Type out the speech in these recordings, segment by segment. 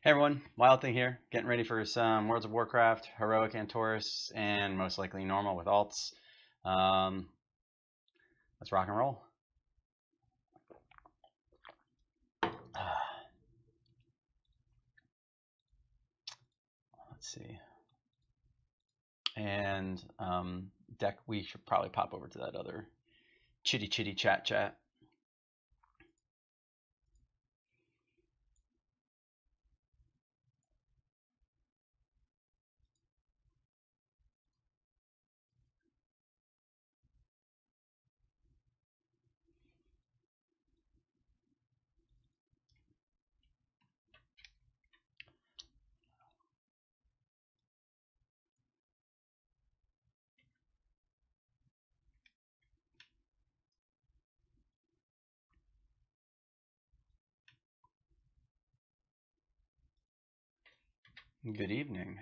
Hey everyone, Wild Thing here, getting ready for some Worlds of Warcraft, Heroic and Taurus, and most likely normal with alts. Um, let's rock and roll. Let's see. And deck, we should probably pop over to that other chitty chitty chat chat. Good evening.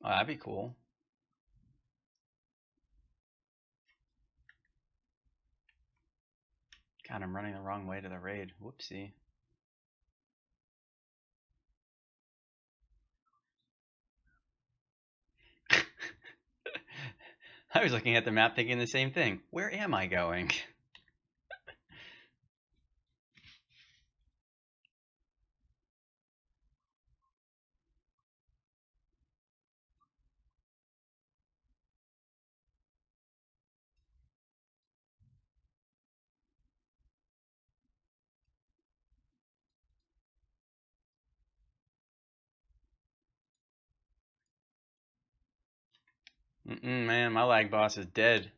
Oh, that'd be cool. God, I'm running the wrong way to the raid. Whoopsie. I was looking at the map thinking the same thing. Where am I going? Man, my lag boss is dead.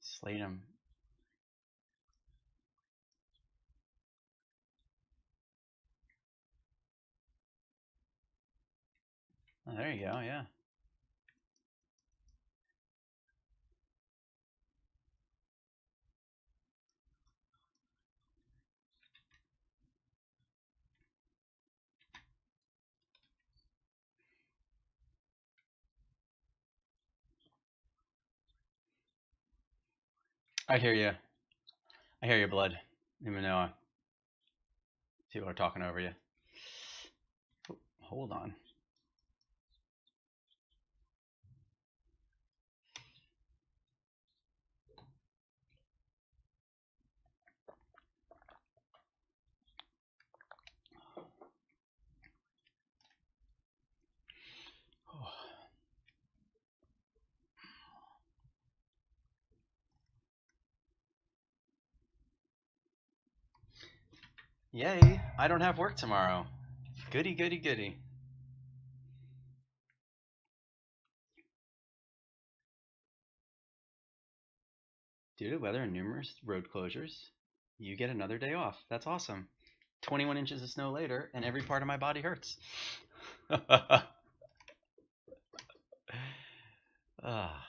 Slate him. Oh, there you go, yeah. I hear you. I hear you, blood. Even though people are talking over you. Hold on. Yay! I don't have work tomorrow. Goody, goody, goody. Due to weather and numerous road closures, you get another day off. That's awesome. 21 inches of snow later, and every part of my body hurts. Ah,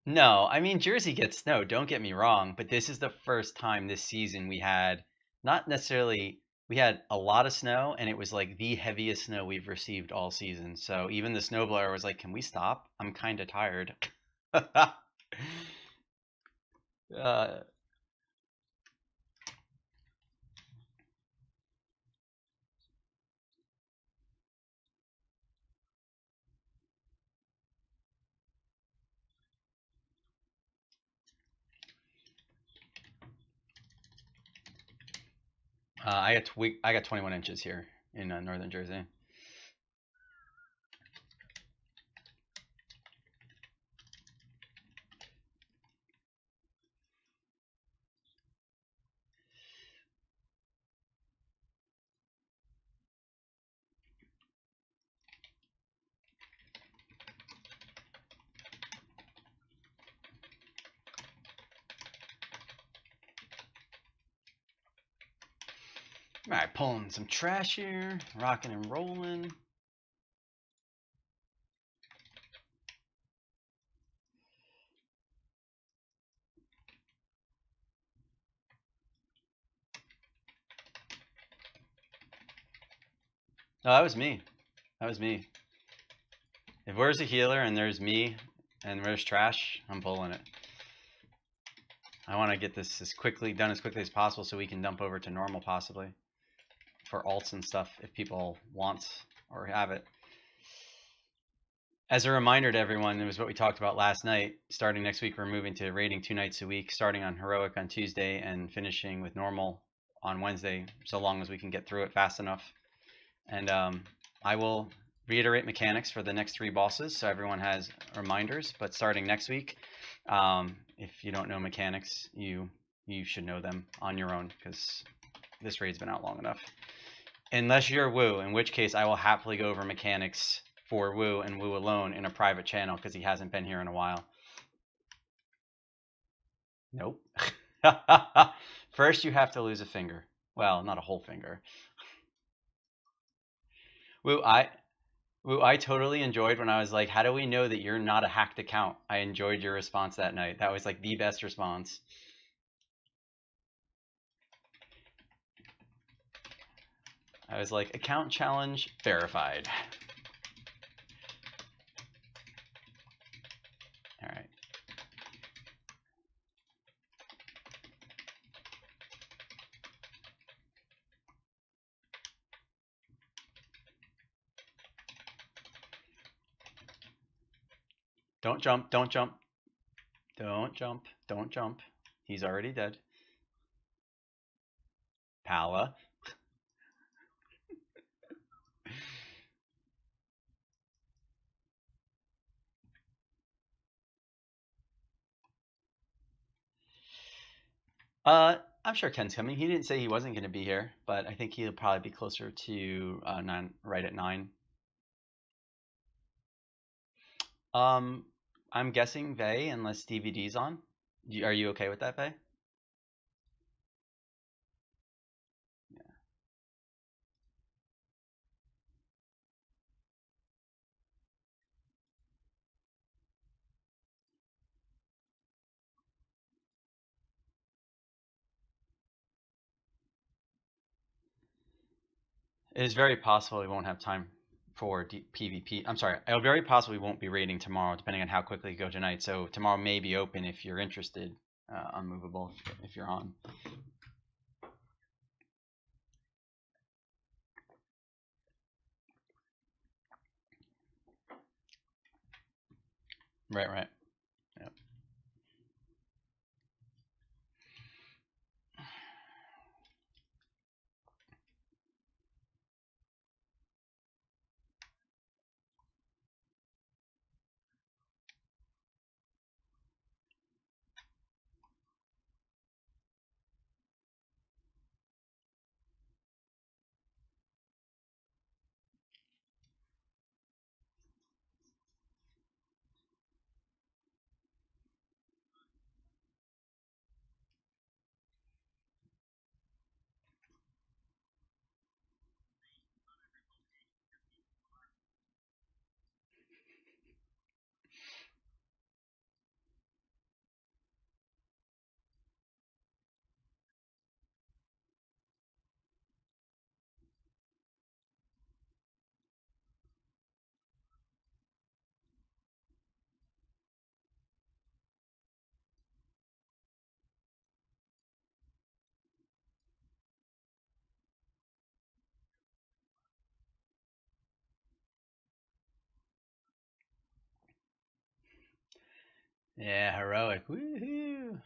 No, I mean Jersey gets snow, don't get me wrong, but this is the first time this season we had not necessarily we had a lot of snow and it was like the heaviest snow we've received all season. So even the snowblower was like, "Can we stop? I'm kind of tired." uh, I got 21 inches here in northern Jersey. All right, pulling some trash here, rocking and rolling. No, that was me. That was me. If where's a healer and there's me and there's trash, I'm pulling it. I want to get this done as quickly as possible so we can dump over to normal possibly for alts and stuff if people want or have it. As a reminder to everyone, it was what we talked about last night. Starting next week, we're moving to raiding 2 nights a week, starting on heroic on Tuesday and finishing with normal on Wednesday, so long as we can get through it fast enough. And I will reiterate mechanics for the next 3 bosses so everyone has reminders. But starting next week, if you don't know mechanics, you should know them on your own because this raid's been out long enough. Unless you're Woo, in which case I will happily go over mechanics for Woo and Woo alone in a private channel because he hasn't been here in a while. Nope. First, you have to lose a finger. Well, not a whole finger. Woo, I totally enjoyed when I was like, how do we know that you're not a hacked account? I enjoyed your response that night. That was like the best response. I was like, account challenge verified. All right. Don't jump, don't jump, don't jump, don't jump. He's already dead. Pala. I'm sure Ken's coming. He didn't say he wasn't going to be here, but I think he'll probably be closer to 9, right at 9. Um, I'm guessing Vey, unless DVD's on. Are you okay with that, Vey? It is very possible we won't have time for PvP. I'm sorry. It's very possible we won't be raiding tomorrow, depending on how quickly we go tonight. So tomorrow may be open if you're interested. Unmovable if you're on. Right, right. Yep. Yeah, heroic. Woohoo!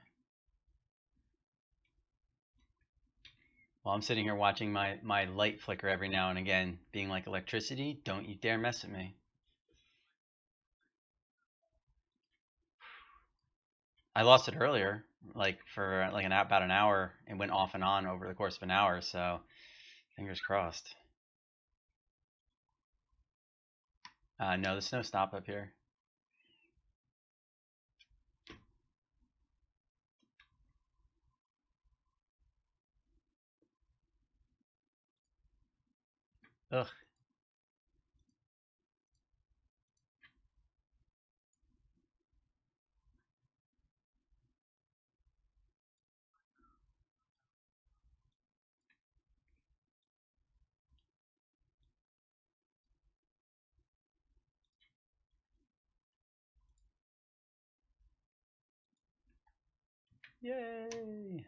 Well, I'm sitting here watching my light flicker every now and again, being like electricity. Don't you dare mess with me. I lost it earlier, like for like about an hour. It went off and on over the course of an hour. So fingers crossed. No, there's no stop up here. Ugh. Yay!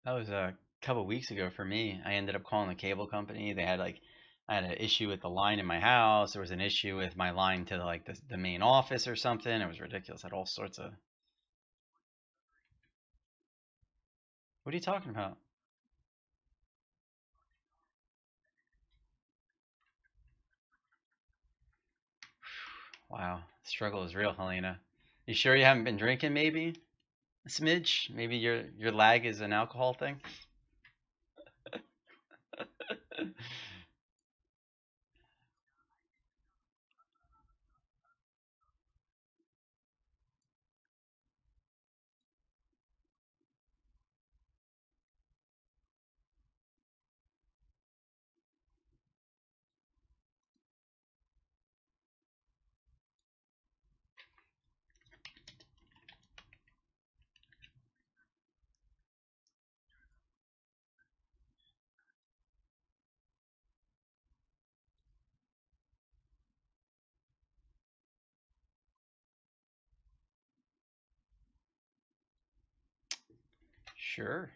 That was a couple weeks ago for me. I ended up calling the cable company. They had like I had an issue with the line in my house. There was an issue with my line to like the main office or something. It was ridiculous. I had all sorts of. What are you talking about? Wow, struggle is real, Helena. You sure you haven't been drinking? Maybe a smidge. Maybe your lag is an alcohol thing. Sure.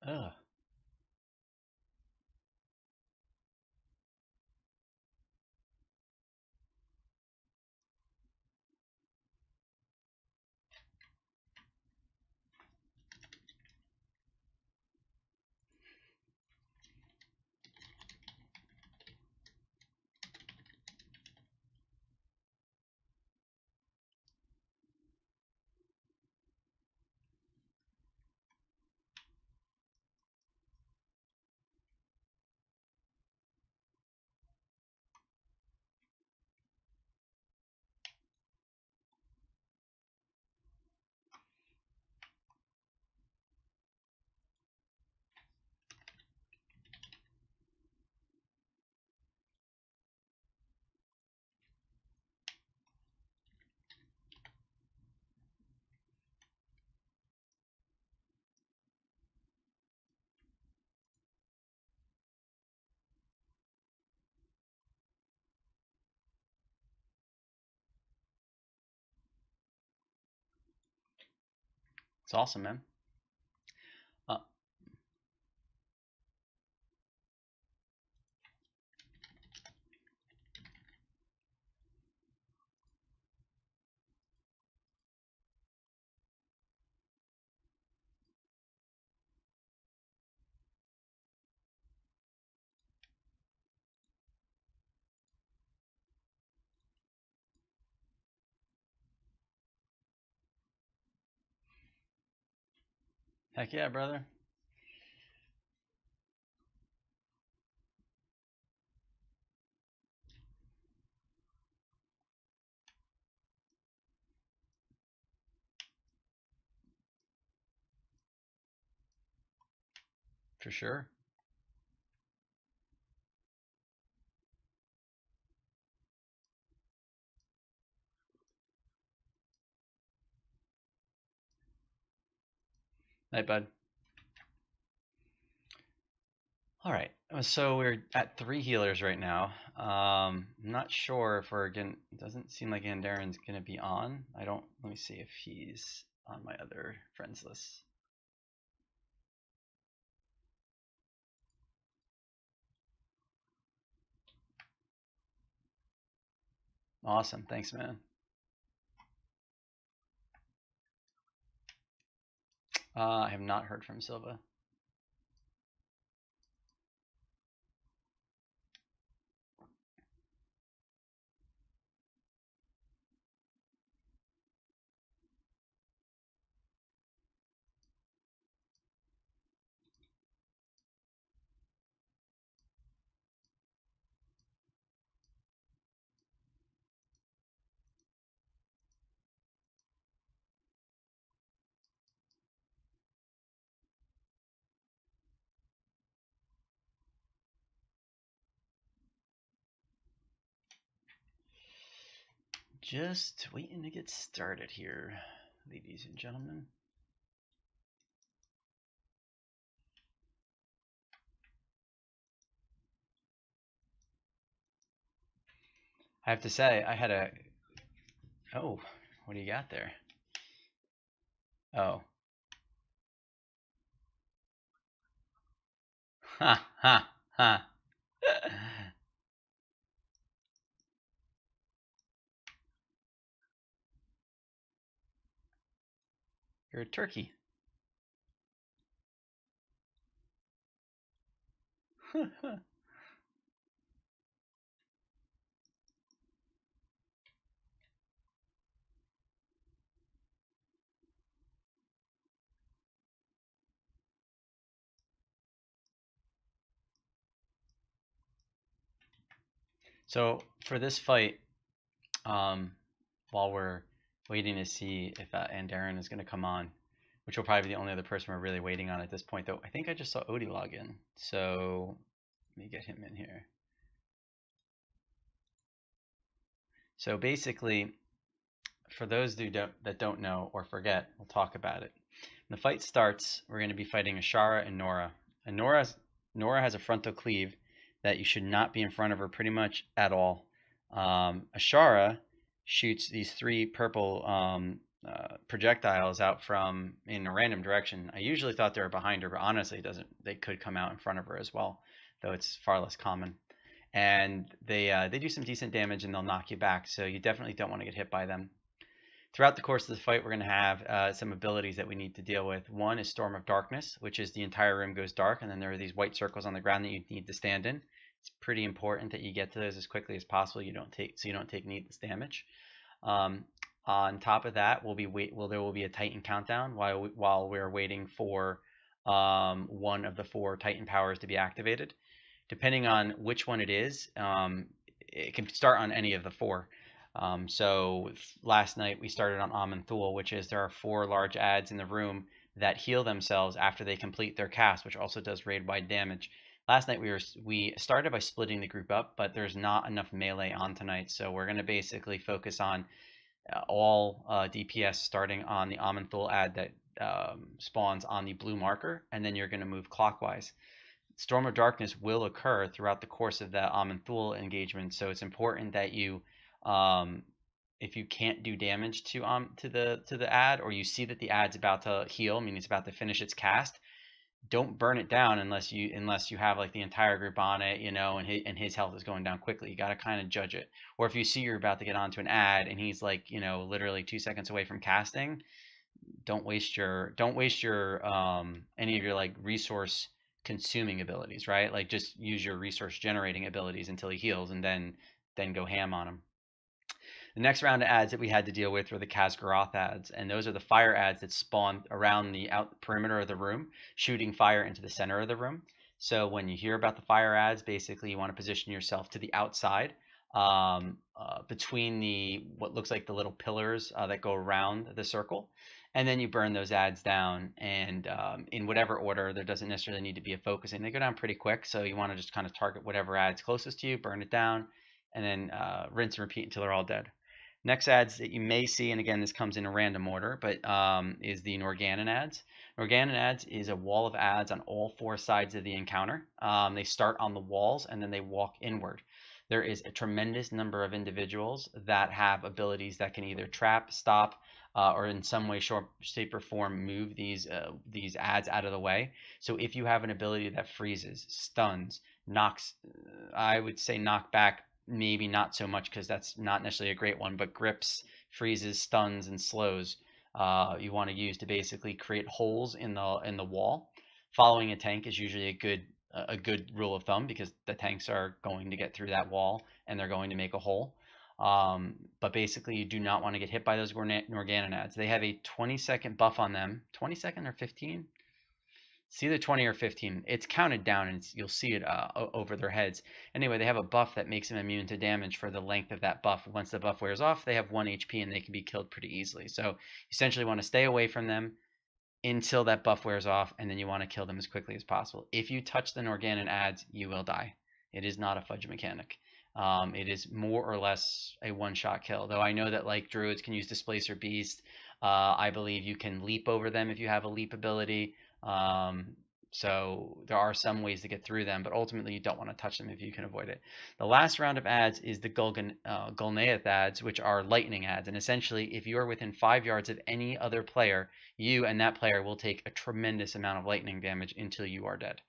Ugh. It's awesome, man. Uh, Heck yeah, brother. For sure. Night, bud. All right. So we're at 3 healers right now. I'm not sure if we're going it doesn't seem like Andarin's gonna be on. Let me see if he's on my other friends list. Awesome. Thanks, man. I have not heard from Silva. Just waiting to get started here, ladies and gentlemen. I have to say, I had a. Oh, what do you got there? Oh. Ha, ha, ha. You're a turkey. So for this fight, um, while we're waiting to see if Andarin is going to come on, which will probably be the only other person we're really waiting on at this point, though I think I just saw Odie log in. So let me get him in here. So basically, for those that don't know or forget, we'll talk about it. When the fight starts, we're going to be fighting Ashara and Nora. And Nora has a frontal cleave that you should not be in front of her pretty much at all. Ashara shoots these 3 purple projectiles out from in a random direction. I usually thought they were behind her, but honestly, it doesn't. They could come out in front of her as well, though it's far less common. And they do some decent damage and they'll knock you back. So you definitely don't want to get hit by them. Throughout the course of the fight, we're going to have some abilities that we need to deal with. One is Storm of Darkness, which is the entire room goes dark, and then there are these white circles on the ground that you need to stand in. It's pretty important that you get to those as quickly as possible. You don't take needless damage. Um, on top of that, there will be a Titan countdown while we're waiting for one of the 4 Titan powers to be activated. Depending on which one it is, it can start on any of the 4. So last night we started on Amanthul, which is there are 4 large ads in the room that heal themselves after they complete their cast, which also does raid-wide damage. Last night we started by splitting the group up, but there's not enough melee on tonight, so we're going to basically focus on all DPS starting on the Amanthul ad that spawns on the blue marker, and then you're going to move clockwise. Storm of Darkness will occur throughout the course of that Amanthul engagement, so it's important that you um, if you can't do damage to the ad, or you see that the ad's about to heal, meaning it's about to finish its cast, don't burn it down unless you have like the entire group on it, you know, and his health is going down quickly. You got to kind of judge it. Or if you see you're about to get onto an ad and he's like, you know, literally 2 seconds away from casting, don't waste your any of your like resource consuming abilities, right? Like just use your resource generating abilities until he heals, and then go ham on him. The next round of ads that we had to deal with were the Kazgaroth ads, and those are the fire ads that spawn around the out perimeter of the room, shooting fire into the center of the room. So when you hear about the fire ads, basically you want to position yourself to the outside, between the what looks like the little pillars that go around the circle, and then you burn those ads down. And in whatever order, there doesn't necessarily need to be a focusing. They go down pretty quick, so you want to just kind of target whatever ad's closest to you, burn it down, and then rinse and repeat until they're all dead. Next ads that you may see, and again, this comes in a random order, but is the Norganon ads. Norganon ads is a wall of ads on all four sides of the encounter. They start on the walls and then they walk inward. There is a tremendous number of individuals that have abilities that can either trap, stop, or in some way, shape, or form move these ads out of the way. So if you have an ability that freezes, stuns, knocks, I would say knock back, maybe not so much because that's not necessarily a great one, but grips, freezes, stuns, and slows, you want to use to basically create holes in the wall. Following a tank is usually a good rule of thumb because the tanks are going to get through that wall and they're going to make a hole. But basically, you do not want to get hit by those Norganon ads. They have a 20-second buff on them. 20-second or 15? It's either 20 or 15. It's counted down, and you'll see it over their heads. Anyway, they have a buff that makes them immune to damage for the length of that buff. Once the buff wears off, they have 1 HP, and they can be killed pretty easily. So you essentially want to stay away from them until that buff wears off, and then you want to kill them as quickly as possible. If you touch the Norganon ads, you will die. It is not a fudge mechanic. It is more or less a one-shot kill, though I know that like druids can use Displacer Beast. I believe you can leap over them if you have a leap ability. Um, so there are some ways to get through them, but ultimately you don't want to touch them if you can avoid it. The last round of ads is the Gul'naeth ads, which are lightning ads. And essentially, if you are within 5 yards of any other player, you and that player will take a tremendous amount of lightning damage until you are dead.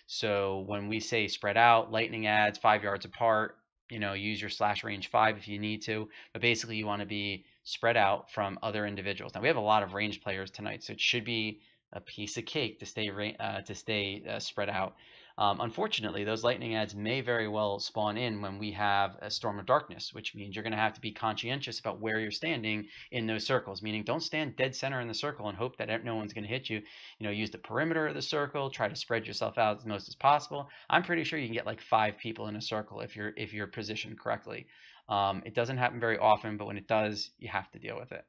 So when we say spread out, lightning ads 5 yards apart, you know, use your slash range 5 if you need to, but basically you want to be spread out from other individuals. Now we have a lot of range players tonight, so it should be a piece of cake to stay spread out. Unfortunately, those lightning ads may very well spawn in when we have a storm of darkness, which means you're going to have to be conscientious about where you're standing in those circles. Meaning, don't stand dead center in the circle and hope that no one's going to hit you. You know, use the perimeter of the circle. Try to spread yourself out as most as possible. I'm pretty sure you can get like 5 people in a circle if you're positioned correctly. It doesn't happen very often, but when it does, you have to deal with it.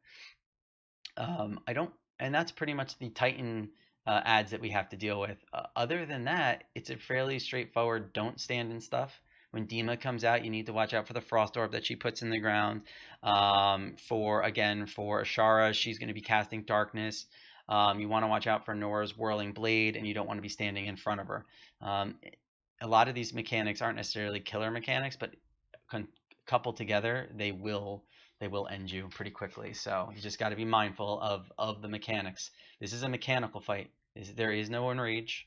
I don't, and that's pretty much the Titan ads that we have to deal with. Other than that, it's a fairly straightforward don't stand in stuff. When Dima comes out, you need to watch out for the frost orb that she puts in the ground. For Ashara, she's going to be casting darkness. You want to watch out for Nora's whirling blade, and you don't want to be standing in front of her. Um, a lot of these mechanics aren't necessarily killer mechanics, but coupled together, they will end you pretty quickly. So you just got to be mindful of the mechanics. This is a mechanical fight. There is no enrage.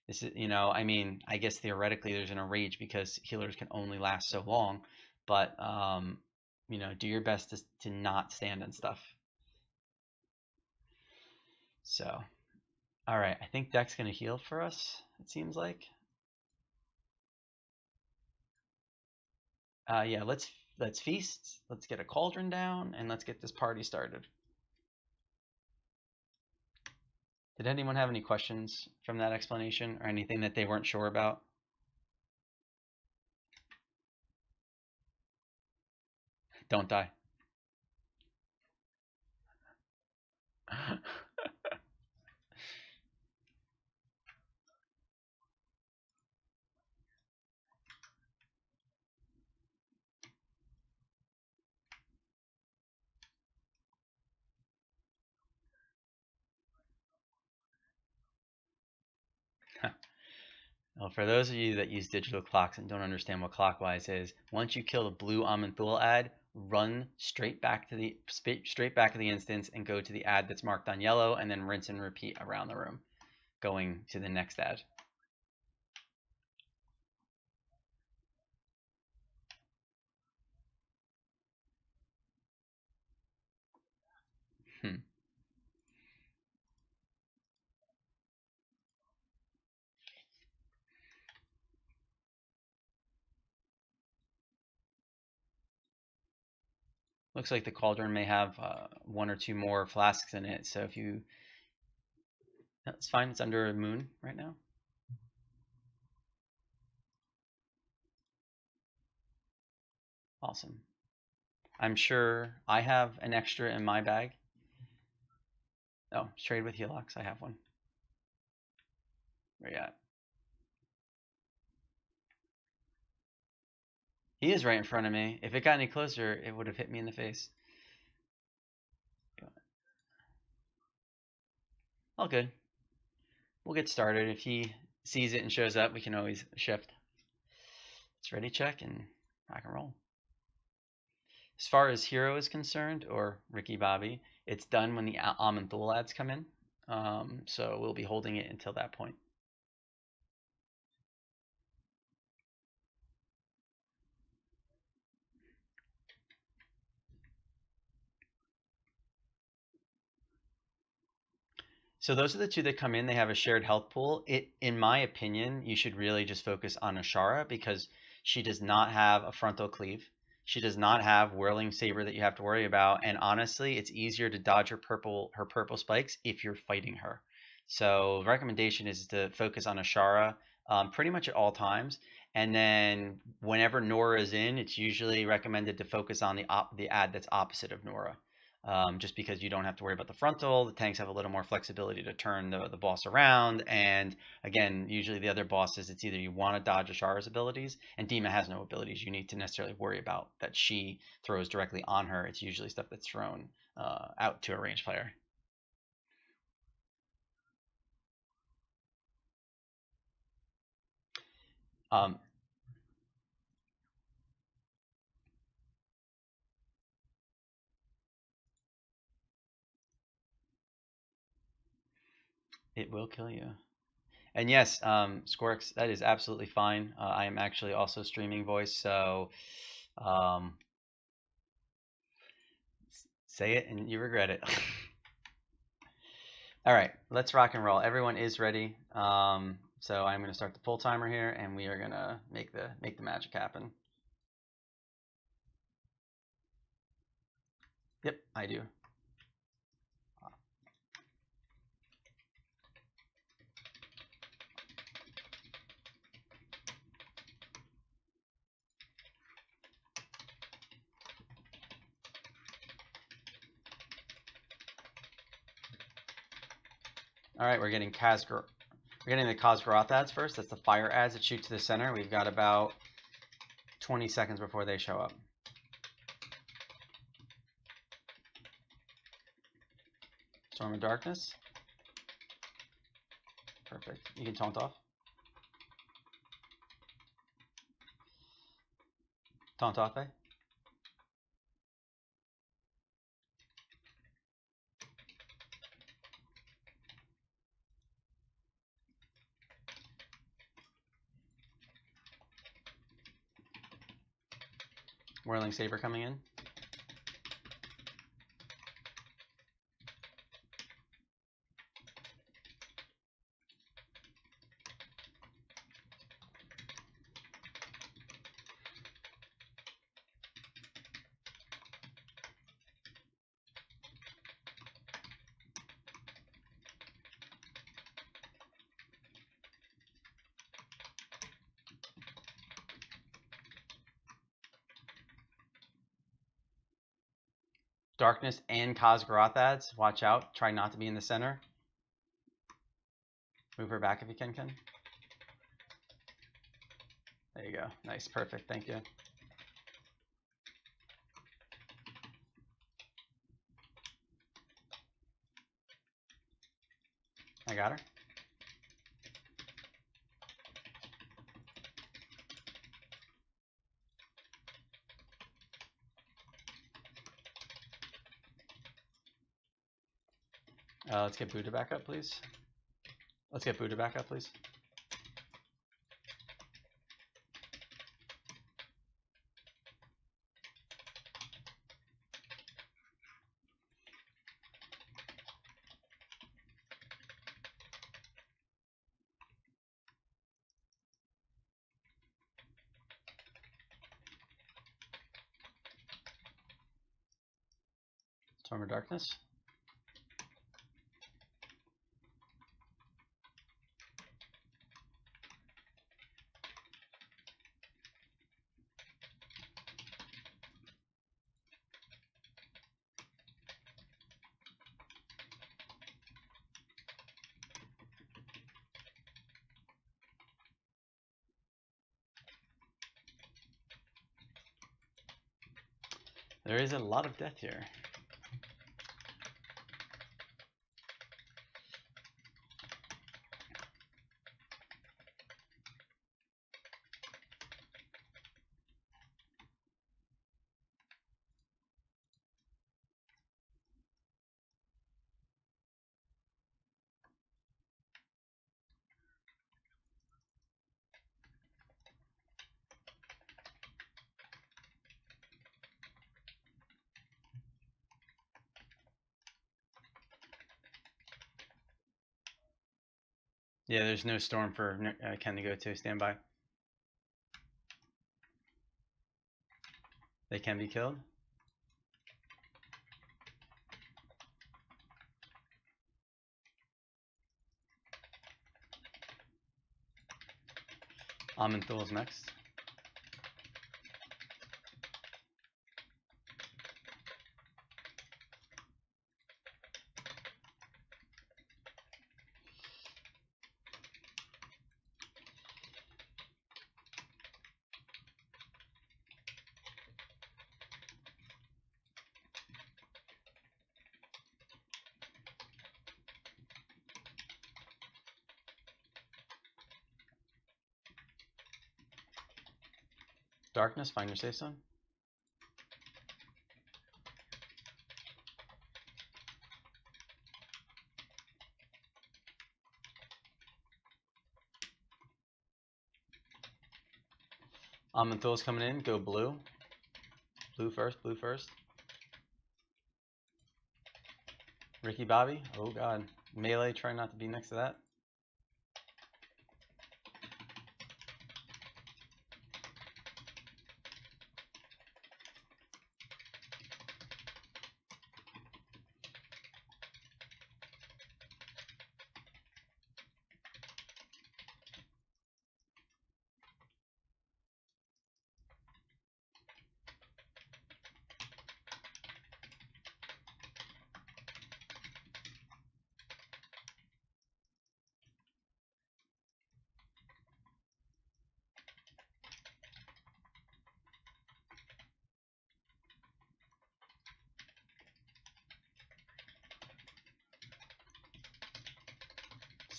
This is, you know, I mean, I guess theoretically there's an enrage because healers can only last so long, but you know, do your best to not stand and stuff. So, all right, I think Deck's gonna heal for us. It seems like. Yeah, let's feast. Let's get a cauldron down, and let's get this party started. Did anyone have any questions from that explanation or anything that they weren't sure about? Don't die. Well, for those of you that use digital clocks and don't understand what clockwise is, once you kill a blue Amanthul ad, run straight back to the instance and go to the ad that's marked on yellow, and then rinse and repeat around the room, going to the next ad. Looks like the cauldron may have 1 or 2 more flasks in it, so if you... That's fine, it's under a moon right now. Awesome. I'm sure I have an extra in my bag. Oh, trade with Helix, I have one. Where you at? He is right in front of me. If it got any closer, it would have hit me in the face. All good. We'll get started. If he sees it and shows up, we can always shift. It's ready check and rock and roll. As far as Hero is concerned, or Ricky Bobby, it's done when the Amanthul ads come in. So we'll be holding it until that point. So those are the two that come in. They have a shared health pool. In my opinion, you should really just focus on Ashara because she does not have a frontal cleave. She does not have Whirling Saber that you have to worry about. And honestly, it's easier to dodge her purple spikes if you're fighting her. So the recommendation is to focus on Ashara pretty much at all times. And then whenever Nora is in, it's usually recommended to focus on the ad that's opposite of Nora. Just because you don't have to worry about the frontal. The tanks have a little more flexibility to turn the boss around. And again, usually the other bosses, it's either you want to dodge Ashara's abilities, and Dima has no abilities you need to necessarily worry about that she throws directly on her. It's usually stuff that's thrown out to a ranged player. It will kill you. And yes, Squirks, that is absolutely fine. I am actually also streaming voice, so say it and you regret it. All right, let's rock and roll. Everyone is ready. So I'm going to start the pull timer here, and we are going to make the magic happen. Yep, I do. All right, we're getting the Khaz'goroth ads first. That's the fire ads that shoot to the center. We've got about 20 seconds before they show up. Storm of Darkness. Perfect. You can taunt off. Taunt off, eh? Whirling Saber coming in. Darkness and Khaz'goroth ads. Watch out. Try not to be in the center. Move her back if you can, Ken. There you go. Nice. Perfect. Thank you. I got her. Let's get Buddha back up, please. Let's get Buddha back up, please. Storm of Darkness. There is a lot of death here. Yeah, there's no storm for Ken to go to. Stand by. They can be killed. Amenthul's next. Darkness, find your safe zone. Amenthul's coming in. Go blue. Blue first, blue first. Ricky Bobby. Oh god. Melee, try not to be next to that.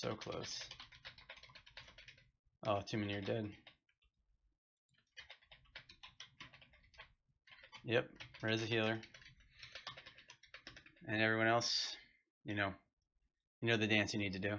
So close. Oh, too many are dead. Yep, Res a healer. And everyone else, you know the dance you need to do.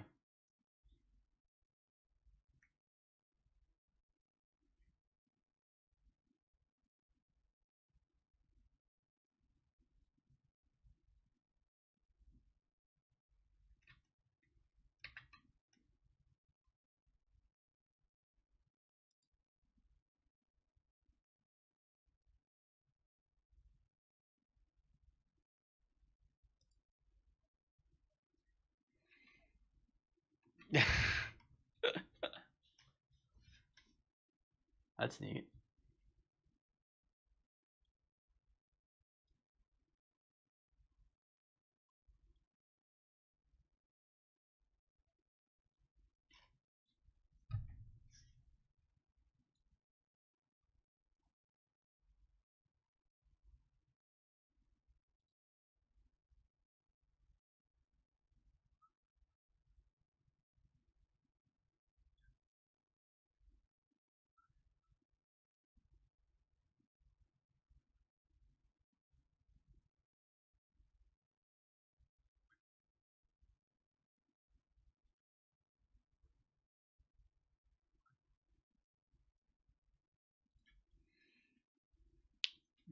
That's neat.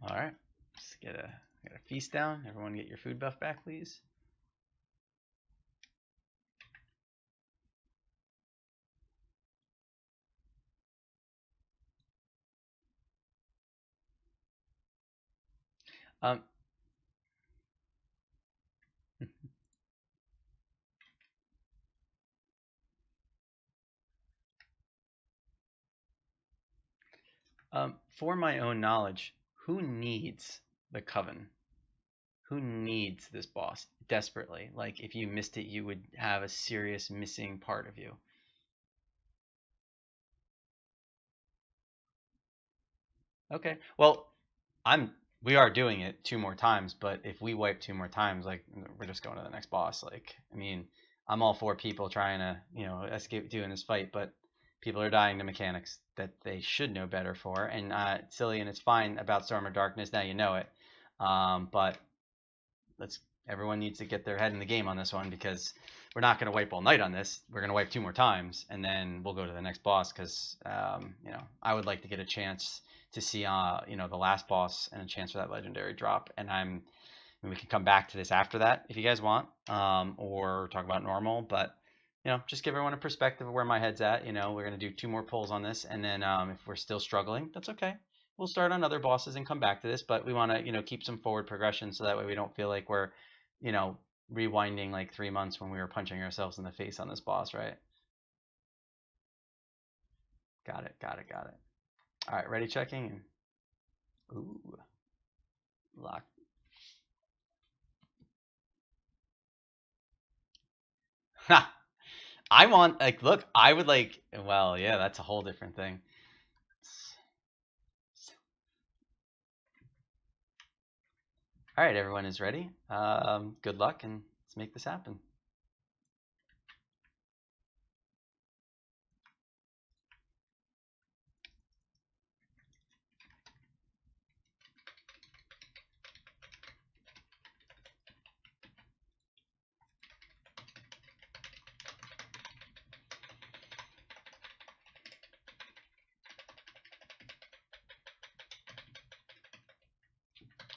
All right, let's get a feast down. Everyone, get your food buff back, please. Um, for my own knowledge, who needs the coven? Who needs this boss desperately? Like, if you missed it, you would have a serious missing part of you. Okay. Well, we are doing it 2 more times, but if we wipe 2 more times, like we're just going to the next boss. Like, I mean, I'm all for people trying to, escape doing this fight, but people are dying to mechanics that they should know better for. And silly, and it's fine about Storm of Darkness. Now you know it. But let's everyone needs to get their head in the game on this one, because we're not going to wipe all night on this. We're going to wipe 2 more times, and then we'll go to the next boss, because I would like to get a chance to see the last boss and a chance for that legendary drop. And we can come back to this after that if you guys want, or talk about normal. But just give everyone a perspective of where my head's at. We're going to do 2 more pulls on this, and then if we're still struggling, that's okay. We'll start on other bosses and come back to this, but we want to keep some forward progression, so that way we don't feel like we're rewinding like 3 months when we were punching ourselves in the face on this boss, right? Got it, got it, got it. All right, ready, checking. Ooh, lock. Ha! I want, like, look, I would like, well, yeah, that's a whole different thing. All right, everyone is ready. Good luck, and let's make this happen.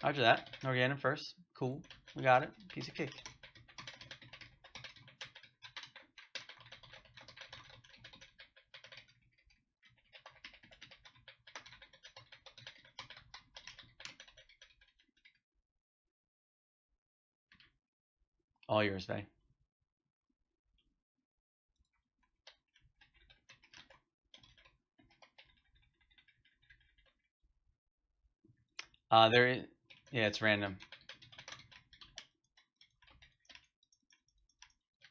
Roger that. Organic first. Cool. We got it. Piece of cake. All yours, Vay. Yeah, it's random.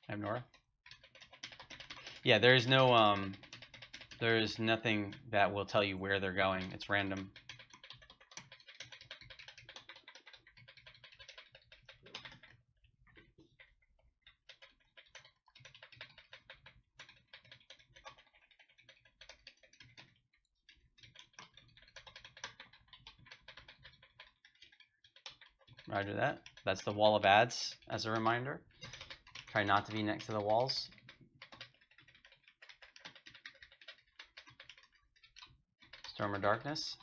I have Nora. Yeah, there's nothing that will tell you where they're going. It's random. Roger that. That's the wall of ads, as a reminder. Try not to be next to the walls. Storm of Darkness.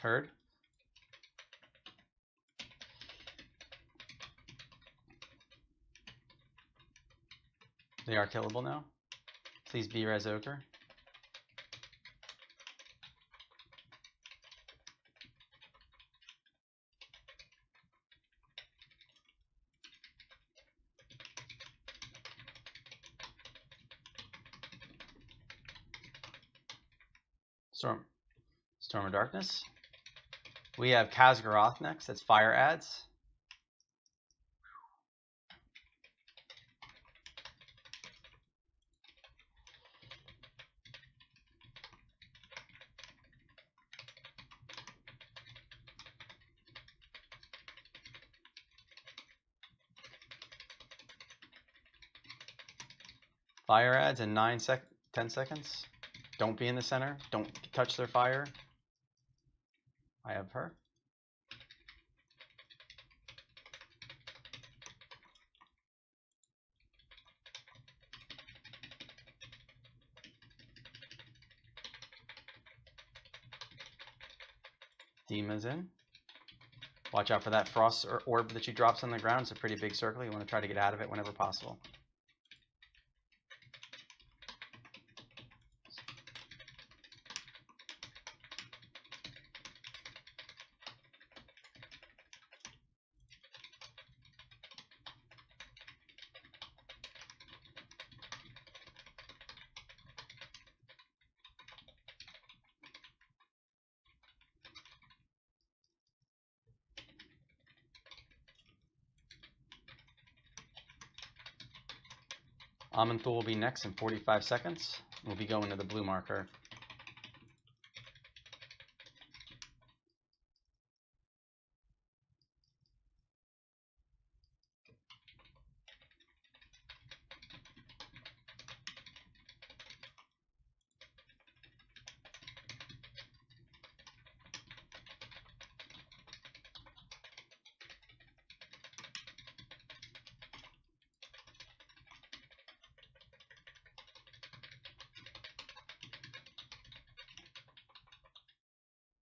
Heard. They are killable now. Please be Res Ogre. Storm of Darkness. We have Kazgaroth next. That's fire ads. Fire adds in 10 seconds. Don't be in the center. Don't touch their fire. I have her. Dima's in. Watch out for that frost orb that she drops on the ground. It's a pretty big circle. You want to try to get out of it whenever possible. Amanthul will be next in 45 seconds. We'll be going to the blue marker.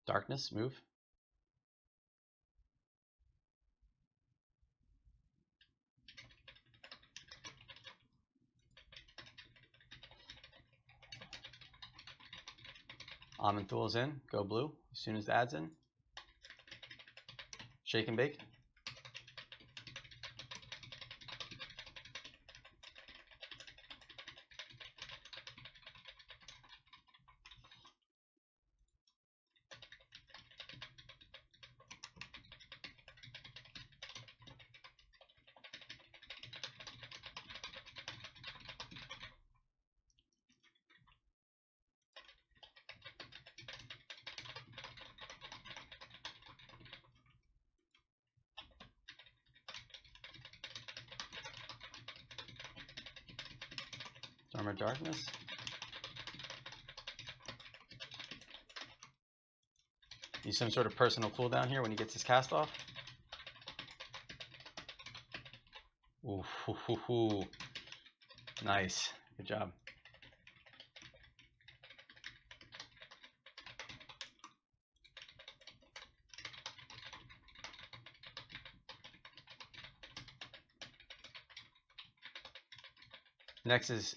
Darkness, move. Amanthul is in. Go blue as soon as the ad's in. Shake and bake. Armor Darkness. Use some sort of personal cooldown here when he gets his cast off. Ooh, hoo, hoo, hoo. Nice. Good job. Next is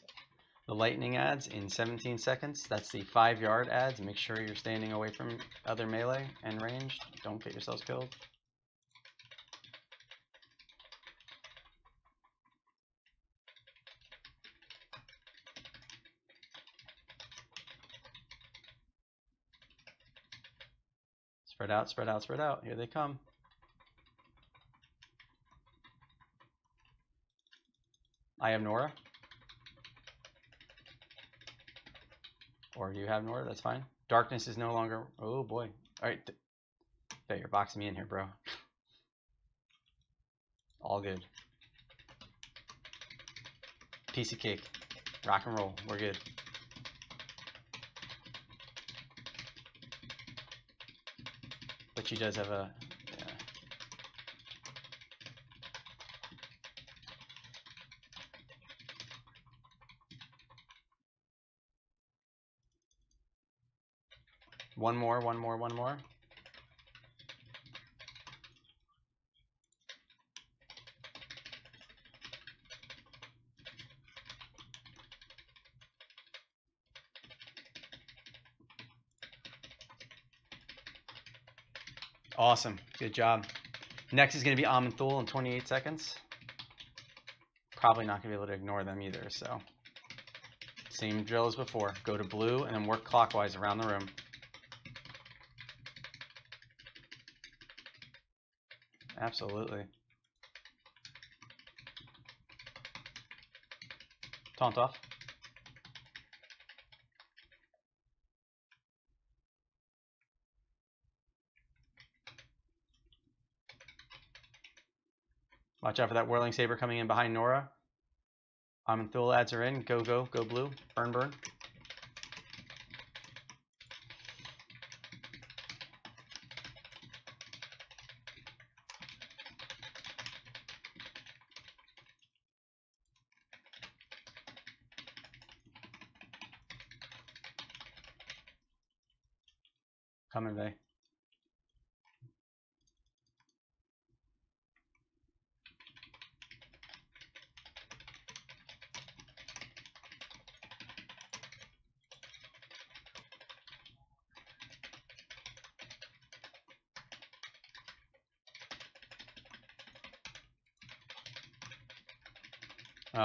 the lightning adds in 17 seconds. That's the 5-yard adds. Make sure you're standing away from other melee and ranged. Don't get yourselves killed. Spread out, spread out, spread out. Here they come. I have Nora. Or you have Nora, that's fine. Darkness is no longer, oh boy. All right, okay, you're boxing me in here, bro. All good. Piece of cake. Rock and roll, we're good. But she does have a, yeah. One more, one more, one more. Awesome, good job. Next is going to be Amanthul in 28 seconds. Probably not going to be able to ignore them either, so. Same drill as before. Go to blue and then work clockwise around the room. Absolutely. Taunt off. Watch out for that Whirling Saber coming in behind Nora. Thule ads are in. Go, go, go blue. Burn, burn. Coming, Bay.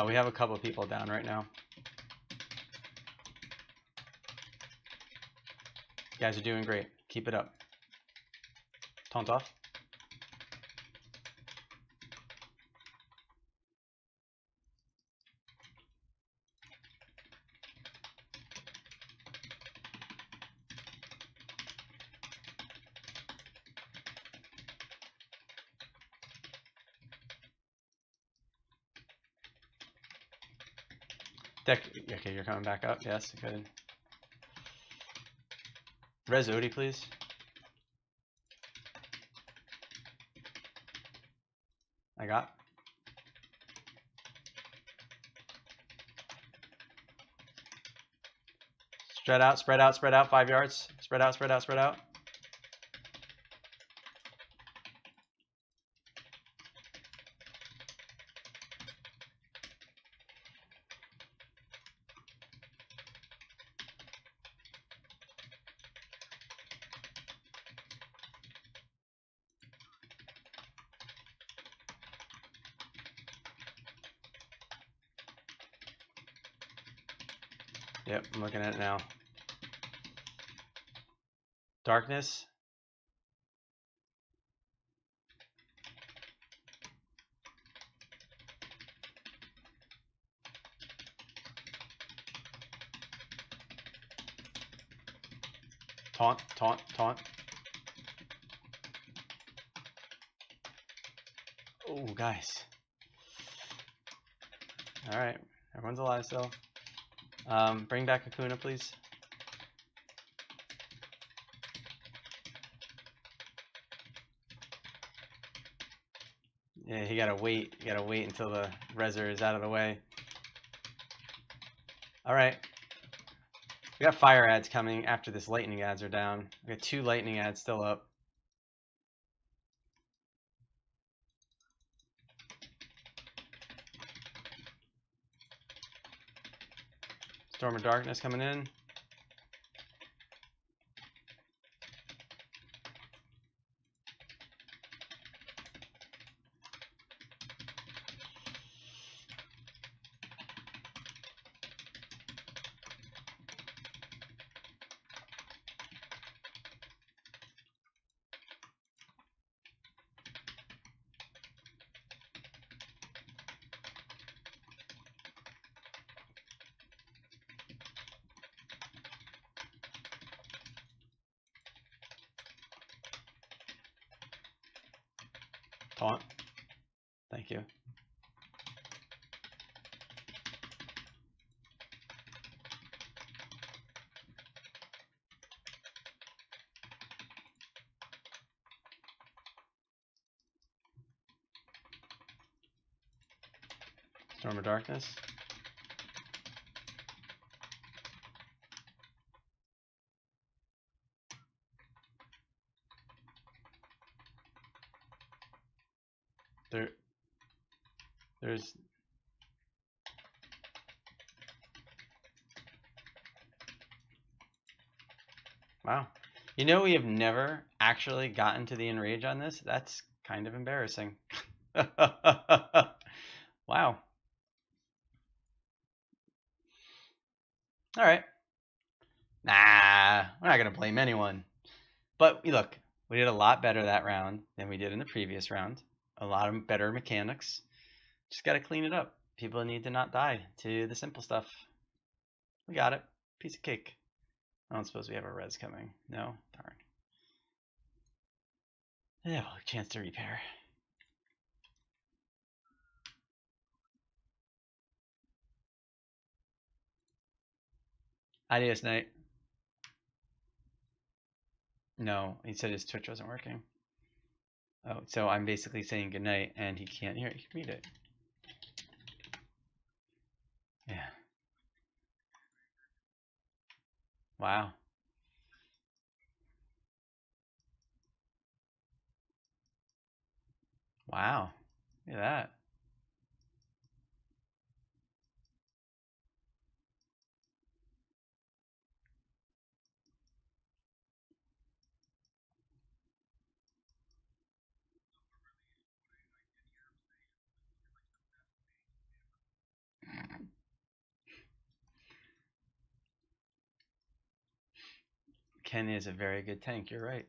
We have a couple of people down right now. You guys are doing great. Keep it up. Taunt off. Okay, you're coming back up. Yes, good. Res Odie, please. I got. Spread out, spread out, spread out. 5 yards. Spread out, spread out, spread out. Yep, I'm looking at it now. Darkness. Taunt, taunt, taunt. Oh, guys. All right, everyone's alive still. Bring back Akuna, please. Yeah, you gotta wait. You gotta wait until the Reser is out of the way. All right. We got fire ads coming after this lightning ads are down. We got 2 lightning ads still up. Storm of Darkness coming in. Taunt. Thank you. Storm of Darkness. There's wow. You know, we have never actually gotten to the enrage on this. That's kind of embarrassing. Wow. All right. Nah, we're not gonna blame anyone. But look, we did a lot better that round than we did in the previous round. A lot of better mechanics. Just gotta clean it up. People need to not die to the simple stuff. We got it. Piece of cake. I don't suppose we have a res coming. No? Darn. Yeah, well, a chance to repair. Adios, night. No, he said his Twitch wasn't working. Oh, so I'm basically saying goodnight, and he can't hear it. He can read it. Yeah. Wow. Wow. Look at that. Ken is a very good tank. You're right.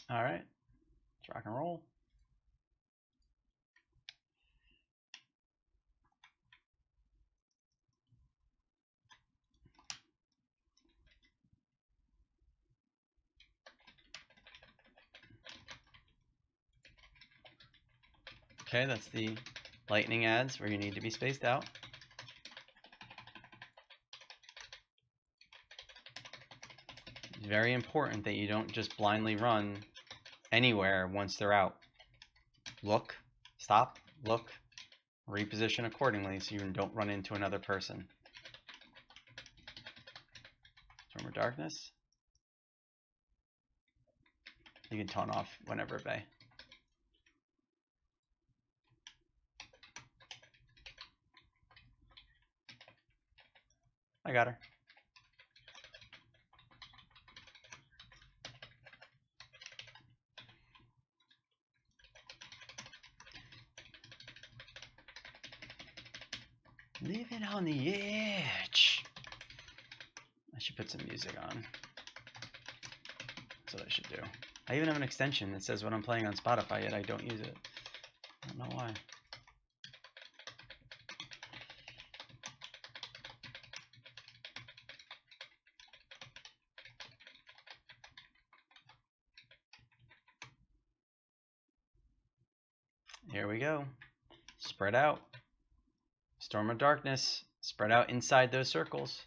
All right. Let's rock and roll. Okay, that's the lightning ads where you need to be spaced out. It's very important that you don't just blindly run anywhere once they're out. Look, stop, look, reposition accordingly so you don't run into another person. Storm of Darkness. You can taunt off whenever, Bay. I got her. Living on the edge. I should put some music on. That's what I should do. I even have an extension that says when I'm playing on Spotify, yet I don't use it. I don't know why. Here we go. Spread out. Storm of Darkness. Spread out inside those circles.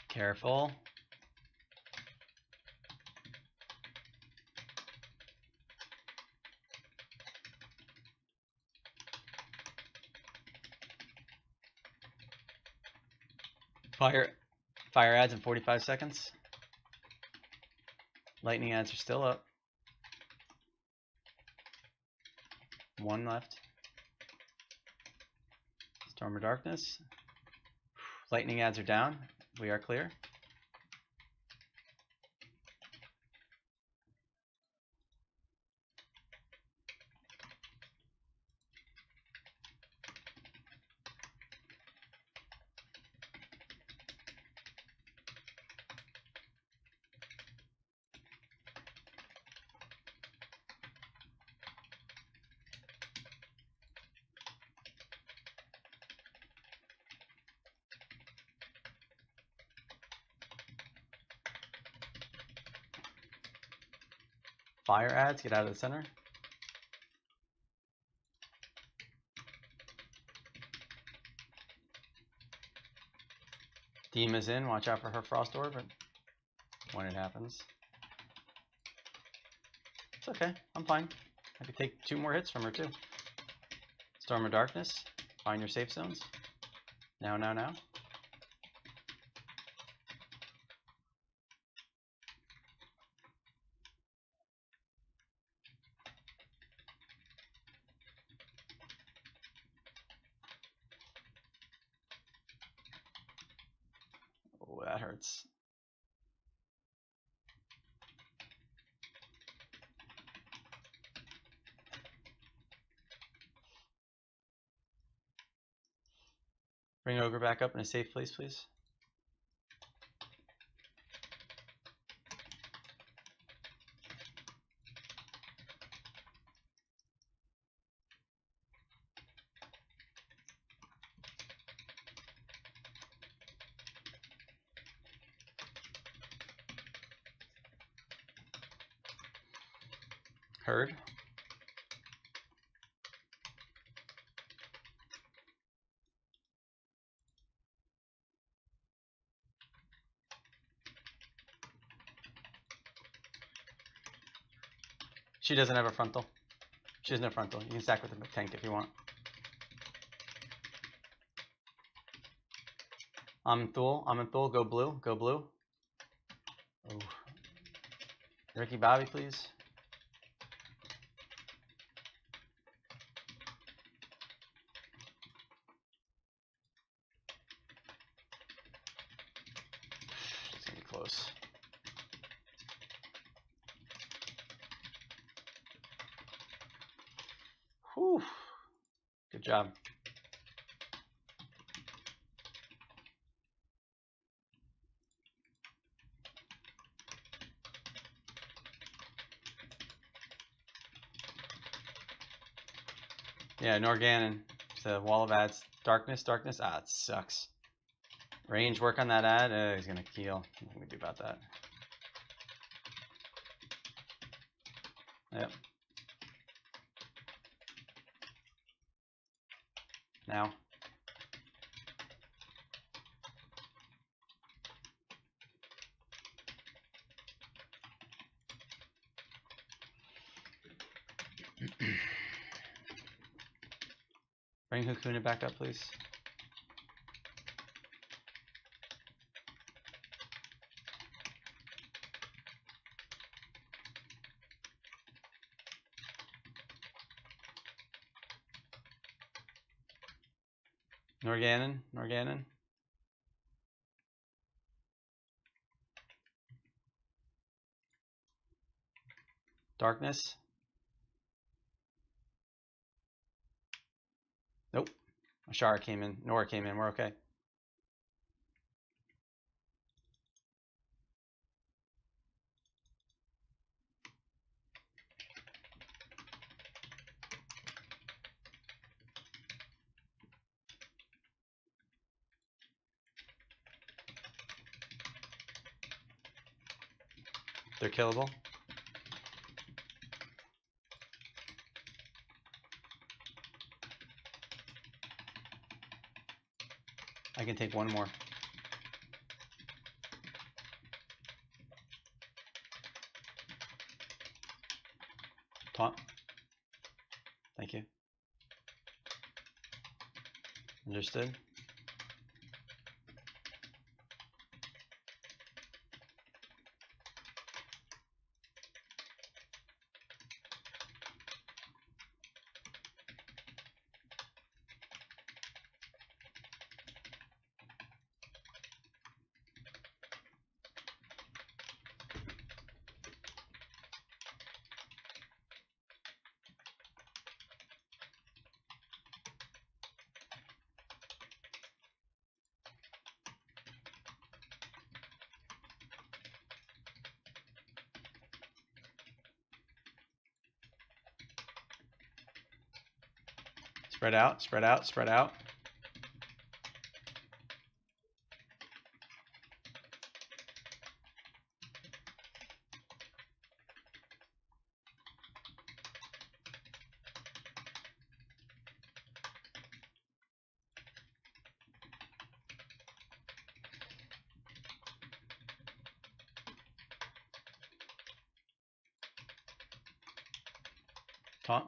Careful. Fire ads in 45 seconds. Lightning ads are still up. One left. Storm of Darkness. Lightning ads are down. We are clear. Fire ads, get out of the center. Dima's in, watch out for her Frost Orb when it happens. It's okay, I'm fine. I could take 2 more hits from her too. Storm of Darkness, find your safe zones. Now, now, now. Oh, that hurts. Bring Ogre back up in a safe place, please. Heard. She doesn't have a frontal. She has no frontal. You can stack with the tank if you want. I'm in Thule. Go blue. Go blue. Oh. Ricky Bobby, please. It's gonna be close. Whew. Good job. Yeah, Norganon. The wall of ads. Darkness, darkness. Ah, it sucks. Range, work on that ad. He's gonna keel. Nothing we do about that. Yep. Now. Bring Hakuna back up, please. Norganon, Norganon. Darkness. Nope. Ashara came in. Nora came in. We're okay. They're killable. I can take 1 more. Taunt. Thank you. Understood. Spread out, spread out, spread out. Taunt.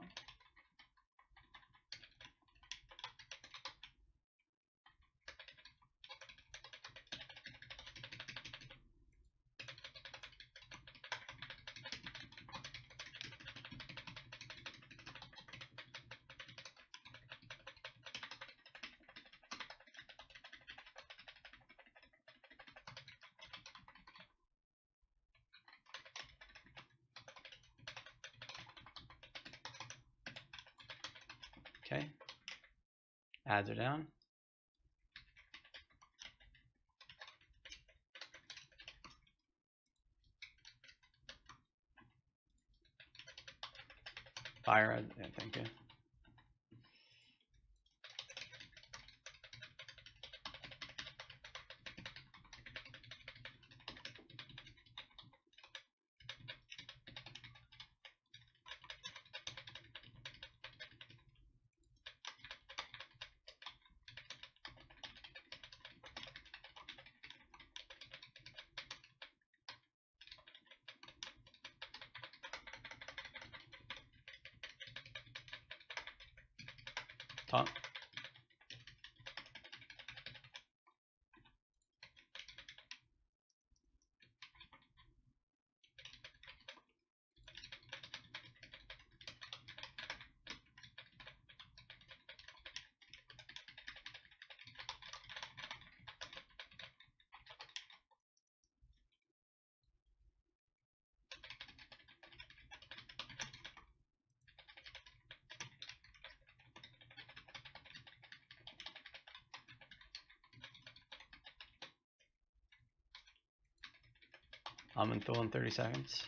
Okay. Ads are down. Fire, yeah, thank you. Taunt. I'm in full in 30 seconds.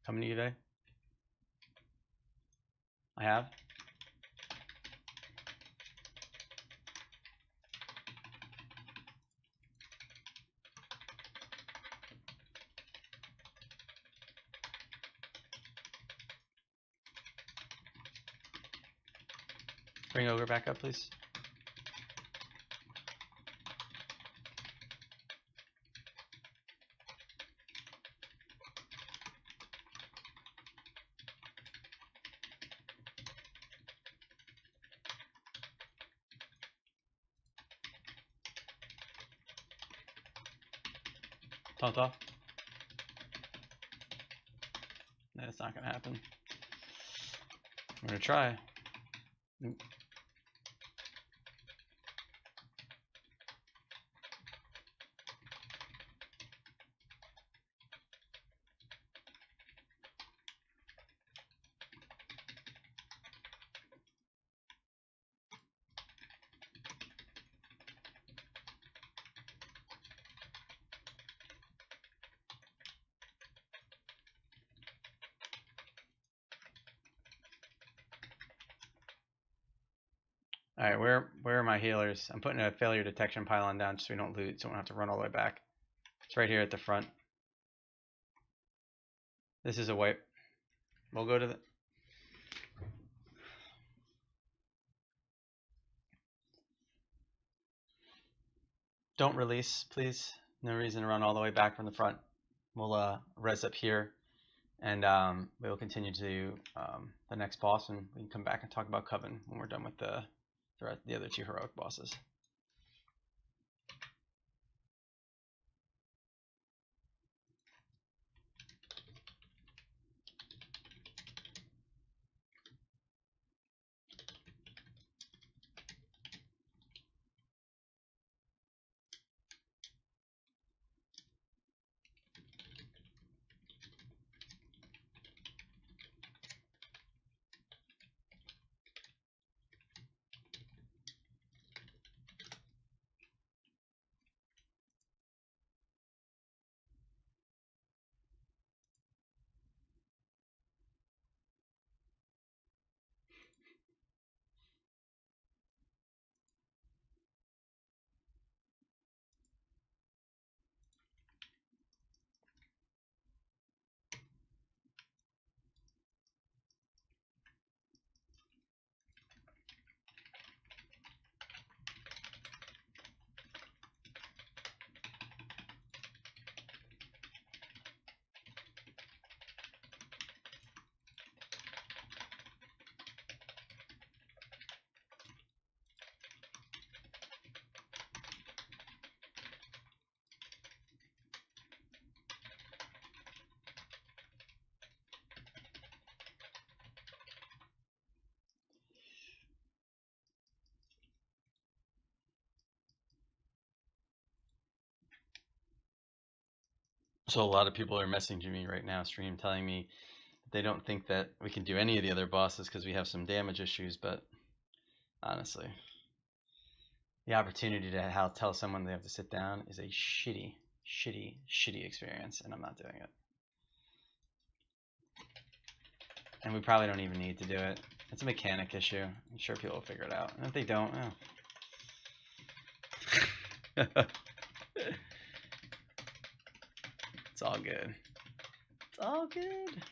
Coming to you today. I have. Bring Ogre back up, please. Taunt off. That's not gonna happen. I'm gonna try. All right, where are my healers? I'm putting a failure detection pylon down so we don't loot, so we don't have to run all the way back. It's right here at the front. This is a wipe. We'll go to the... Don't release, please. No reason to run all the way back from the front. We'll res up here, and we'll continue to the next boss, and we can come back and talk about Coven when we're done with the other two heroic bosses. So a lot of people are messaging me right now, stream, telling me they don't think that we can do any of the other bosses because we have some damage issues. But honestly, the opportunity to tell someone they have to sit down is a shitty experience, and I'm not doing it. And we probably don't even need to do it. It's a mechanic issue. I'm sure people will figure it out. And if they don't, it's all good. It's all good.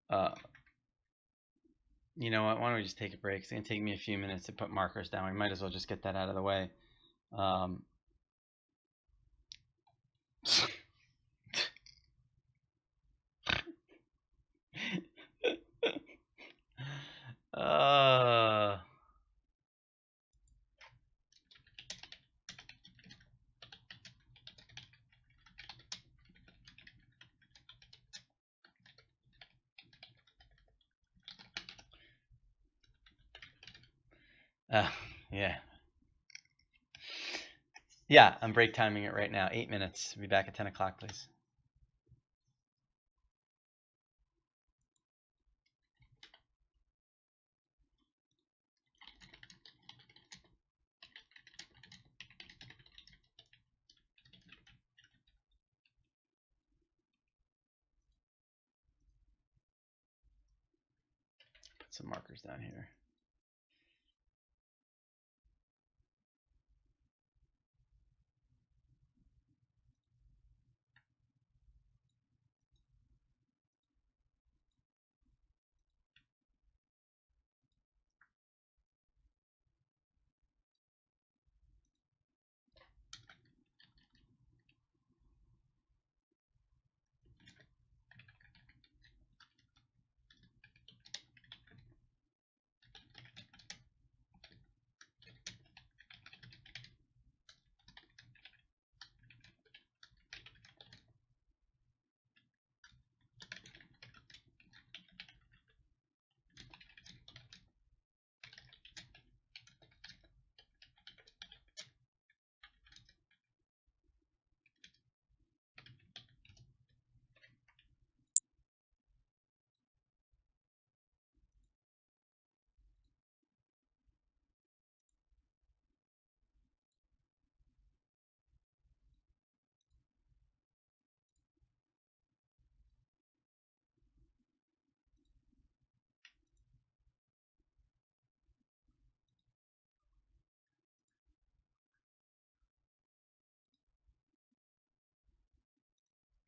Uh, you know what? Why don't we just take a break? It's gonna take me a few minutes to put markers down. We might as well just get that out of the way. Um, uh, uh, yeah. Yeah, I'm break timing it right now. 8 minutes. Be back at 10 o'clock, please. Put some markers down here.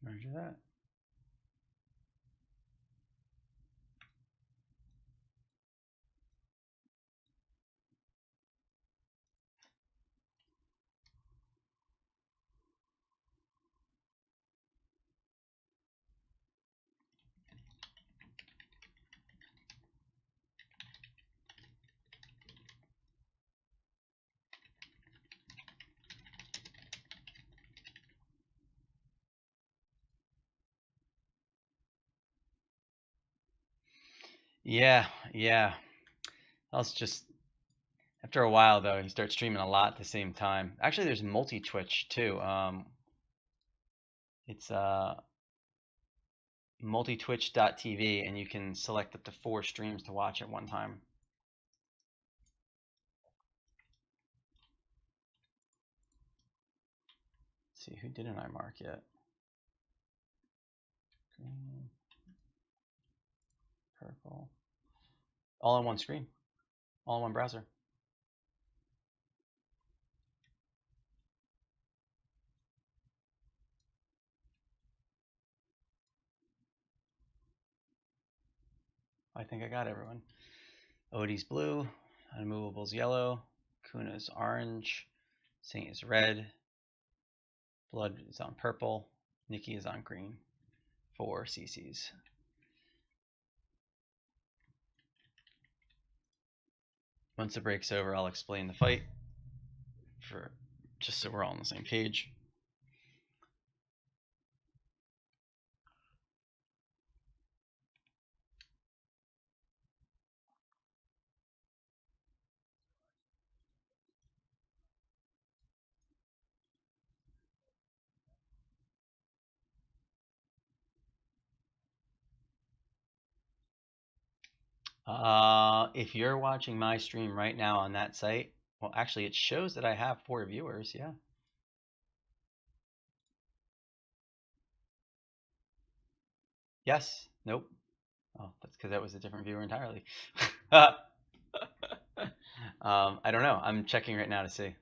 Roger that. Yeah, yeah. I'll just after a while though, you start streaming a lot at the same time. Actually, there's multi Twitch too. It's multitwitch.tv, and you can select up to 4 streams to watch at one time. Let's see, who didn't I mark yet? Green, purple, all on one screen, all in one browser. I think I got everyone. Odie's blue, Unmovable's yellow, Kuna's orange, Saint is red, Blood is on purple, Nikki is on green. 4 CCs. Once the break's over, I'll explain the fight for just so we're all on the same page. If you're watching my stream right now on that site, well, actually, it shows that I have 4 viewers. Yeah. Yes. Nope. Oh, that's because that was a different viewer entirely. I don't know. I'm checking right now to see.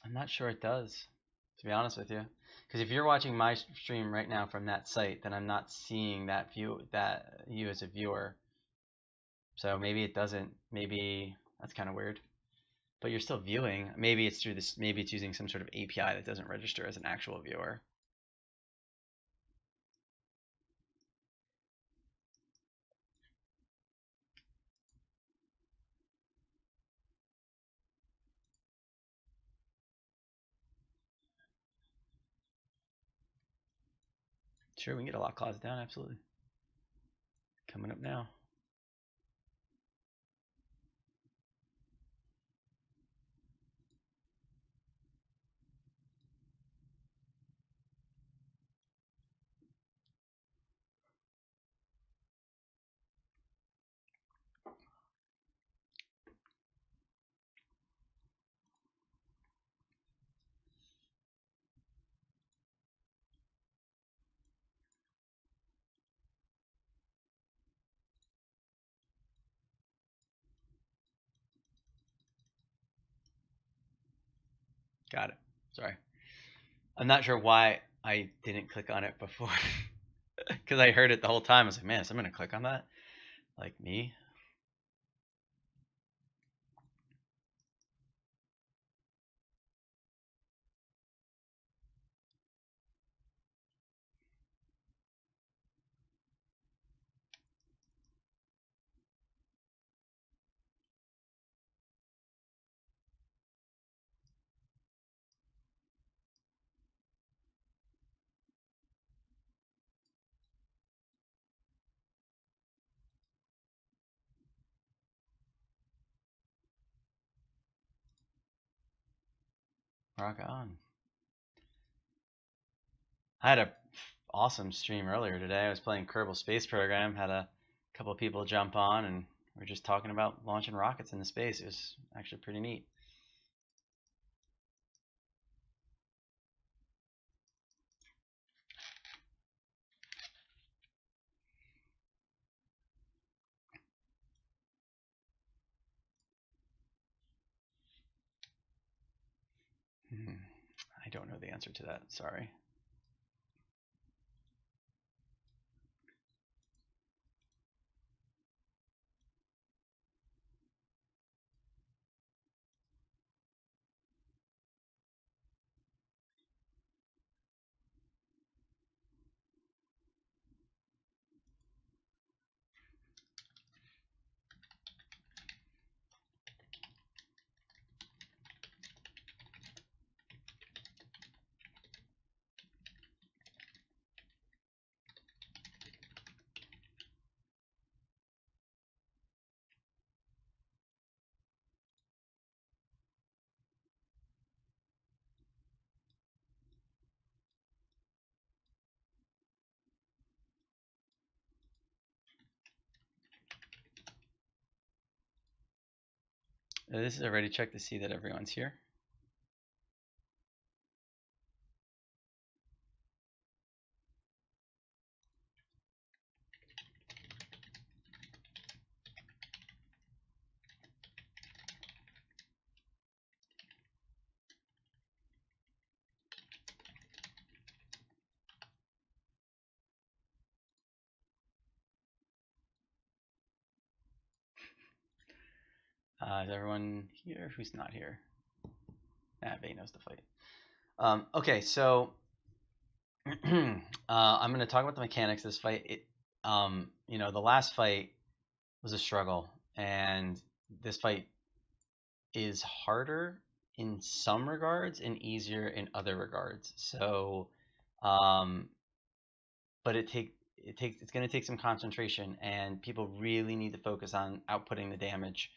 I'm not sure it does, to be honest with you. Because if you're watching my stream right now from that site, then I'm not seeing that you as a viewer. So maybe it doesn't. Maybe that's kind of weird. But you're still viewing. Maybe it's through this. Maybe it's using some sort of API that doesn't register as an actual viewer. Sure, we can get a lock closet down. Absolutely. Coming up now. Got it. Sorry. I'm not sure why I didn't click on it before. Because I heard it the whole time. I was like, man, is someone going to click on that? Like me? Rock on. I had a awesome stream earlier today. I was playing Kerbal Space Program. Had a couple of people jump on, and we are just talking about launching rockets into space. It was actually pretty neat. I don't know the answer to that. Sorry. This is a ready check to see that everyone's here. Is everyone here? Who's not here? Vay knows the fight. Okay, so I'm going to talk about the mechanics of this fight. The last fight was a struggle, and this fight is harder in some regards and easier in other regards. So, um, but it's going to take some concentration, and people really need to focus on outputting the damage.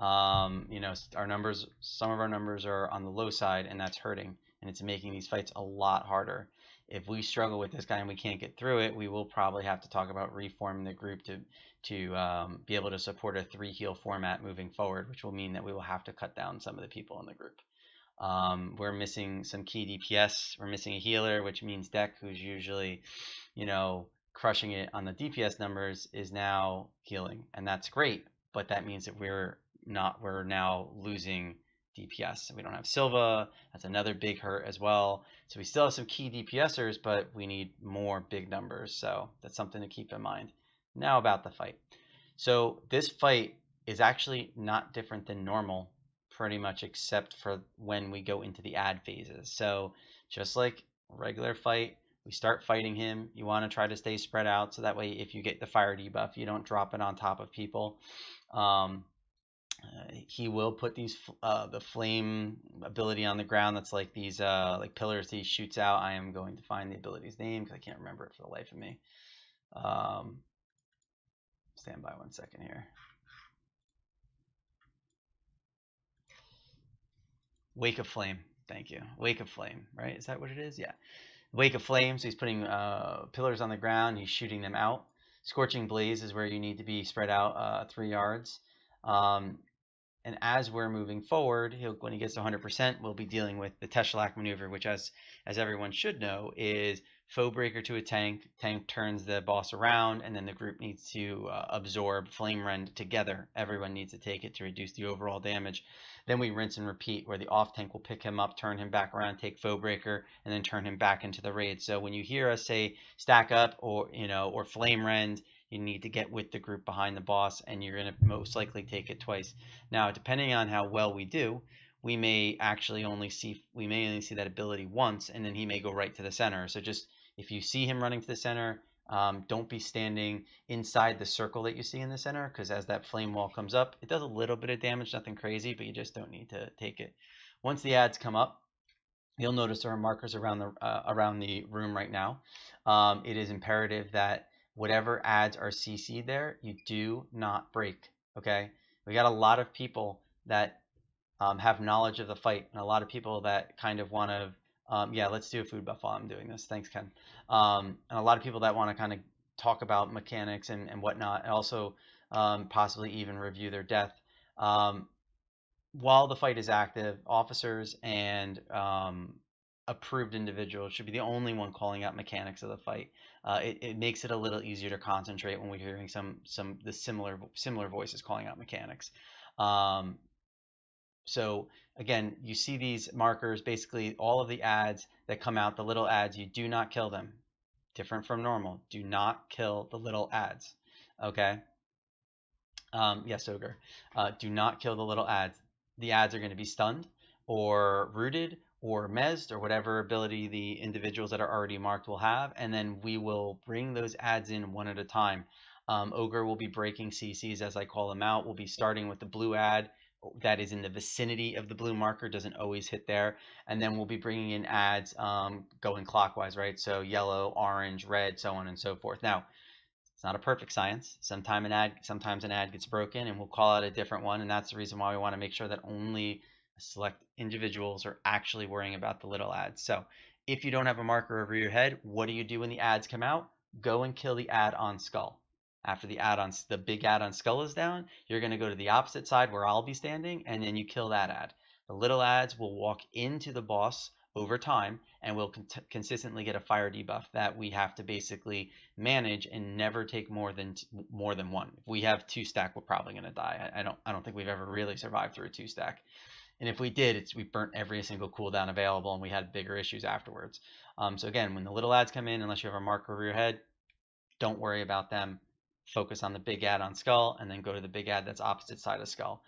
Our numbers, some of our numbers are on the low side, and that's hurting, and it's making these fights a lot harder. If we struggle with this guy and we can't get through it, we will probably have to talk about reforming the group to be able to support a 3-heal format moving forward, which will mean that we will have to cut down some of the people in the group. We're missing some key DPS. We're missing a healer, which means Deck, who's usually, crushing it on the DPS numbers, is now healing, and that's great. But that means that we're now losing DPS. We don't have Silva. That's another big hurt as well. So we still have some key DPSers, but we need more big numbers. So that's something to keep in mind. Now about the fight. So this fight is actually not different than normal, pretty much, except for when we go into the ad phases. So just like a regular fight, we start fighting him. You want to try to stay spread out so that way if you get the fire debuff, you don't drop it on top of people. He will put the flame ability on the ground. That's like these like pillars he shoots out. I am going to find the ability's name because I can't remember it for the life of me. Stand by 1 second here. Wake of Flame. Thank you. Wake of Flame, right? Is that what it is? Yeah. Wake of Flame. So he's putting pillars on the ground. He's shooting them out. Scorching Blaze is where you need to be spread out 3 yards. And as we're moving forward, when he gets to 100%, we'll be dealing with the Teshalak maneuver, which, as everyone should know, is foe breaker to a tank. Tank turns the boss around, and then the group needs to absorb Flame Rend together. Everyone needs to take it to reduce the overall damage. Then we rinse and repeat, where the off tank will pick him up, turn him back around, take foe breaker, and then turn him back into the raid. So when you hear us say stack up or Flame Rend, you need to get with the group behind the boss, and you're going to most likely take it twice. Now, depending on how well we do, we may only see that ability once, and then he may go right to the center. So just if you see him running to the center, don't be standing inside the circle that you see in the center, because as that flame wall comes up, it does a little bit of damage, nothing crazy, but you just don't need to take it. Once the ads come up, you'll notice there are markers around the room right now. It is imperative that whatever ads are CC'd there, you do not break. Okay, we got a lot of people that have knowledge of the fight, and a lot of people that kind of want to. Yeah, let's do a food buff while I'm doing this. Thanks, Ken. And a lot of people that want to kind of talk about mechanics and whatnot, and also possibly even review their death. While the fight is active, officers and approved individuals should be the only one calling out mechanics of the fight. It makes it a little easier to concentrate when we're hearing the similar voices calling out mechanics. So again, you see these markers, basically all of the ads that come out, the little ads, you do not kill them. Different from normal. Do not kill the little ads. Okay? Yes, Ogre. Do not kill the little ads. The ads are going to be stunned or rooted or mezzed or whatever ability the individuals that are already marked will have, and then we will bring those ads in one at a time. Ogre will be breaking CCs as I call them out. We'll be starting with the blue ad that is in the vicinity of the blue marker, doesn't always hit there, and then we'll be bringing in ads going clockwise, right? So yellow, orange, red, so on and so forth. Now, it's not a perfect science. Sometimes an ad gets broken, and we'll call out a different one, and that's the reason why we want to make sure that only select individuals are actually worrying about the little ads. So if you don't have a marker over your head, what do you do when the ads come out? Go and kill the ad on skull. After the big add-on skull is down, you're going to go to the opposite side where I'll be standing, and then you kill that ad. The little ads will walk into the boss over time and will consistently get a fire debuff that we have to basically manage and never take more than one. If we have 2-stack, we're probably going to die. I don't think we've ever really survived through a 2-stack. And if we did, we burnt every single cooldown available, and we had bigger issues afterwards. So again, when the little ads come in, unless you have a marker over your head, don't worry about them. Focus on the big ad on skull, and then go to the big ad that's opposite side of skull.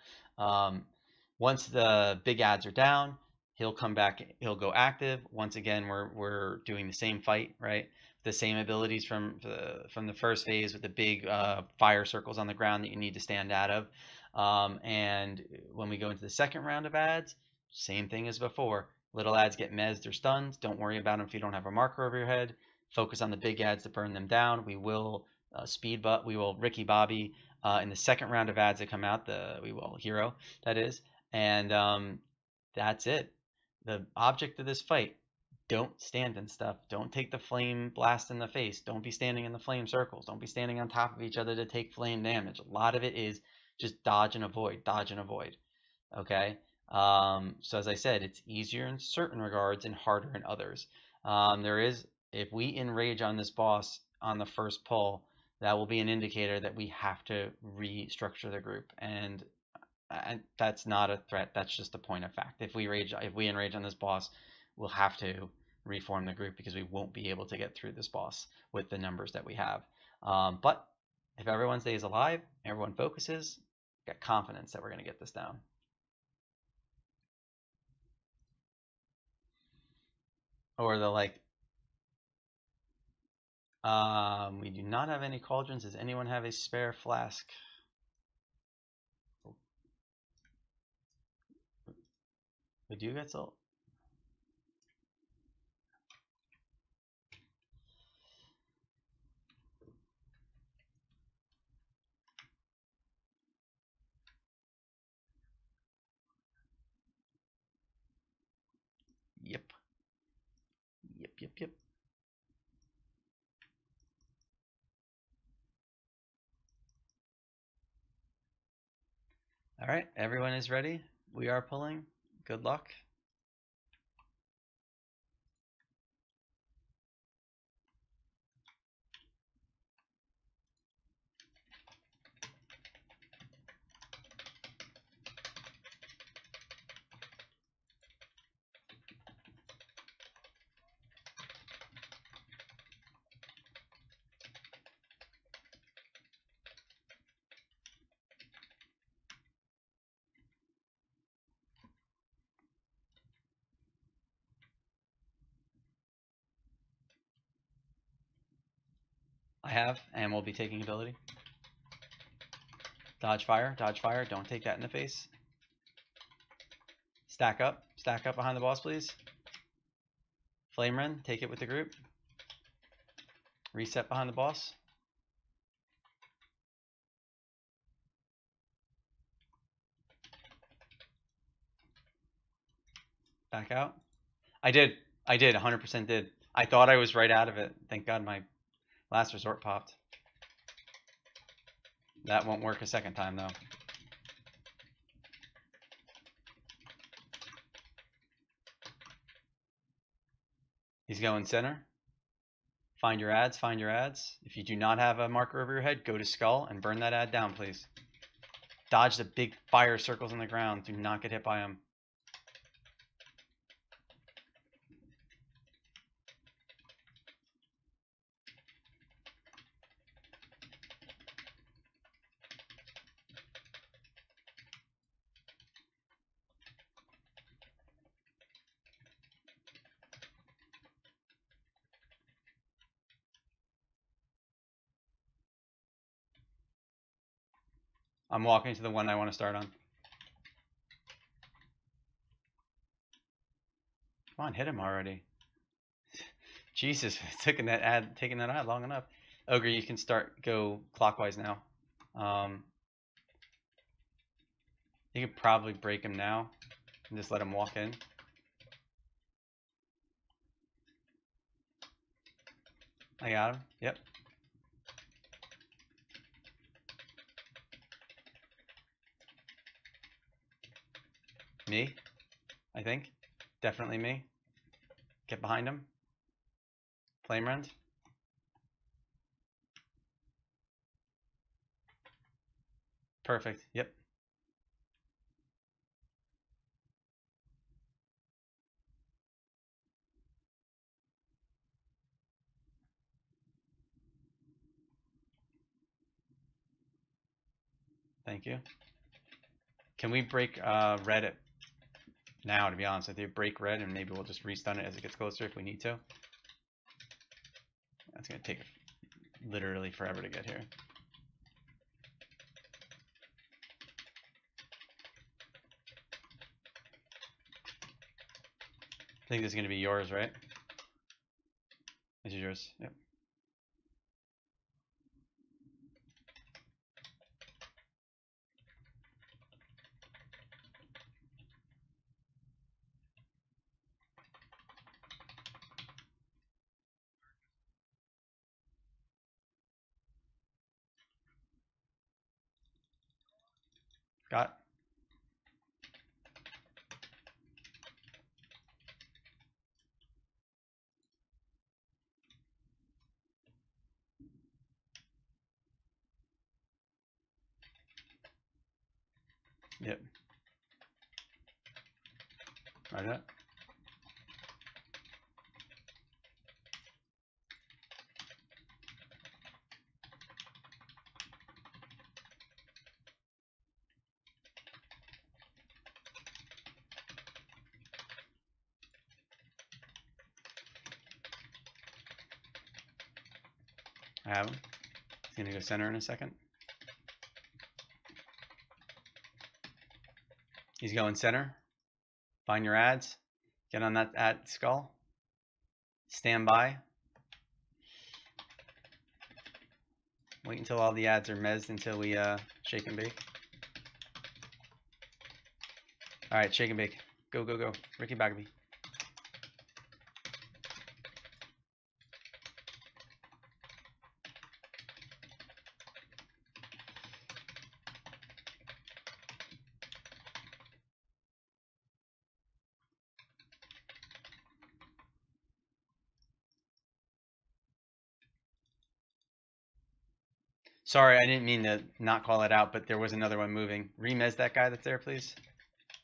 Once the big ads are down, he'll come back. He'll go active. Once again, we're doing the same fight, right? The same abilities from the first phase with the big fire circles on the ground that you need to stand out of. And when we go into the second round of ads, same thing as before. Little ads get mezzed or stunned. Don't worry about them if you don't have a marker over your head. Focus on the big ads to burn them down. We will we will Ricky Bobby in the second round of ads that come out. We will hero, that is, and that's it. The object of this fight: don't stand and stuff. Don't take the flame blast in the face. Don't be standing in the flame circles. Don't be standing on top of each other to take flame damage. A lot of it is just dodge and avoid, dodge and avoid. Okay. So as I said, it's easier in certain regards and harder in others. If we enrage on this boss on the first pull, that will be an indicator that we have to restructure the group, and that's not a threat. That's just a point of fact. If we enrage on this boss, we'll have to reform the group because we won't be able to get through this boss with the numbers that we have. But if everyone stays alive, everyone focuses, got confidence that we're going to get this down. Or the like, we do not have any cauldrons. Does anyone have a spare flask? We do get salt. Yep. Yep. All right, everyone is ready. We are pulling. Good luck. I have, and we'll be taking ability. Dodge fire, don't take that in the face. Stack up behind the boss, please. Flame run, take it with the group. Reset behind the boss. Back out. I did, 100% did. I thought I was right out of it. Thank God my last resort popped. That won't work a second time though. He's going center. Find your ads. If you do not have a marker over your head, go to skull and burn that ad down, please. Dodge the big fire circles on the ground. Do not get hit by them. I'm walking to the one I want to start on. Come on, hit him already. Jesus, taking that ad long enough. Ogre, you can go clockwise now. You could probably break him now and just let him walk in. I got him. Yep. Me, I think. Definitely me. Get behind him. Flame rend. Perfect. Yep. Thank you. Can we break red at now, to be honest with you? Break red and maybe we'll just restun it as it gets closer if we need to. That's going to take literally forever to get here. I think this is going to be yours, right? This is yours. Yep. Got. Yep. Right up. I have him. He's going to go center in a second. He's going center. Find your ads. Get on that ad skull. Stand by. Wait until all the ads are mezzed until we shake and bake. Alright, shake and bake. Go, go, go. Ricky Bagby. Sorry, I didn't mean to not call it out, but there was another one moving. Remez that guy that's there, please.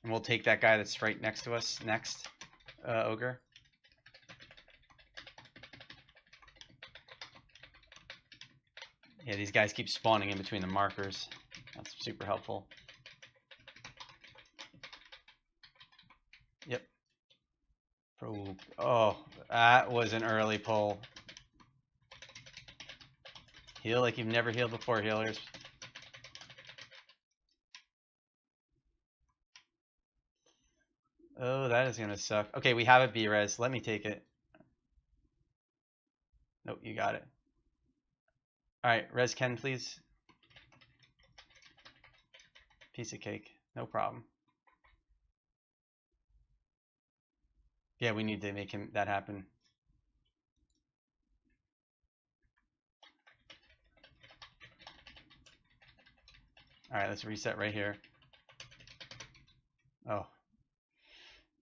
And we'll take that guy that's right next to us next, Ogre. Yeah, these guys keep spawning in between the markers. That's super helpful. Yep. Oh, that was an early pull. Heal like you've never healed before, healers. Oh, that is going to suck. Okay, we have a B-res. Let me take it. Nope, you got it. Alright, res Ken, please. Piece of cake. No problem. Yeah, we need to make that happen. Alright, let's reset right here. Oh.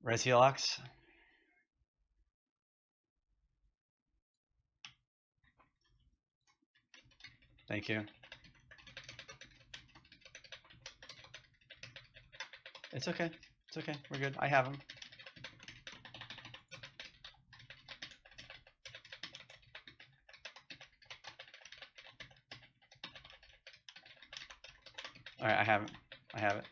Res Healox. Thank you. It's okay. It's okay. We're good. I have him. Alright, I have it. I have it.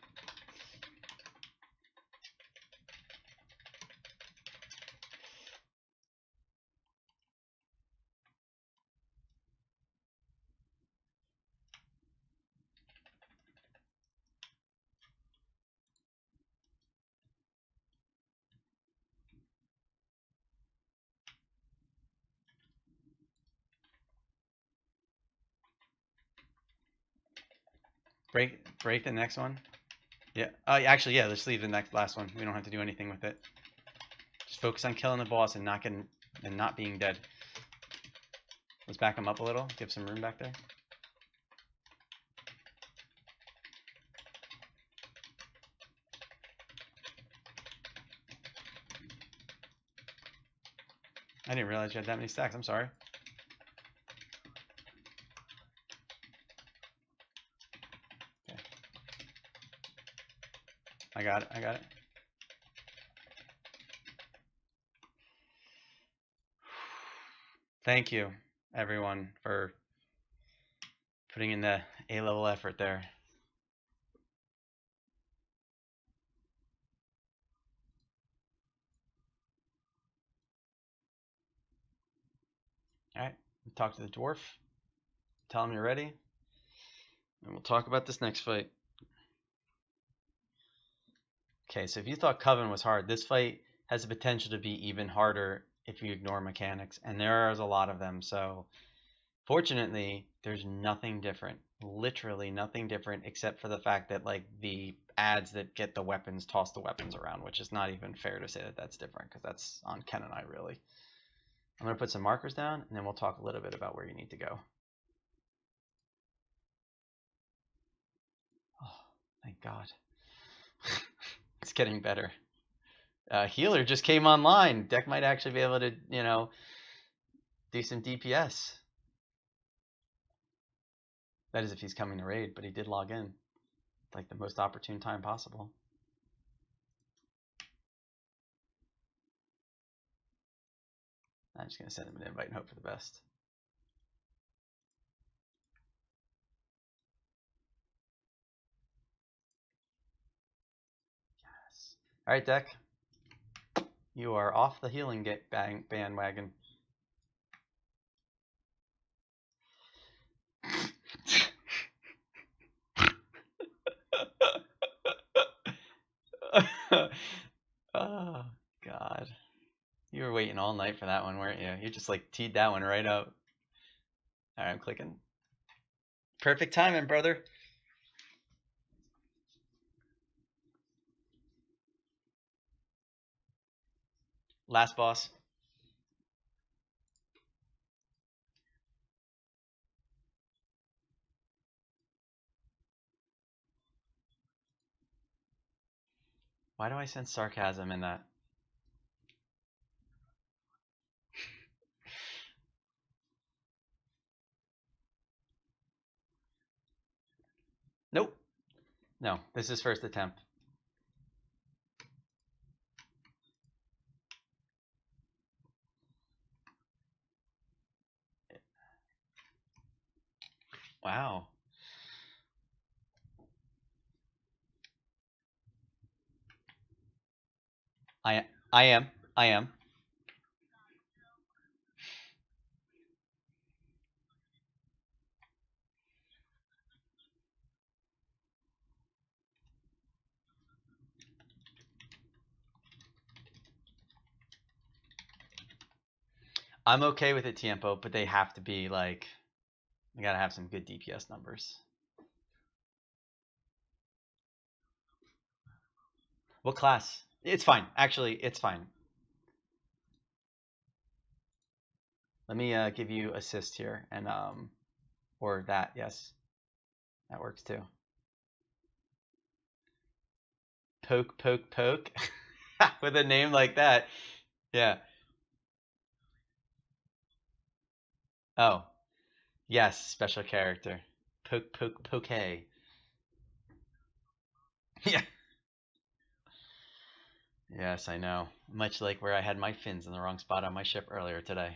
Break the next one. Yeah. Actually, yeah. Let's leave the last one. We don't have to do anything with it. Just focus on killing the boss and not being dead. Let's back him up a little. Give some room back there. I didn't realize you had that many stacks. I'm sorry. Okay. I got it. I got it. Thank you, everyone, for putting in the A-level effort there. All right. Talk to the dwarf. Tell him you're ready. And we'll talk about this next fight. Okay, so if you thought Coven was hard, this fight has the potential to be even harder if you ignore mechanics, and there's a lot of them. So fortunately, there's nothing different. Literally nothing different except for the fact that like the ads that get the weapons toss the weapons around, which is not even fair to say that that's different because that's on Ken and I really. I'm going to put some markers down and then we'll talk a little bit about where you need to go. Oh, thank God. It's getting better. Healer just came online. Deck might actually be able to, you know, do some DPS. That is if he's coming to raid, but he did log in. Like the most opportune time possible. I'm just going to send him an invite and hope for the best. Yes. All right, deck. You are off the healing bandwagon. Oh, God. You were waiting all night for that one, weren't you? You just like teed that one right up. All right, I'm clicking. Perfect timing, brother. Last boss. Why do I sense sarcasm in that? Nope. No, this is first attempt. Wow. I am. I am. I'm okay with it, Tiempo, but they have to be like, you gotta have some good DPS numbers. What class? It's fine. Actually, it's fine. Let me give you assist here, and or that. Yes, that works too. Poke, poke, poke. With a name like that, yeah. Oh, yes, special character. Poke, poke, poke. Yeah. Yes, I know. Much like where I had my fins in the wrong spot on my ship earlier today.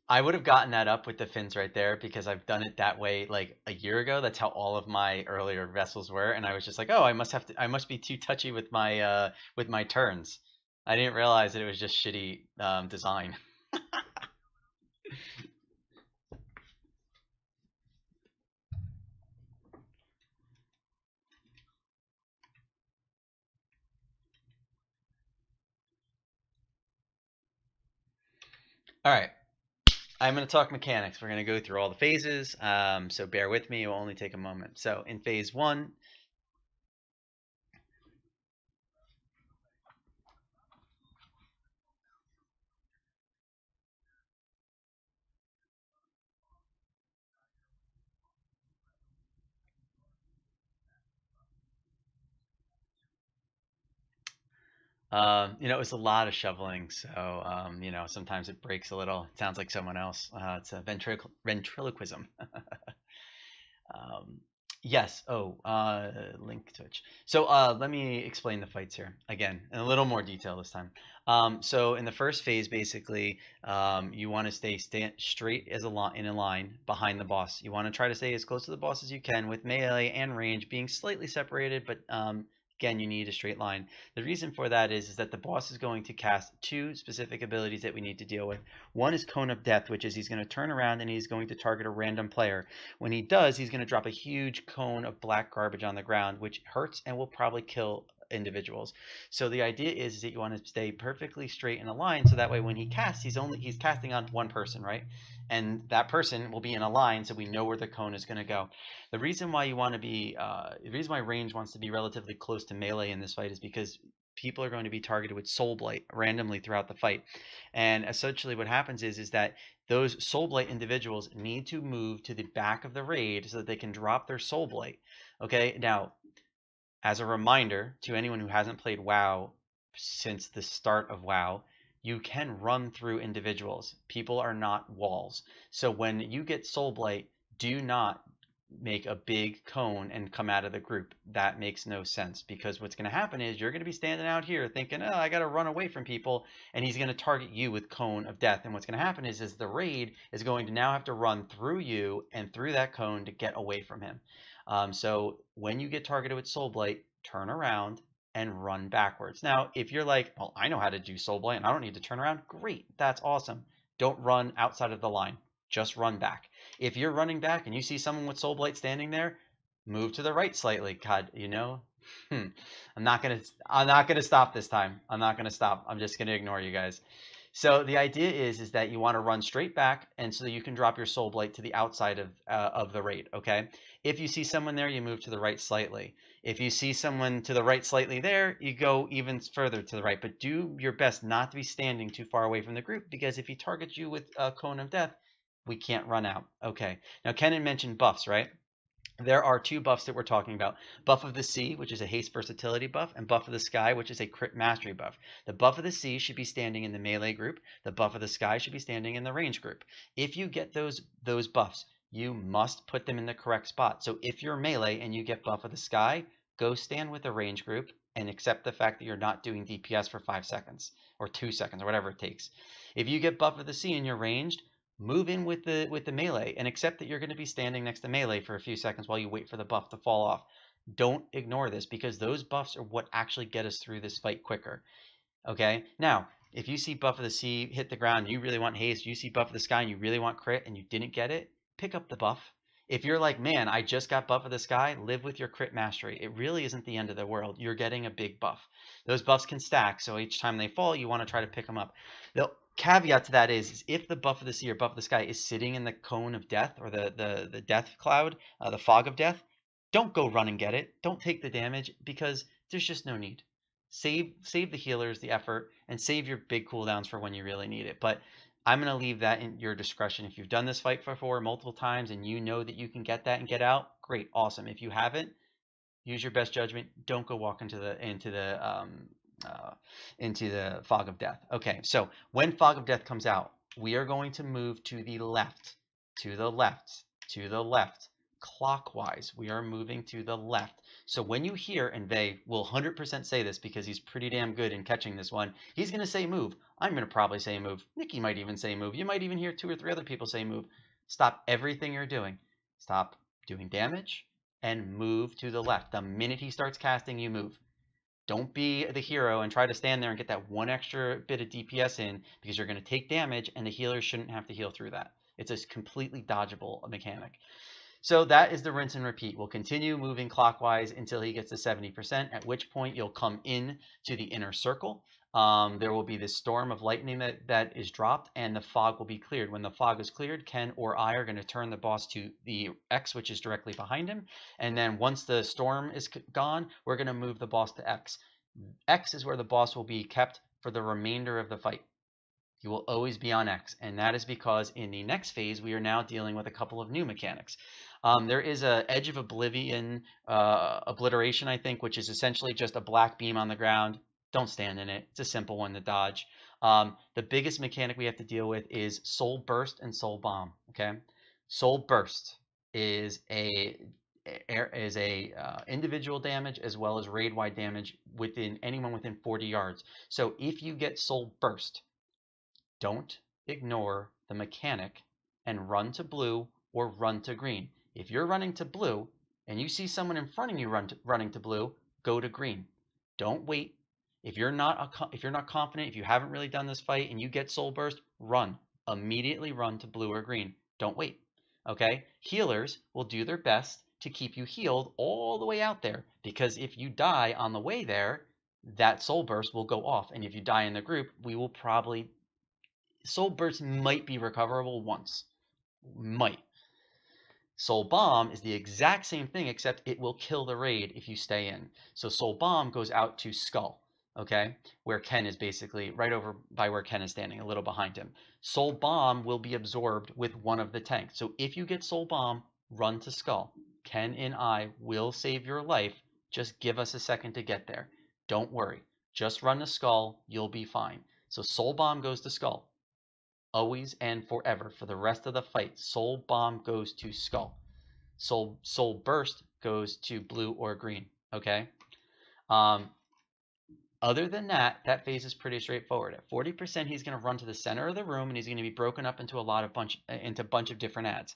I would have gotten that up with the fins right there because I've done it that way like a year ago. That's how all of my earlier vessels were, and I was just like, oh, I must be too touchy with my turns. I didn't realize that it was just shitty design. All right, I'm going to talk mechanics. We're going to go through all the phases, so bear with me. It will only take a moment. So in phase one, It was a lot of shoveling, so sometimes it breaks a little. It sounds like someone else. It's a ventriloquism. Um, yes. Oh, link Twitch. So let me explain the fights here again in a little more detail this time. So in the first phase, basically, you want to stay straight as in a line behind the boss. You want to try to stay as close to the boss as you can with melee and range being slightly separated, but again, you need a straight line. The reason for that is that the boss is going to cast two specific abilities that we need to deal with. One is Cone of Death, which is he's going to turn around and he's going to target a random player. When he does, he's going to drop a huge cone of black garbage on the ground, which hurts and will probably kill individuals. So the idea is that you want to stay perfectly straight in a line, so that way when he casts, he's casting on one person, right? And that person will be in a line, so we know where the cone is going to go. The reason why the reason why range wants to be relatively close to melee in this fight is because people are going to be targeted with soul blight randomly throughout the fight. And essentially what happens is that those soul blight individuals need to move to the back of the raid so that they can drop their soul blight. Okay, now as a reminder to anyone who hasn't played WoW since the start of WoW, you can run through individuals. People are not walls. So when you get soul blight, do not make a big cone and come out of the group. That makes no sense, because what's going to happen is you're going to be standing out here thinking, oh, I got to run away from people, and he's going to target you with Cone of Death. And what's going to happen is the raid is going to now have to run through you and through that cone to get away from him. So when you get targeted with Soul Blight, turn around and run backwards. Now, if you're like, well, I know how to do Soul Blight and I don't need to turn around, great, that's awesome. Don't run outside of the line. Just run back. If you're running back and you see someone with Soul Blight standing there, move to the right slightly. God, I'm not gonna stop this time. I'm not gonna stop. I'm just gonna ignore you guys. So the idea is that you want to run straight back, and so you can drop your Soul Blight to the outside of the raid. Okay. If you see someone there, you move to the right slightly. If you see someone to the right slightly there, you go even further to the right. But do your best not to be standing too far away from the group, because if he targets you with a Cone of Death, we can't run out. Okay. Now, Kenan mentioned buffs, right? There are two buffs that we're talking about. Buff of the Sea, which is a haste versatility buff, and Buff of the Sky, which is a crit mastery buff. The Buff of the Sea should be standing in the melee group. The Buff of the Sky should be standing in the range group. If you get those buffs, you must put them in the correct spot. So if you're melee and you get Buff of the Sky, go stand with the range group and accept the fact that you're not doing DPS for 5 seconds or 2 seconds or whatever it takes. If you get Buff of the Sea and you're ranged, move in with the melee and accept that you're going to be standing next to melee for a few seconds while you wait for the buff to fall off. Don't ignore this, because those buffs are what actually get us through this fight quicker. Okay, now if you see Buff of the Sea hit the ground and you really want haste, you see Buff of the Sky and you really want crit and you didn't get it, pick up the buff. If you're like, man, I just got Buff of the Sky, live with your crit mastery. It really isn't the end of the world. You're getting a big buff. Those buffs can stack, so each time they fall, you want to try to pick them up. The caveat to that is if the Buff of the Sea or Buff of the Sky is sitting in the Cone of Death, or the death cloud, the fog of death, don't go run and get it. Don't take the damage, because there's just no need. Save the healers the effort, and save your big cooldowns for when you really need it. But I'm going to leave that in your discretion. If you've done this fight before multiple times and you know that you can get that and get out, great, awesome. If you haven't, use your best judgment. Don't go walk into the fog of death. Okay, so when fog of death comes out, we are going to move to the left, to the left, to the left, clockwise. We are moving to the left. So when you hear, and Vey will 100% say this because he's pretty damn good in catching this one, he's going to say move. I'm going to probably say move. Nikki might even say move. You might even hear 2 or 3 other people say move. Stop everything you're doing. Stop doing damage and move to the left. The minute he starts casting, you move. Don't be the hero and try to stand there and get that 1 extra bit of DPS in, because you're going to take damage and the healer shouldn't have to heal through that. It's a completely dodgeable mechanic. So that is the rinse and repeat. We'll continue moving clockwise until he gets to 70%, at which point you'll come in to the inner circle. There will be this storm of lightning that is dropped, and the fog will be cleared. When the fog is cleared, Ken or I are going to turn the boss to the X, which is directly behind him. And then once the storm is gone, we're going to move the boss to X. X is where the boss will be kept for the remainder of the fight. He will always be on X, and that is because in the next phase, we are now dealing with a couple of new mechanics. There is a Edge of Oblivion obliteration, I think, which is essentially just a black beam on the ground. Don't stand in it. It's a simple one to dodge. The biggest mechanic we have to deal with is Soul Burst and Soul Bomb. Okay, Soul Burst is a individual damage as well as raid wide damage within anyone within 40 yards. So if you get Soul Burst, don't ignore the mechanic and run to blue or run to green. If you're running to blue and you see someone in front of you running to blue, go to green. Don't wait. If you're not confident, if you haven't really done this fight and you get soul burst, run. Immediately run to blue or green. Don't wait. Okay? Healers will do their best to keep you healed all the way out there, because if you die on the way there, that soul burst will go off, and if you die in the group, we will probably Soul Burst might be recoverable once. Might. Soul Bomb is the exact same thing, except it will kill the raid if you stay in. So Soul Bomb goes out to Skull, okay? Where Ken is basically right over by where Ken is standing, a little behind him. Soul Bomb will be absorbed with one of the tanks. So if you get Soul Bomb, run to Skull. Ken and I will save your life. Just give us a second to get there. Don't worry. Just run to Skull. You'll be fine. So Soul Bomb goes to Skull. Always and forever for the rest of the fight. Soul Bomb goes to Skull. Soul Burst goes to blue or green. Okay. Um, Other than that, that phase is pretty straightforward. At 40%, he's going to run to the center of the room, and he's going to be broken up into a bunch of different ads.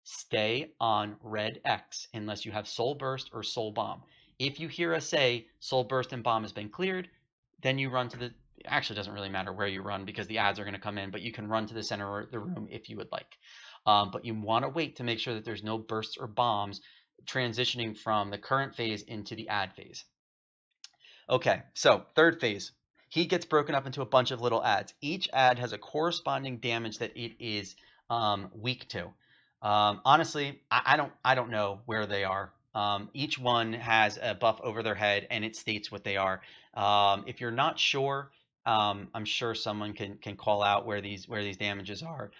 Stay on red X unless you have Soul Burst or Soul Bomb. If you hear us say Soul Burst and Bomb has been cleared, then you run to the. Actually, it doesn't really matter where you run because the ads are going to come in, but you can run to the center of the room if you would like. But you want to wait to make sure that there's no bursts or bombs transitioning from the current phase into the ad phase. Okay, so third phase. He gets broken up into a bunch of little ads. Each ad has a corresponding damage that it is weak to. Honestly, I don't know where they are. Each one has a buff over their head, and it states what they are. If you're not sure, I'm sure someone can call out where these damages are.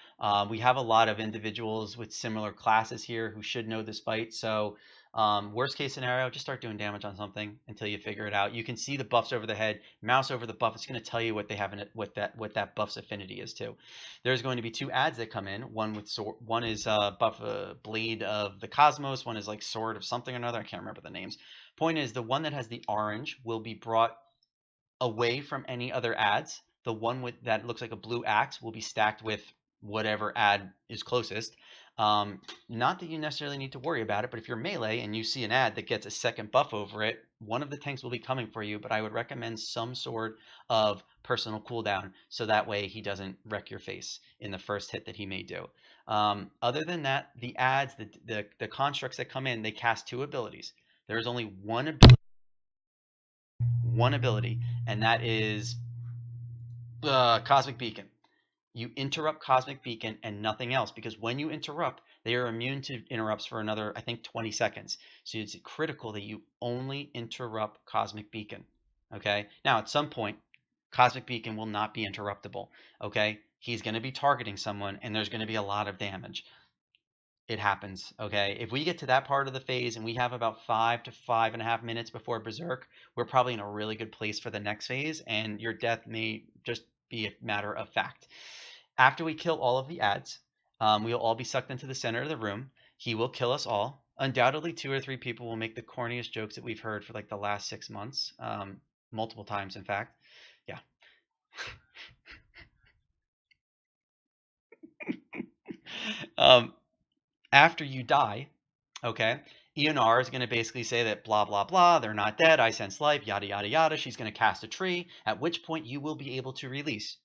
We have a lot of individuals with similar classes here who should know this fight. So worst case scenario, just start doing damage on something until you figure it out. You can see the buffs over the head. Mouse over the buff. It's going to tell you what they have in it, what that buff's affinity is to. There's going to be two ads that come in. One with sword. One is buff blade of the cosmos. One is like sword of something or another. I can't remember the names. Point is, the one that has the orange will be brought away from any other ads. The one with that looks like a blue axe will be stacked with whatever ad is closest. Not that you necessarily need to worry about it, but if you're melee and you see an ad that gets a second buff over it, one of the tanks will be coming for you, but I would recommend some sort of personal cooldown so that way he doesn't wreck your face in the first hit that he may do. Other than that, the ads, the constructs that come in, they cast two abilities. There is only one ability, and that is Cosmic Beacon. You interrupt Cosmic Beacon and nothing else, because when you interrupt, they are immune to interrupts for another, I think, 20 seconds. So it's critical that you only interrupt Cosmic Beacon. Okay? Now, at some point, Cosmic Beacon will not be interruptible. Okay? He's going to be targeting someone, and there's going to be a lot of damage. It happens. Okay? If we get to that part of the phase and we have about 5 to 5.5 minutes before Berserk, we're probably in a really good place for the next phase, and your death may just be a matter of fact. After we kill all of the ads, we'll all be sucked into the center of the room. He will kill us all. Undoubtedly, 2 or 3 people will make the corniest jokes that we've heard for like the last 6 months, multiple times, in fact. Yeah. After you die, okay, ENR is going to basically say that blah, blah, blah, they're not dead, I sense life, yada, yada, yada. She's going to cast a tree, at which point you will be able to release,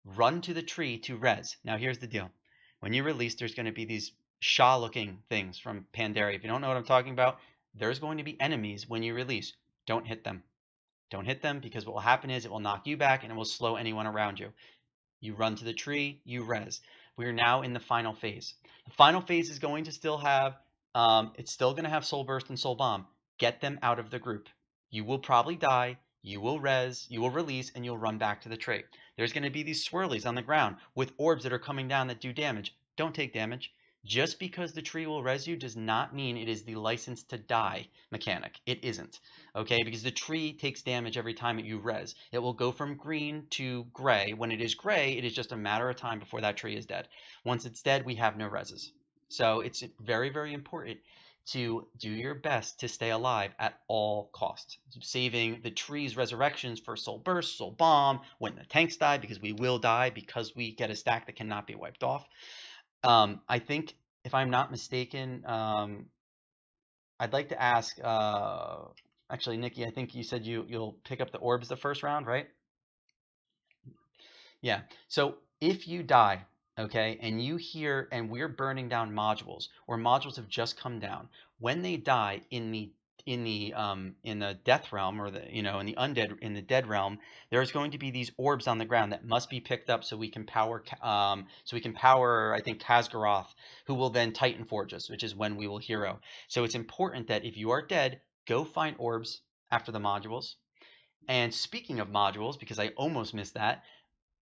run to the tree to res. Now, here's the deal. When you release, there's going to be these Shaw-looking things from Pandaria. If you don't know what I'm talking about, there's going to be enemies when you release. Don't hit them. Don't hit them, because what will happen is it will knock you back and it will slow anyone around you. You run to the tree, you res. We are now in the final phase. The final phase is going to still have, it's still going to have Soul Burst and Soul Bomb. Get them out of the group. You will probably die, you will res, you will release, and you'll run back to the tree. There's going to be these swirlies on the ground with orbs that are coming down that do damage. Don't take damage. Just because the tree will res you does not mean it is the license to die mechanic. It isn't. Okay, because the tree takes damage every time you res. It will go from green to gray. When it is gray, it is just a matter of time before that tree is dead. Once it's dead, we have no reses. So it's very, very important to do your best to stay alive at all costs. Saving the tree's resurrections for soul burst, soul bomb, when the tanks die, because we will die because we get a stack that cannot be wiped off. I think, if I'm not mistaken, I'd like to ask, actually, Nikki, I think you said you'll pick up the orbs the first round, right? Yeah. So if you die, okay, and you hear, and we're burning down modules, or modules have just come down, when they die in the death realm, or the in the undead, in the dead realm, there's going to be these orbs on the ground that must be picked up so we can power I think Kazgaroth, who will then Titan Forge us, which is when we will hero. So it's important that if you are dead, go find orbs after the modules. And speaking of modules, because I almost missed that,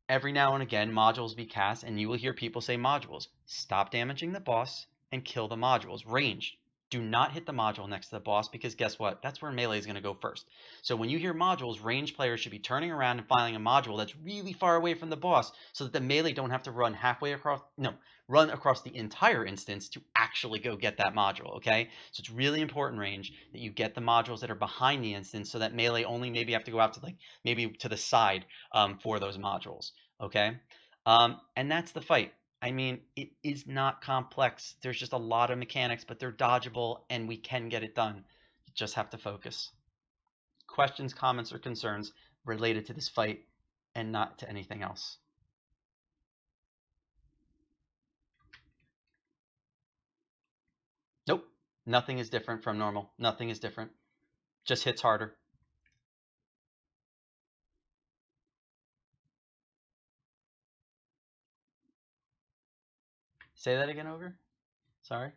every now and again, modules be cast, and you will hear people say modules. Stop damaging the boss and kill the modules. Ranged. Do not hit the module next to the boss, because guess what? That's where melee is going to go first. So when you hear modules, ranged players should be turning around and finding a module that's really far away from the boss, so that the melee don't have to run run across the entire instance to actually go get that module, okay? So it's really important, range, that you get the modules that are behind the instance, so that melee only maybe have to go out to, like, maybe to the side for those modules, okay? And that's the fight. I mean, it is not complex. There's just a lot of mechanics, but they're dodgeable, and we can get it done. You just have to focus. Questions, comments, or concerns related to this fight, and not to anything else? Nope. Nothing is different from normal. Nothing is different. Just hits harder. Say that again, over. Sorry.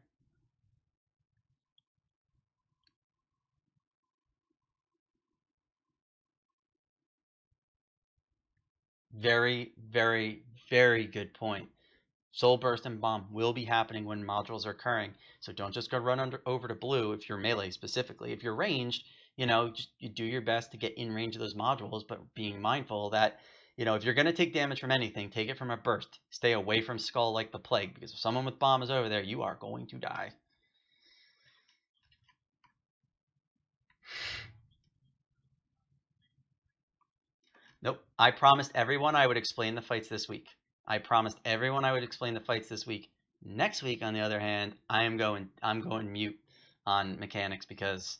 Very, very, very good point. Soul Burst and Bomb will be happening when modules are occurring. So don't just go run over to blue if you're melee specifically. If you're ranged, just you do your best to get in range of those modules, but being mindful that, if you're going to take damage from anything, take it from a burst. Stay away from Skull like the plague, because if someone with bomb is over there, you are going to die. Nope. I promised everyone I would explain the fights this week. I promised everyone I would explain the fights this week. Next week, on the other hand, I'm going mute on mechanics, because,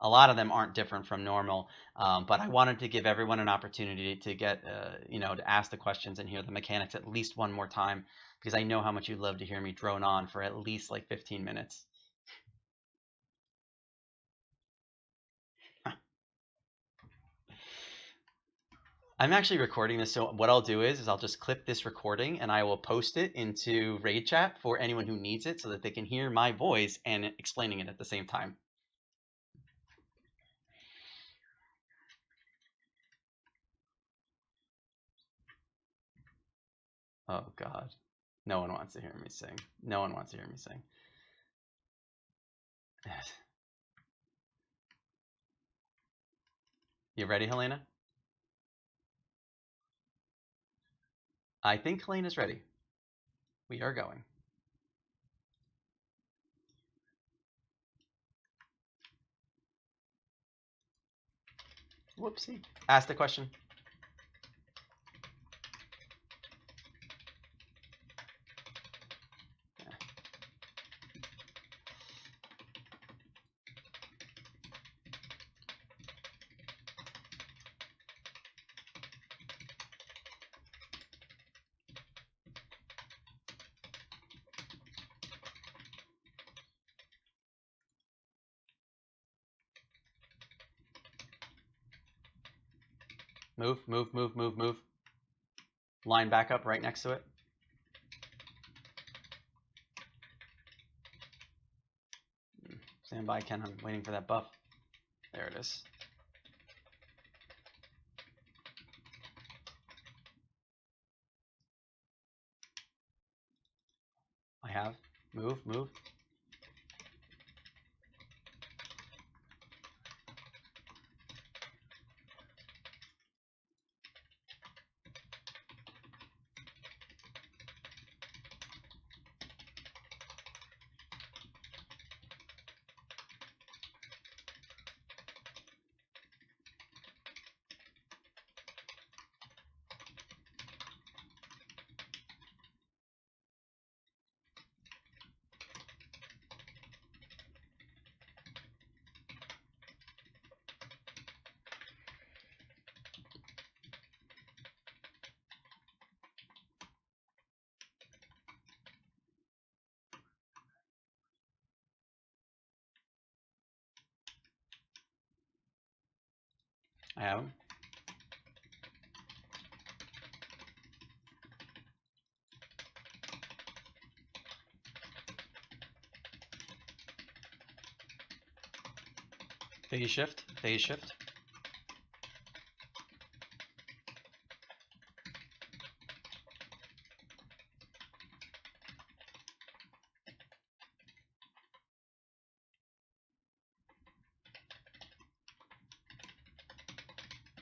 a lot of them aren't different from normal. But I wanted to give everyone an opportunity to get, to ask the questions and hear the mechanics at least one more time, because I know how much you love to hear me drone on for at least like 15 minutes. I'm actually recording this, so what I'll do is I'll just clip this recording and I will post it into Raid Chat for anyone who needs it, so that they can hear my voice and explaining it at the same time. Oh God. No one wants to hear me sing. No one wants to hear me sing. You ready, Helena? I think Helena's ready. We are going. Whoopsie. Ask the question. Move, move, move, move, move. Line back up right next to it. Stand by, Ken. I'm waiting for that buff. There it is. Move, move. I have him. Phase shift, phase shift.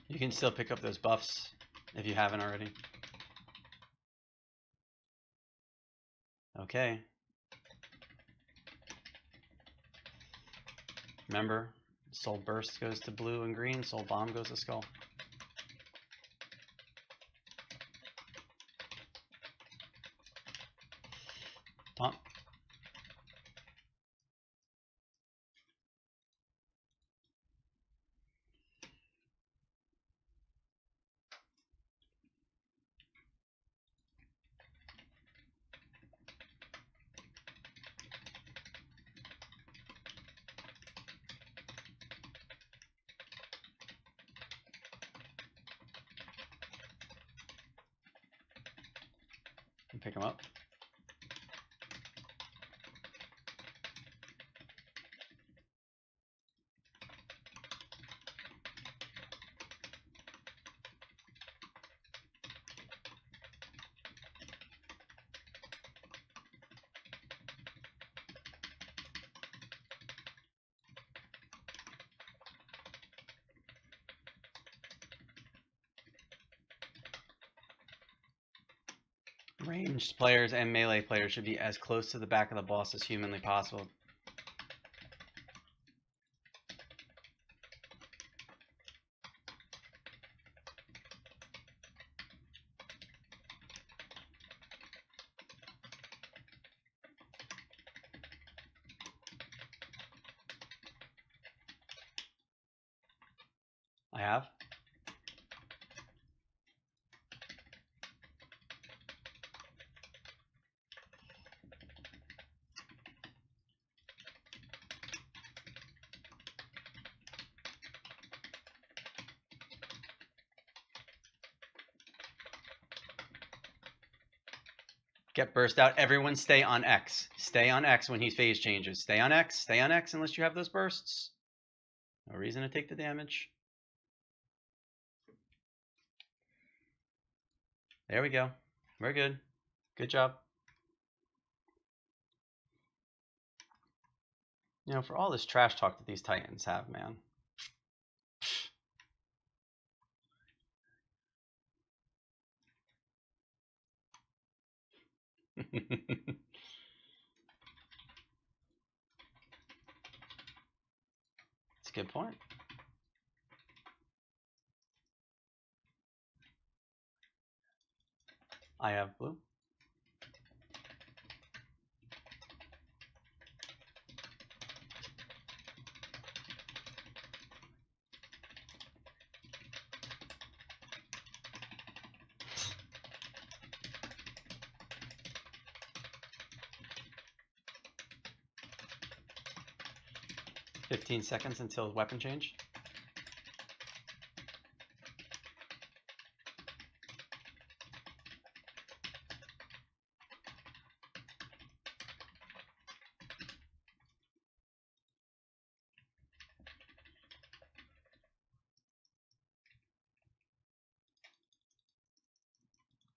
You can still pick up those buffs if you haven't already. Okay. Remember, soul burst goes to blue and green, soul bomb goes to skull. Taunt. Pick them up. Ranged players and melee players should be as close to the back of the boss as humanly possible. I have. Get burst out. Everyone stay on X. Stay on X when he phase changes. Stay on X. Stay on X unless you have those bursts. No reason to take the damage. There we go. We're good. Good job. You know, for all this trash talk that these Titans have, man. It's a good point. I have blue. $15 seconds until weapon change.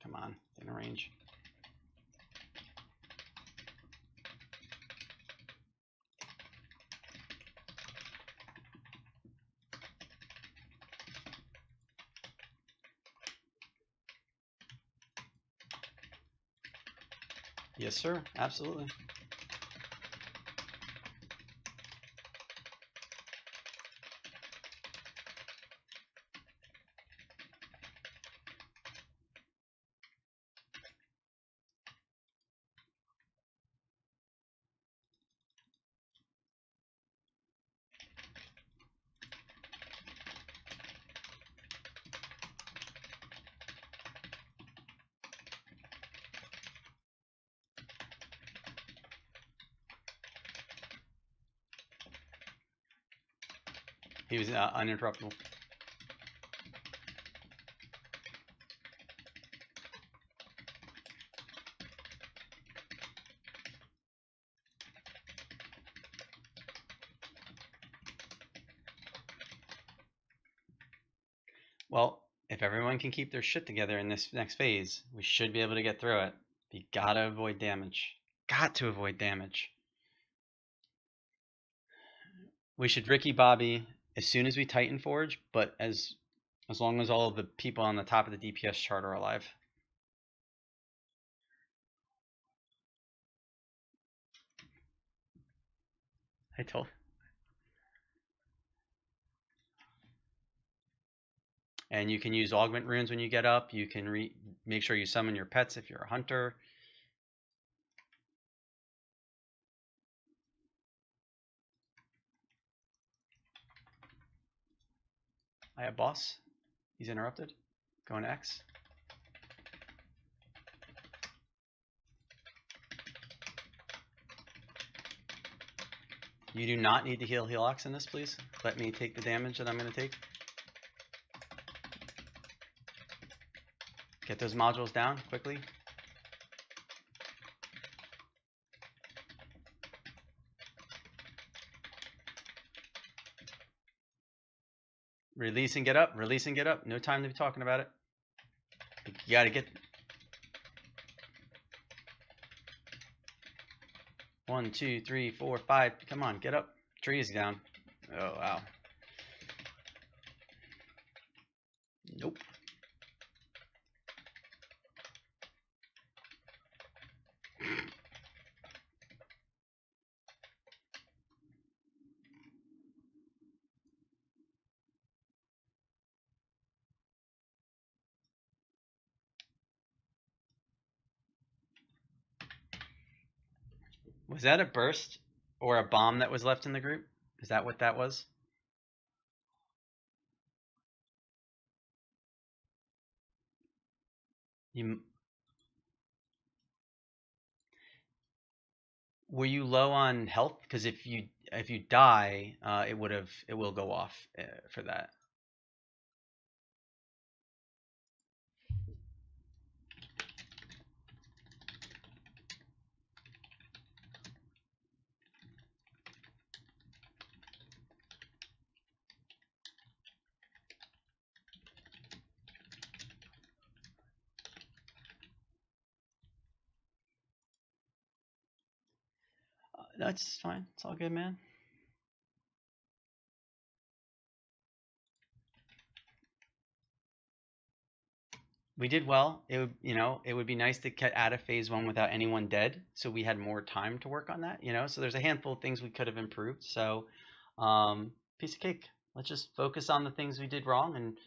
Come on, in range. Yes, sir. Absolutely. He was uninterruptible. Well, if everyone can keep their shit together in this next phase, we should be able to get through it. You gotta avoid damage. Got to avoid damage. We should Ricky Bobby as soon as we Titan Forge, but as long as all of the people on the top of the DPS chart are alive. I told. And you can use augment runes when you get up. You can make sure you summon your pets if you're a hunter. I have boss. He's interrupted. Going to X. You do not need to heal Helix in this, please. Let me take the damage that I'm going to take. Get those modules down quickly. Release and get up. Release and get up. No time to be talking about it. You got to get... 1, 2, 3, 4, 5. Come on, get up. Tree is down. Oh, wow. Nope. Was that a burst or a bomb that was left in the group? Is that what that was? You Were you low on health? Because if you die, it will go off for that. That's fine. It's all good, man. We did well. It would be nice to get out of phase one without anyone dead, so we had more time to work on that. So there's a handful of things we could have improved. So, piece of cake. Let's just focus on the things we did wrong, and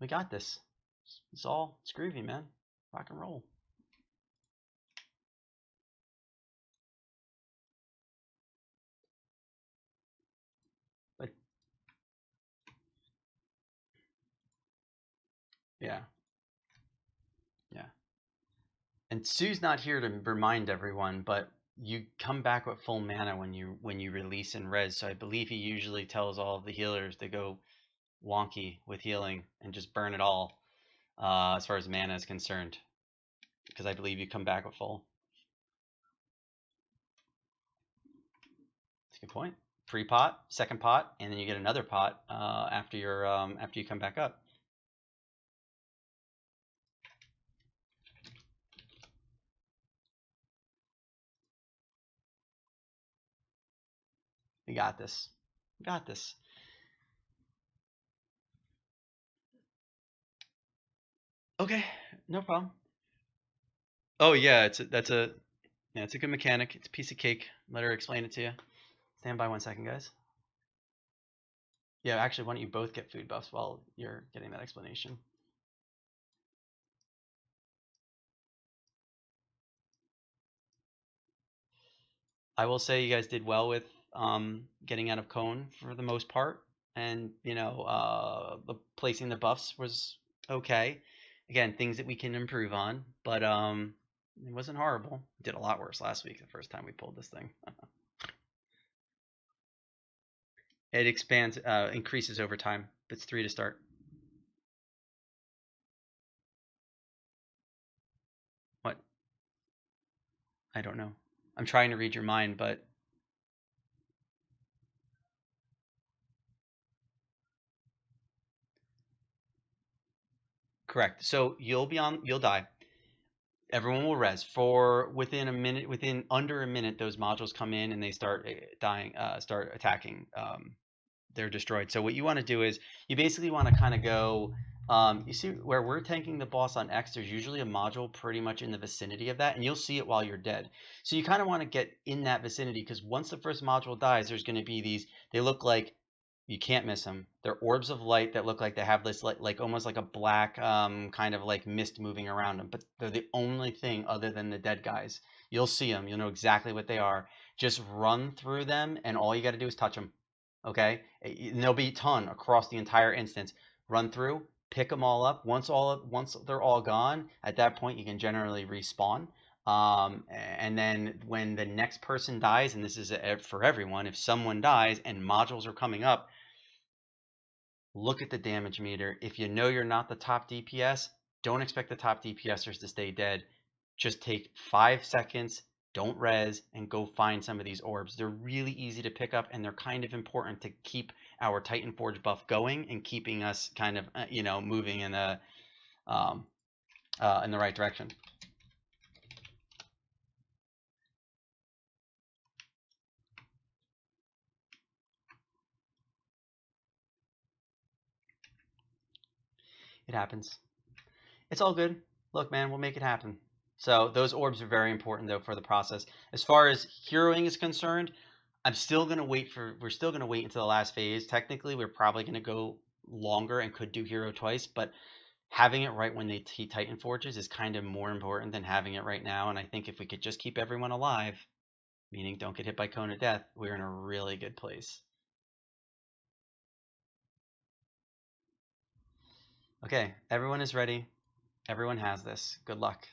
we got this. It's groovy, man. Rock and roll. But yeah, yeah. And Sue's not here to remind everyone, but you come back with full mana when you release and res. So I believe he usually tells all of the healers to go wonky with healing and just burn it all, as far as mana is concerned, because I believe you come back with full. That's a good point. Pre-pot, second pot, and then you get another pot after you come back up. We got this. We got this. Okay, no problem. Oh yeah, that's a Yeah, it's a good mechanic. It's a piece of cake. Let her explain it to you. Stand by 1 second, guys. Yeah, actually, why don't you both get food buffs while you're getting that explanation? I will say you guys did well with getting out of cone for the most part, and the placing the buffs was okay. Again, things that we can improve on, but it wasn't horrible. Did a lot worse last week, the first time we pulled this thing. It expands, increases over time. It's 3 to start. What? I don't know. I'm trying to read your mind, but correct. So you'll die. Everyone will res for within a minute. Within under a minute, those modules come in and they start dying, start attacking. They're destroyed. So what you want to do is you basically want to kind of go. You see where we're tanking the boss on X, there's usually a module pretty much in the vicinity of that, and you'll see it while you're dead. So you kind of want to get in that vicinity, because once the first module dies, there's going to be these, they look like, you can't miss them. They're orbs of light that look like they have this like almost like a black kind of like mist moving around them, but they're the only thing other than the dead guys. You'll see them. You'll know exactly what they are. Just run through them, and all you got to do is touch them. Okay, and there'll be a ton across the entire instance. Run through, pick them all up. Once they're all gone, at that point you can generally respawn. And then when the next person dies, and this is for everyone, if someone dies and modules are coming up, look at the damage meter. If you know you're not the top DPS, don't expect the top DPSers to stay dead. Just take 5 seconds, don't res, and go find some of these orbs. They're really easy to pick up, and they're kind of important to keep our Titan Forge buff going and keeping us kind of, moving um, in the right direction. It happens. It's all good. Look, man, we'll make it happen. So those orbs are very important, though, for the process. As far as heroing is concerned, we're still gonna wait until the last phase. Technically, we're probably gonna go longer and could do hero twice, but having it right when he Titan Forges is kind of more important than having it right now. And I think if we could just keep everyone alive, meaning don't get hit by cone of death, we're in a really good place. Okay, everyone is ready. Everyone has this. Good luck.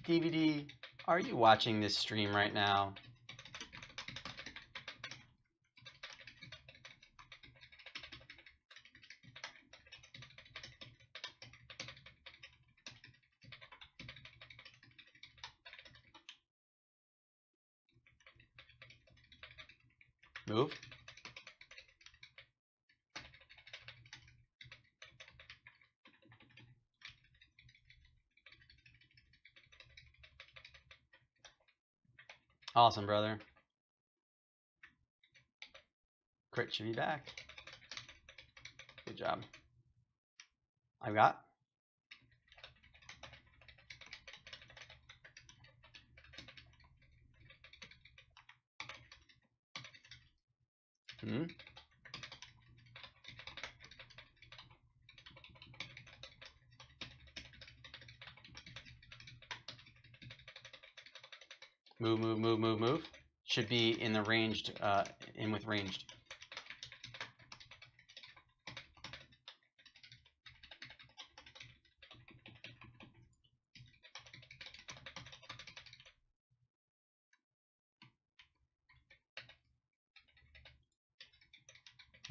DVD, are you watching this stream right now? Move. Awesome, brother. Crit should be back. Good job. I got. Hmm. Move, move, move, move, move. Should be in the ranged, in with ranged.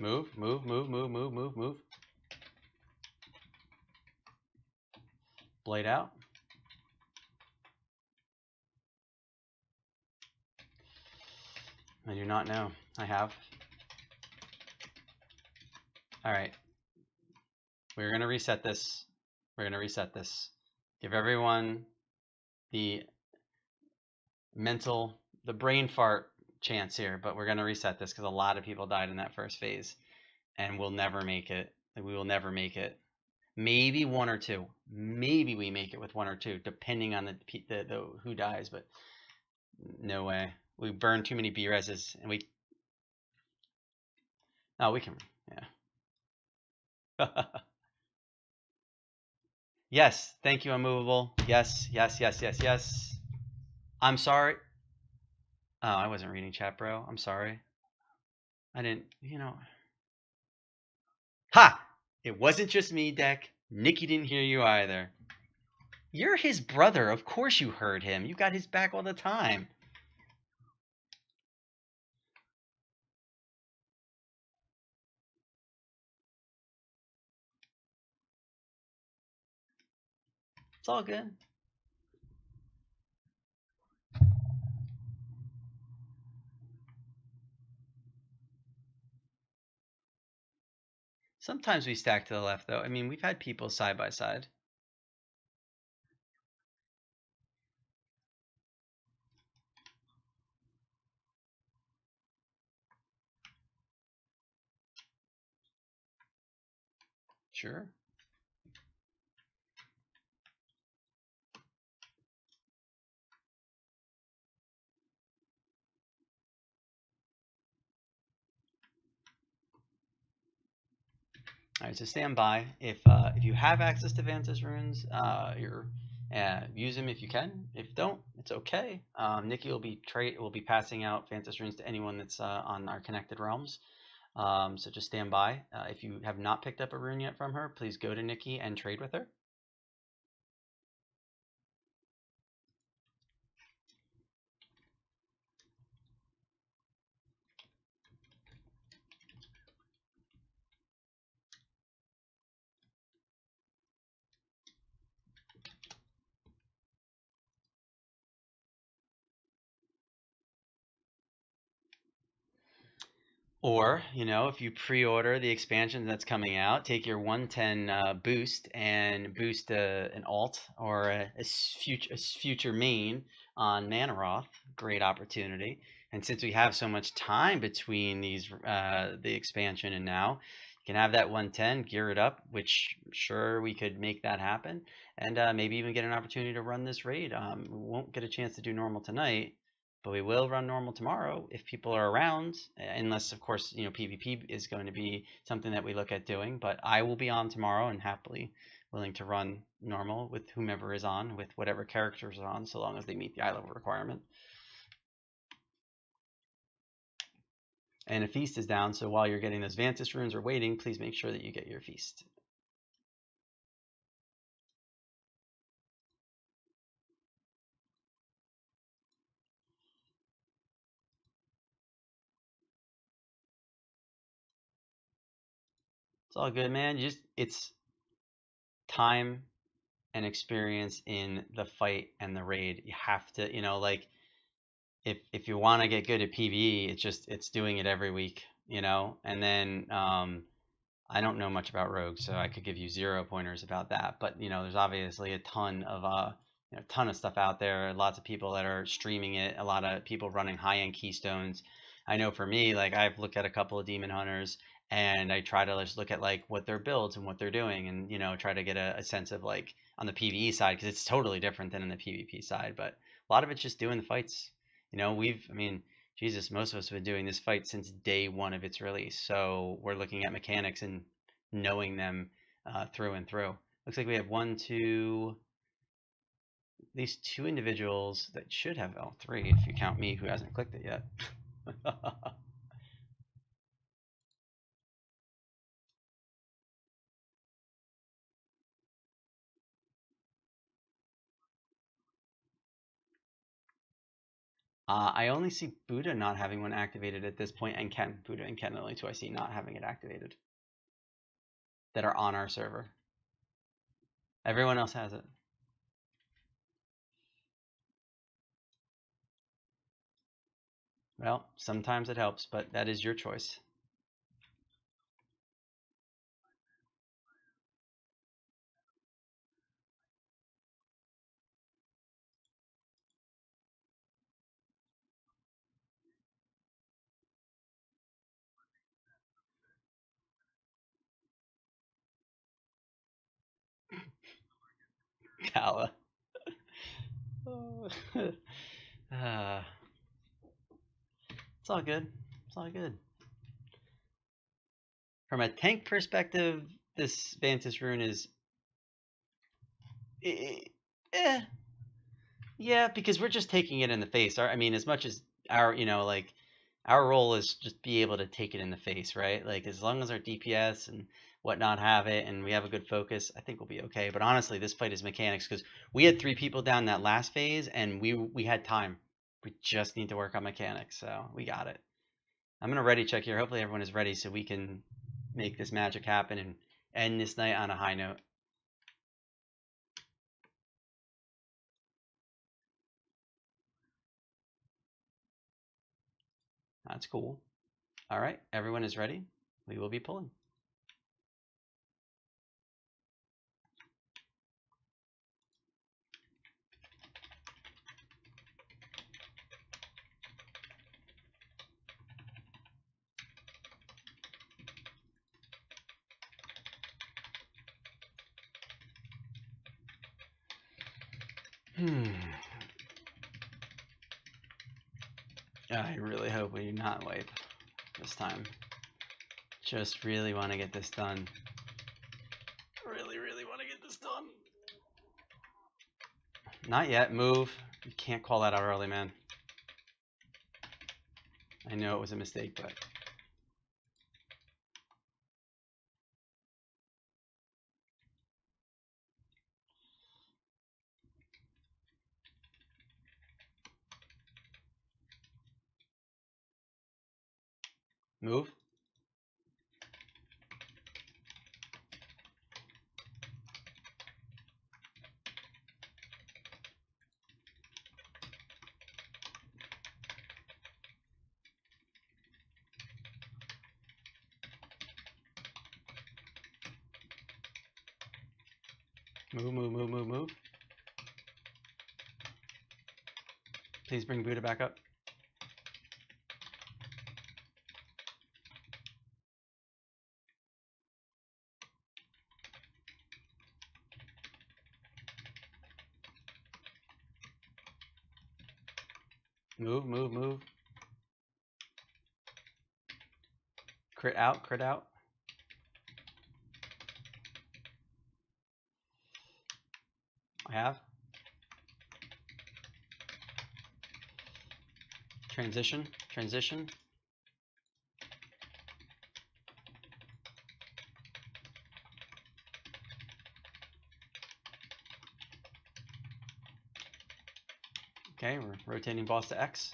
Move, move, move, move, move, move, move. Blade out. I do not know. I have. All right. We're going to reset this. We're going to reset this. Give everyone the the brain fart chance here, but we're gonna reset this because a lot of people died in that first phase, and we'll never make it. We will never make it. Maybe one or two. Maybe we make it with one or two, depending on the who dies. But no way. We burn too many B reses, and we. Oh, we can. Yeah. Yes. Thank you, Unmovable. Yes. Yes. Yes. Yes. Yes. I'm sorry. Oh, I wasn't reading chat, bro. I'm sorry. I didn't. Ha! It wasn't just me, Deck. Nikki didn't hear you either. You're his brother. Of course you heard him. You got his back all the time. It's all good. Sometimes we stack to the left, though. I mean, we've had people side by side. Sure. All right, so stand by. If you have access to Vanta's runes, use them if you can. If don't, it's okay. Nikki will be passing out Vanta's runes to anyone that's on our connected realms. So just stand by. If you have not picked up a rune yet from her, please go to Nikki and trade with her. Or, if you pre-order the expansion that's coming out, take your 110 boost and boost an alt or a future main on Nanaroth. Great opportunity. And since we have so much time between the expansion and now, you can have that 110, gear it up, which sure we could make that happen, and maybe even get an opportunity to run this raid. We won't get a chance to do normal tonight, but we will run normal tomorrow if people are around, unless of course PvP is going to be something that we look at doing. But I will be on tomorrow and happily willing to run normal with whomever is on, with whatever characters are on, so long as they meet the eye level requirement. And a feast is down, so while you're getting those Vantis runes or waiting, please make sure that you get your feast. It's all good, man. It's time and experience in the fight and the raid. You have to, like, if you want to get good at PvE, it's doing it every week, And then I don't know much about rogues, so I could give you 0 pointers about that. But there's obviously a ton of stuff out there. Lots of people that are streaming it. A lot of people running high-end keystones. I know for me, like I've looked at a couple of demon hunters, and I try to just look at like what their builds and what they're doing, and try to get a sense of like on the PvE side because it's totally different than in the PvP side. But a lot of it's just doing the fights. I mean, Jesus, most of us have been doing this fight since day one of its release. So we're looking at mechanics and knowing them through and through. Looks like we have at least two individuals that should have L3 if you count me who hasn't clicked it yet. I only see Buddha not having one activated at this point, and Ken. Buddha and Ken are the only two I see not having it activated that are on our server. Everyone else has it. Well, sometimes it helps, but that is your choice. Gala. It's all good. It's all good. From a tank perspective, this Vantis rune is, eh, eh, yeah, because we're just taking it in the face. I mean, as much as our, like our role is just be able to take it in the face, right? Like as long as our DPS and whatnot have it, and we have a good focus, I think we'll be okay. But honestly, this fight is mechanics because we had 3 people down that last phase, and we had time. We just need to work on mechanics, so we got it. I'm gonna ready check here. Hopefully everyone is ready so we can make this magic happen and end this night on a high note. That's cool. All right, everyone is ready. We will be pulling. I really hope we do not wipe this time. Just really want to get this done. Really, really want to get this done. Not yet. Move. You can't call that out early, man. I know it was a mistake, but move. Move, move, move, move, move. Please bring Buddha back up. Move, move, move. Crit out, crit out. I have. Transition, transition. Okay, we're rotating boss to X.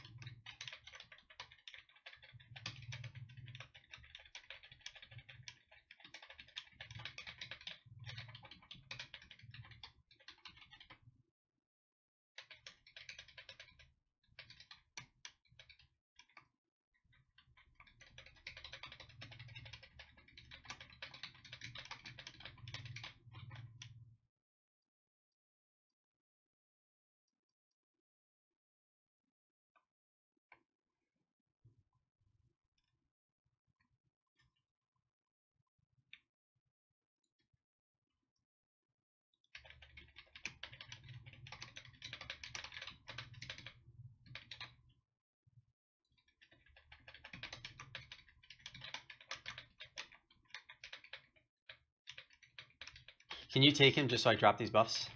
Can you take him just so I drop these buffs?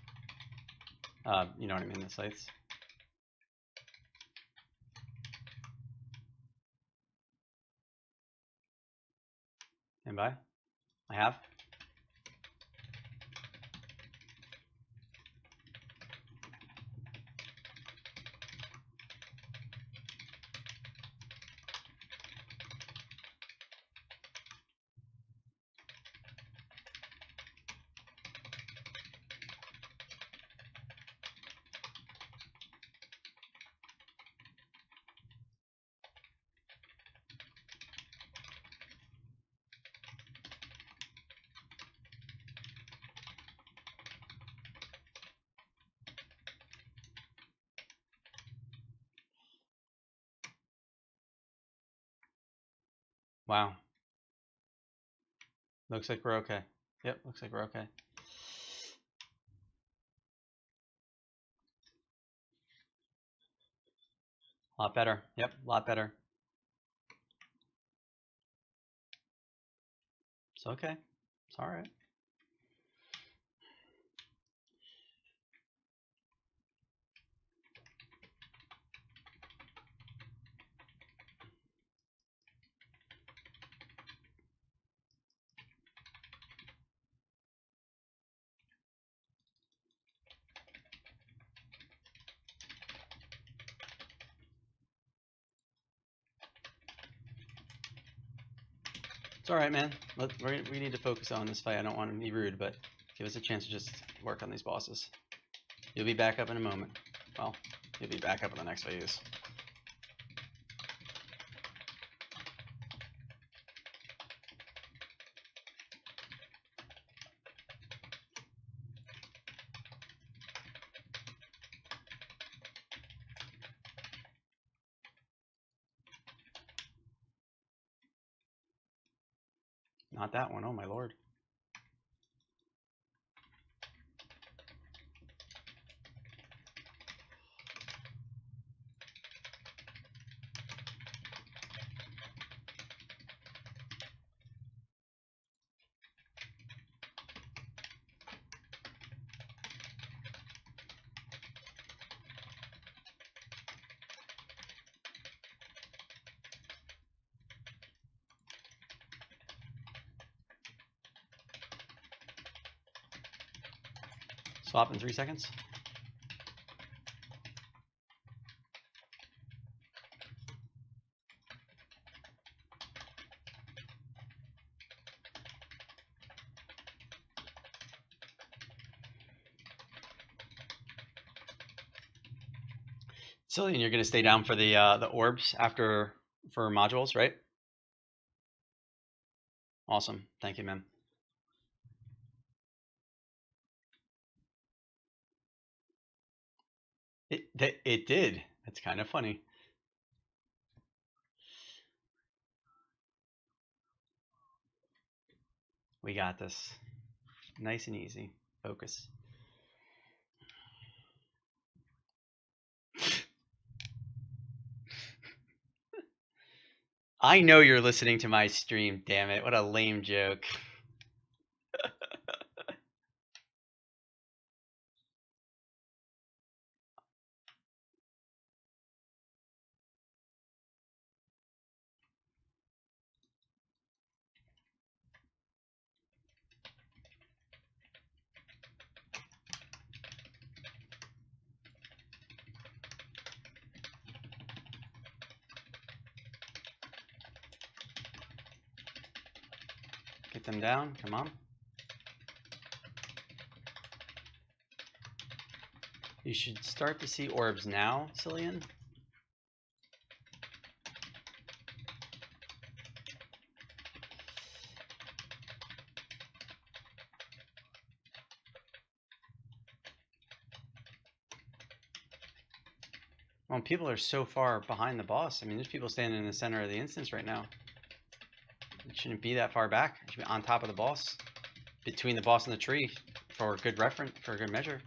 You know what I mean, the sites. Stand by. I have. Wow. Looks like we're okay. Yep, looks like we're okay. A lot better. Yep, a lot better. It's okay. It's all right. It's all right, man. We need to focus on this fight. I don't want to be rude, but give us a chance to just work on these bosses. You'll be back up in a moment. Well, you'll be back up in the next phase. Not that one. Oh my lord. Swap in 3 seconds. Cillian, you're gonna stay down for the orbs after for modules, right? Awesome. Thank you, man. It did. That's kind of funny. We got this. Nice and easy. Focus. I know you're listening to my stream, damn it. What a lame joke. Get them down. Come on. You should start to see orbs now, Cillian. Well, people are so far behind the boss. I mean, there's people standing in the center of the instance right now. It shouldn't be that far back. It should be on top of the boss, between the boss and the tree, for good reference, for good measure.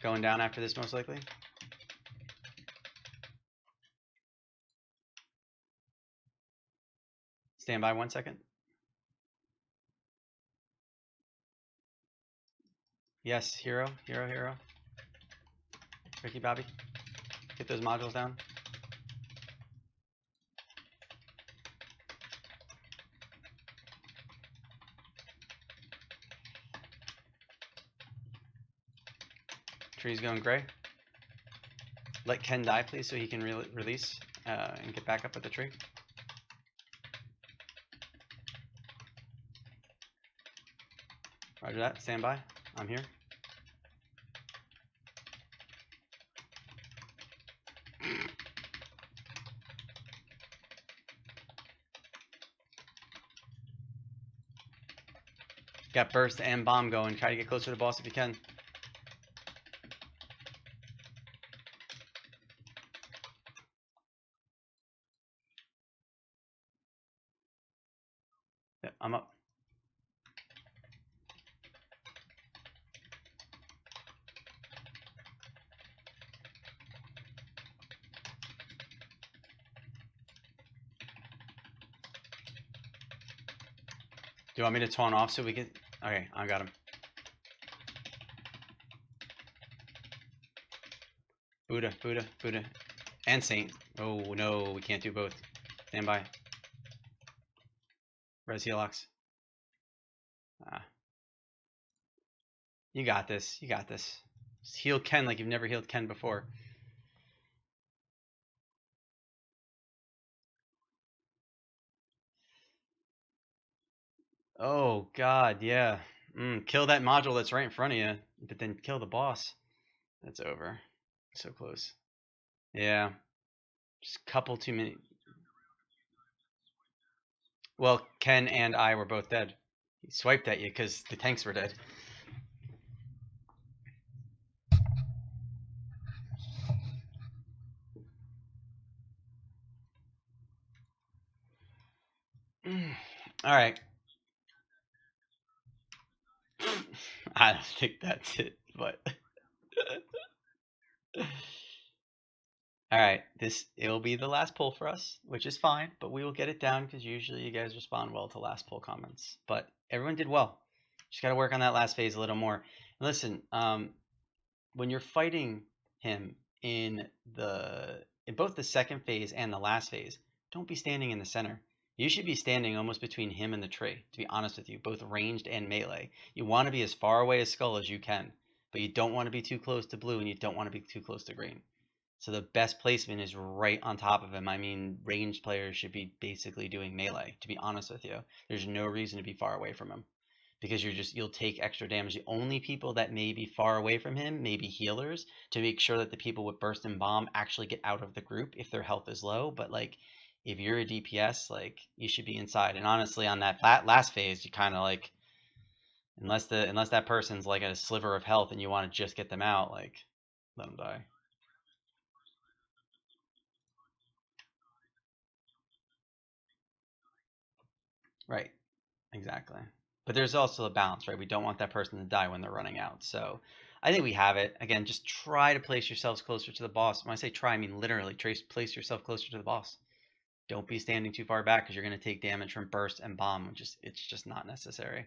Going down after this, most likely. Stand by 1 second. Yes, hero. Ricky Bobby, get those modules down. Tree's going gray. Let Ken die, please, so he can release and get back up at the tree. Roger that. Stand by. I'm here. Got burst and bomb going. Try to get closer to the boss if you can. Yep, I'm up. Do you want me to taunt off so we can? Okay, I got him. Buddha, Buddha, Buddha, and Saint. Oh no, we can't do both. Stand by. Res Helox. Ah, you got this. You got this. Just heal Ken like you've never healed Ken before. Oh God, yeah. Kill that module that's right in front of you, but then kill the boss. That's over. So close. Yeah, just a couple too many. Well, Ken and I were both dead. He swiped at you because the tanks were dead. All right. I don't think that's it, but all right. It'll be the last pull for us, which is fine, but we will get it down because usually you guys respond well to last pull comments. But everyone did well. Just got to work on that last phase a little more. Listen, when you're fighting him in both the second phase and the last phase, don't be standing in the center. You should be standing almost between him and the tree, to be honest with you, both ranged and melee. You want to be as far away as Skull as you can, but you don't want to be too close to blue and you don't want to be too close to green. So the best placement is right on top of him. I mean, ranged players should be basically doing melee, to be honest with you. There's no reason to be far away from him because you'll take extra damage. The only people that may be far away from him may be healers to make sure that the people with burst and bomb actually get out of the group if their health is low. But like if you're a DPS, like you should be inside. And honestly, on that last phase, you kind of like unless that person's like at a sliver of health and you want to just get them out, like let them die. Right. Exactly. But there's also a balance, right? We don't want that person to die when they're running out. So I think we have it. Again, just try to place yourselves closer to the boss. When I say try, I mean literally place yourself closer to the boss. Don't be standing too far back because you're going to take damage from burst and bomb, which is it's just not necessary.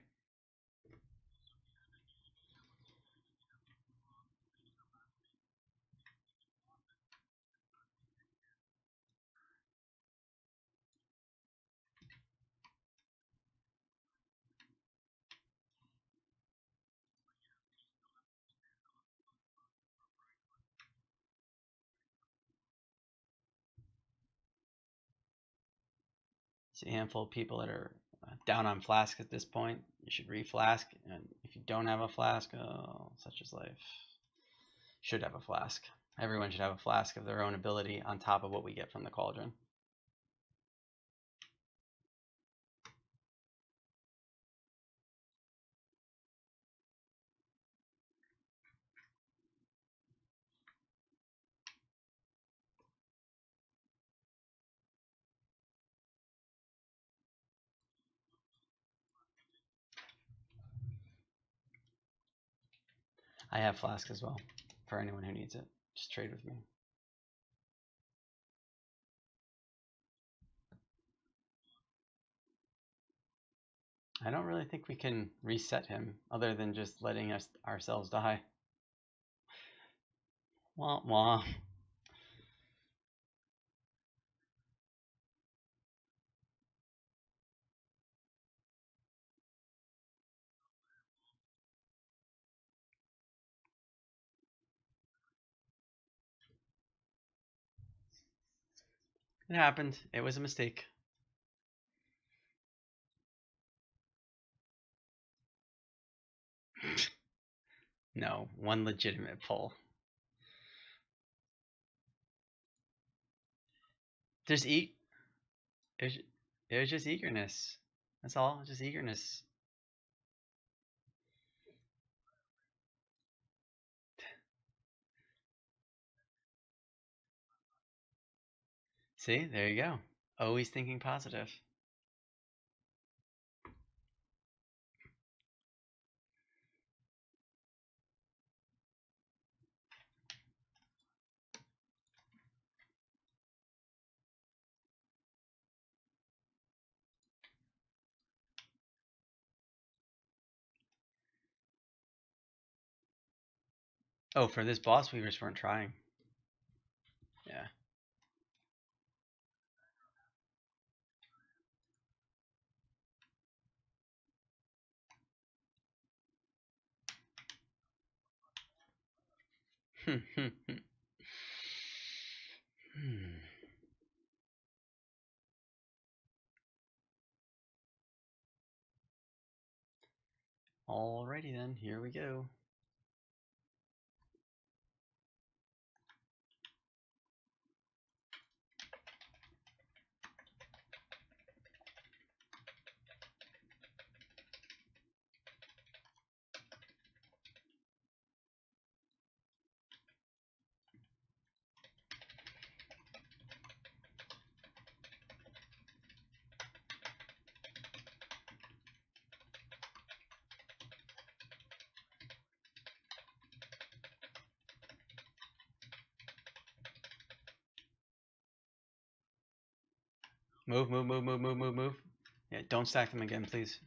See a handful of people that are down on flask at this point. You should reflask, and if you don't have a flask, oh, such is life. Should have a flask. Everyone should have a flask of their own ability on top of what we get from the cauldron. I have flask as well for anyone who needs it. Just trade with me. I don't really think we can reset him other than just letting us ourselves die. Wah wah. It happened. It was a mistake. No, one legitimate pull. There's eat. It was just eagerness. That's all. Just eagerness. See, there you go. Always thinking positive. Oh, for this boss, we just weren't trying. Yeah. Alrighty then, here we go. Move, move, move, move, move, move, move. Yeah, don't stack them again, please.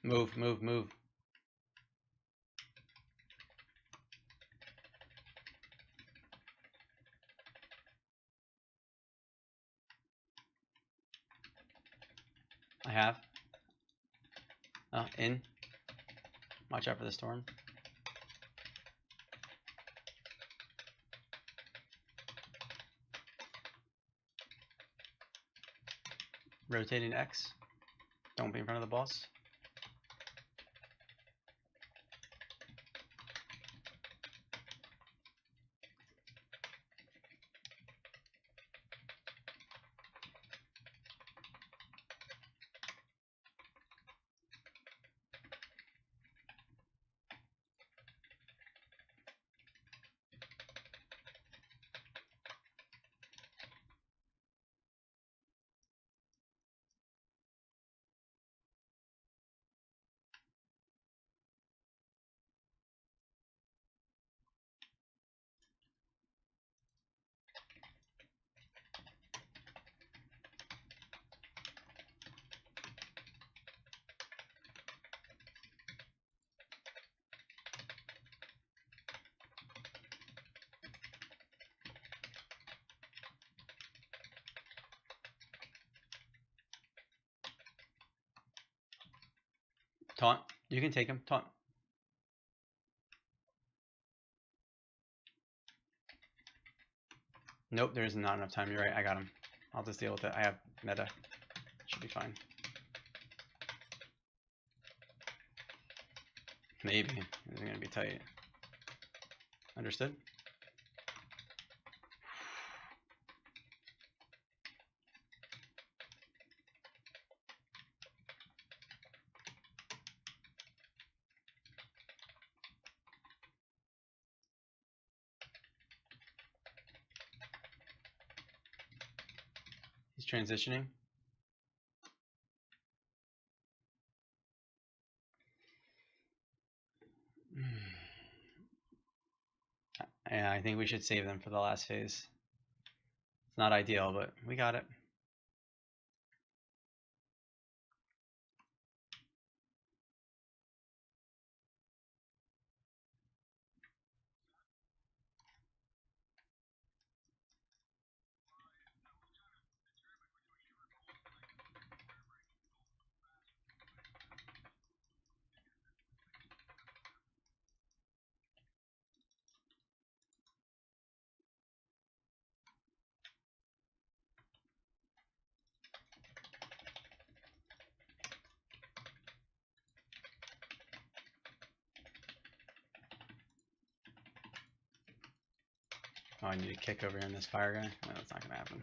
Move, move, move. I have. In. Watch out for the storm. Rotating X. Don't be in front of the boss. Taunt. You can take him. Taunt. Nope, there is not enough time. You're right. I got him. I'll just deal with it. I have meta. Should be fine. Maybe. It's going to be tight. Understood? He's transitioning. Yeah, I think we should save them for the last phase. It's not ideal, but we got it. Oh, I need to kick over here on this fire guy. No, that's not gonna happen.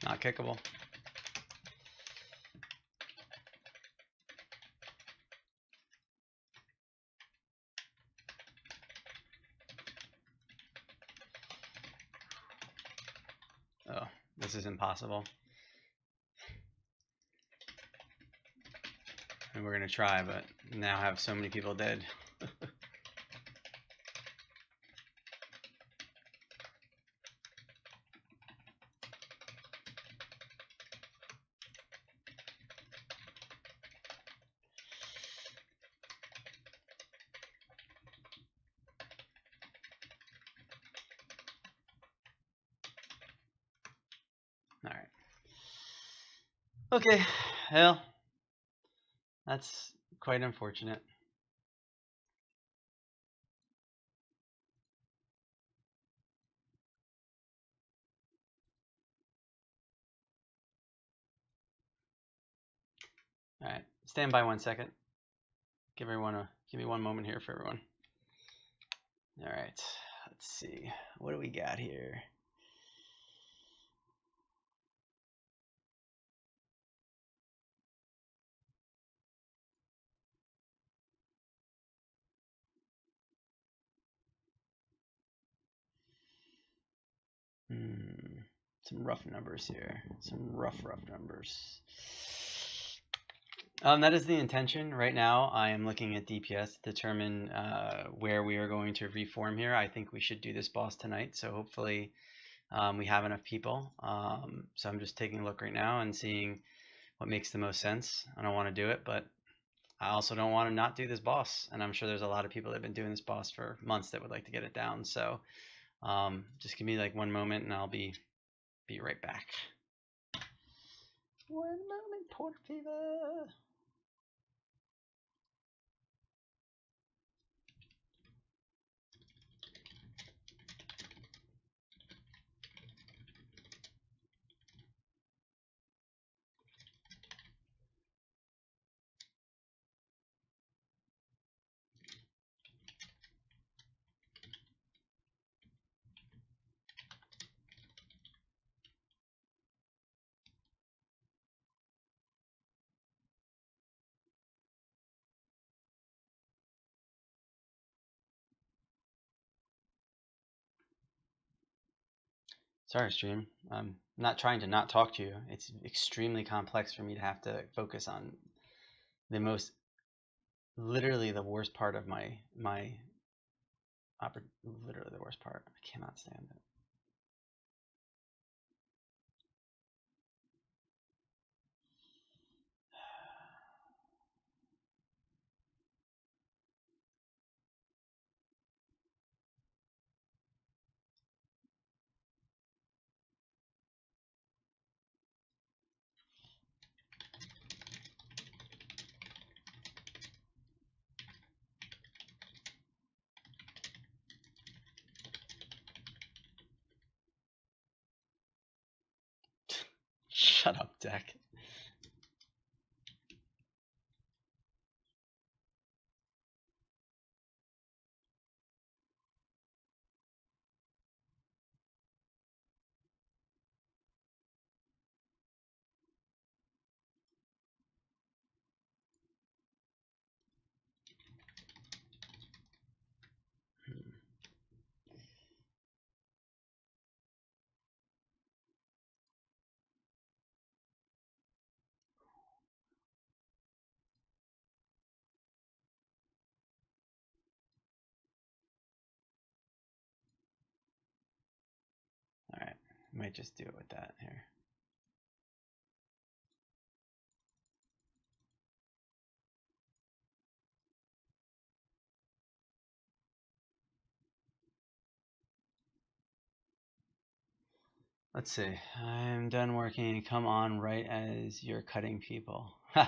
Not kickable. Oh, this is impossible. And we're gonna try, but now have so many people dead. All right. Okay. Well, that's quite unfortunate. All right. Stand by 1 second. Give me 1 moment here for everyone. All right. Let's see. What do we got here? Some rough numbers here. Some rough numbers. That is the intention. Right now, I am looking at DPS to determine where we are going to reform here. I think we should do this boss tonight, so hopefully we have enough people. So I'm just taking a look right now and seeing what makes the most sense. I don't want to do it, but I also don't want to not do this boss. And I'm sure there's a lot of people that have been doing this boss for months that would like to get it down. So just give me like 1 moment and I'll be right back. 1 moment, por favor. Sorry, stream. I'm not trying to not talk to you. It's extremely complex for me to have to focus on the most, literally the worst part of literally the worst part. I cannot stand it. Might just do it with that here. Let's see. I'm done working. Come on right as you're cutting people. Do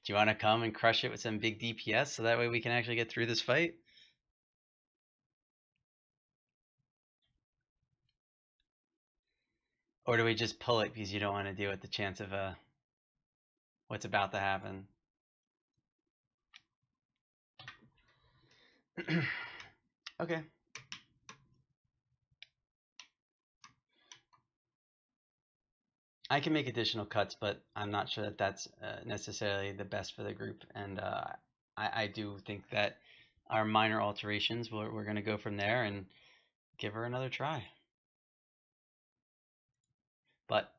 you want to come and crush it with some big DPS so that way we can actually get through this fight? Or do we just pull it because you don't want to deal with the chance of what's about to happen? Okay. I can make additional cuts, but I'm not sure that that's necessarily the best for the group. And I do think that our minor alterations, we're going to go from there and give her another try. But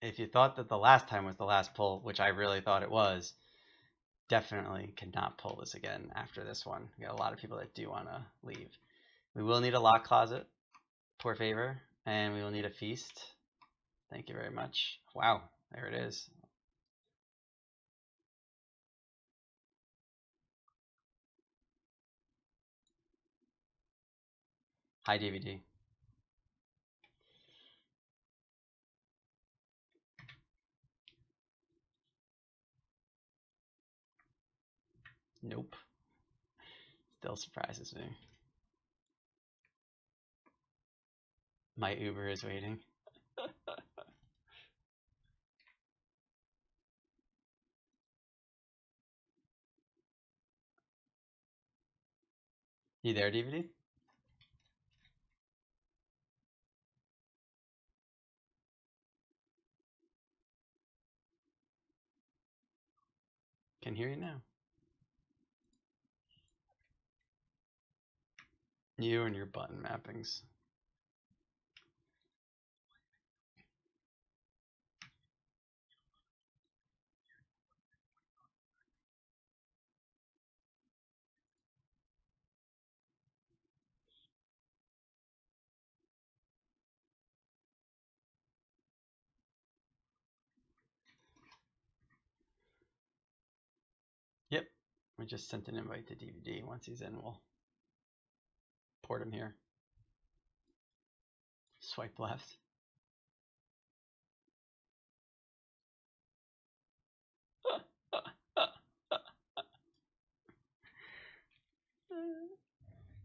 if you thought that the last time was the last pull, which I really thought it was, definitely cannot pull this again after this one. We got a lot of people that do want to leave. We will need a lock closet, por favor, and we will need a feast. Thank you very much. Wow, there it is. Hi, DVD. Nope. Still surprises me. My Uber is waiting. You there, DVD? Can hear you now. You and your button mappings. Yep. We just sent an invite to DVD. Once he's in, we'll port him here. Swipe left.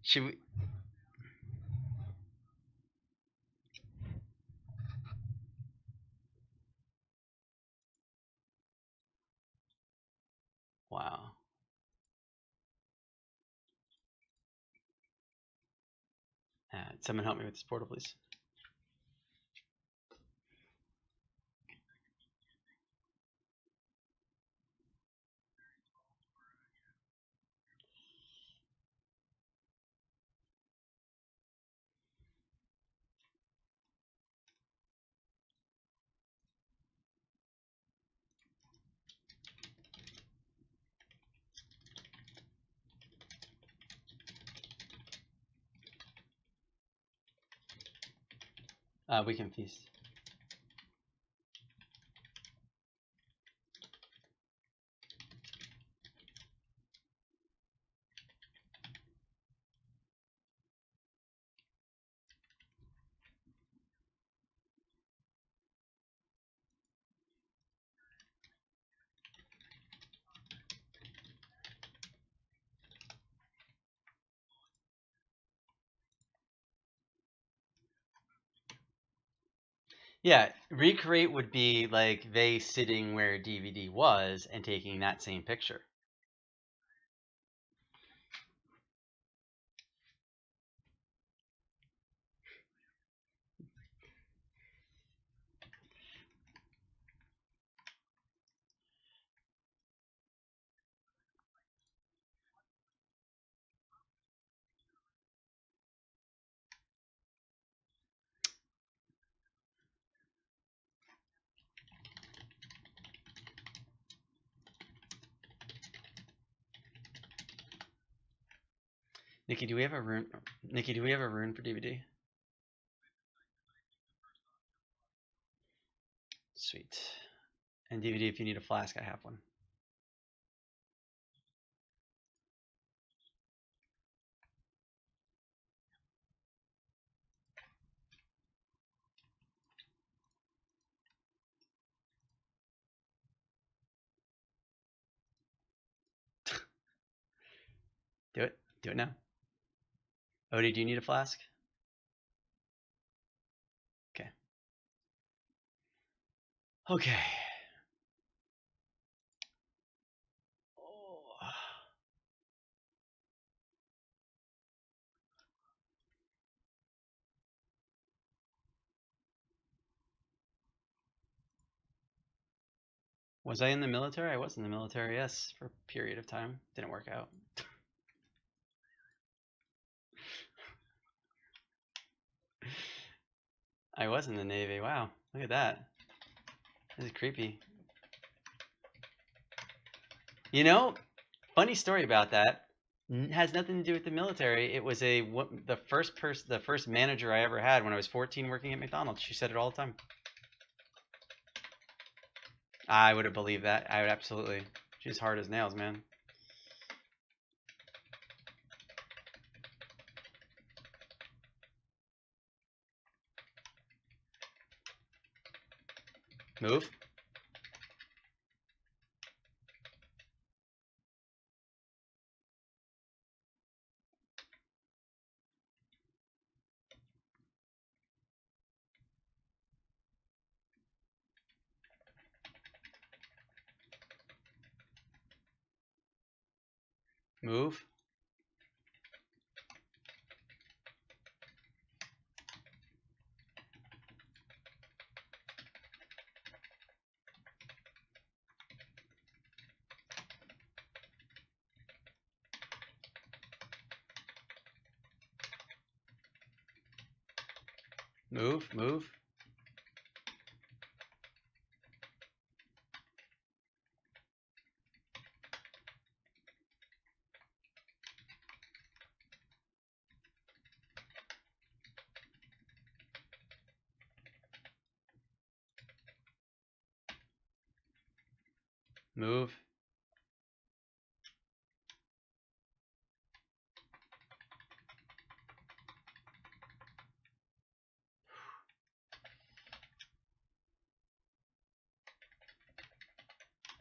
Should we? Wow. Someone help me with this portal, please. We can feast. Yeah, recreate would be like they sitting where DVD was and taking that same picture. Nikki, do we have a rune? Nikki, do we have a rune for DVD? And DVD, if you need a flask, I have one. Do it. Do it now. Odie, do you need a flask? Okay. Okay. Oh. Was I in the military? I was in the military, yes, for a period of time. Didn't work out. I was in the Navy. Wow, look at that. This is creepy. You know, funny story about that. Has nothing to do with the military. It was the first manager I ever had when I was 14 working at McDonald's. She said it all the time. I would have believed that. I would absolutely. She's hard as nails, man. Move. Move. Move. Move. Move.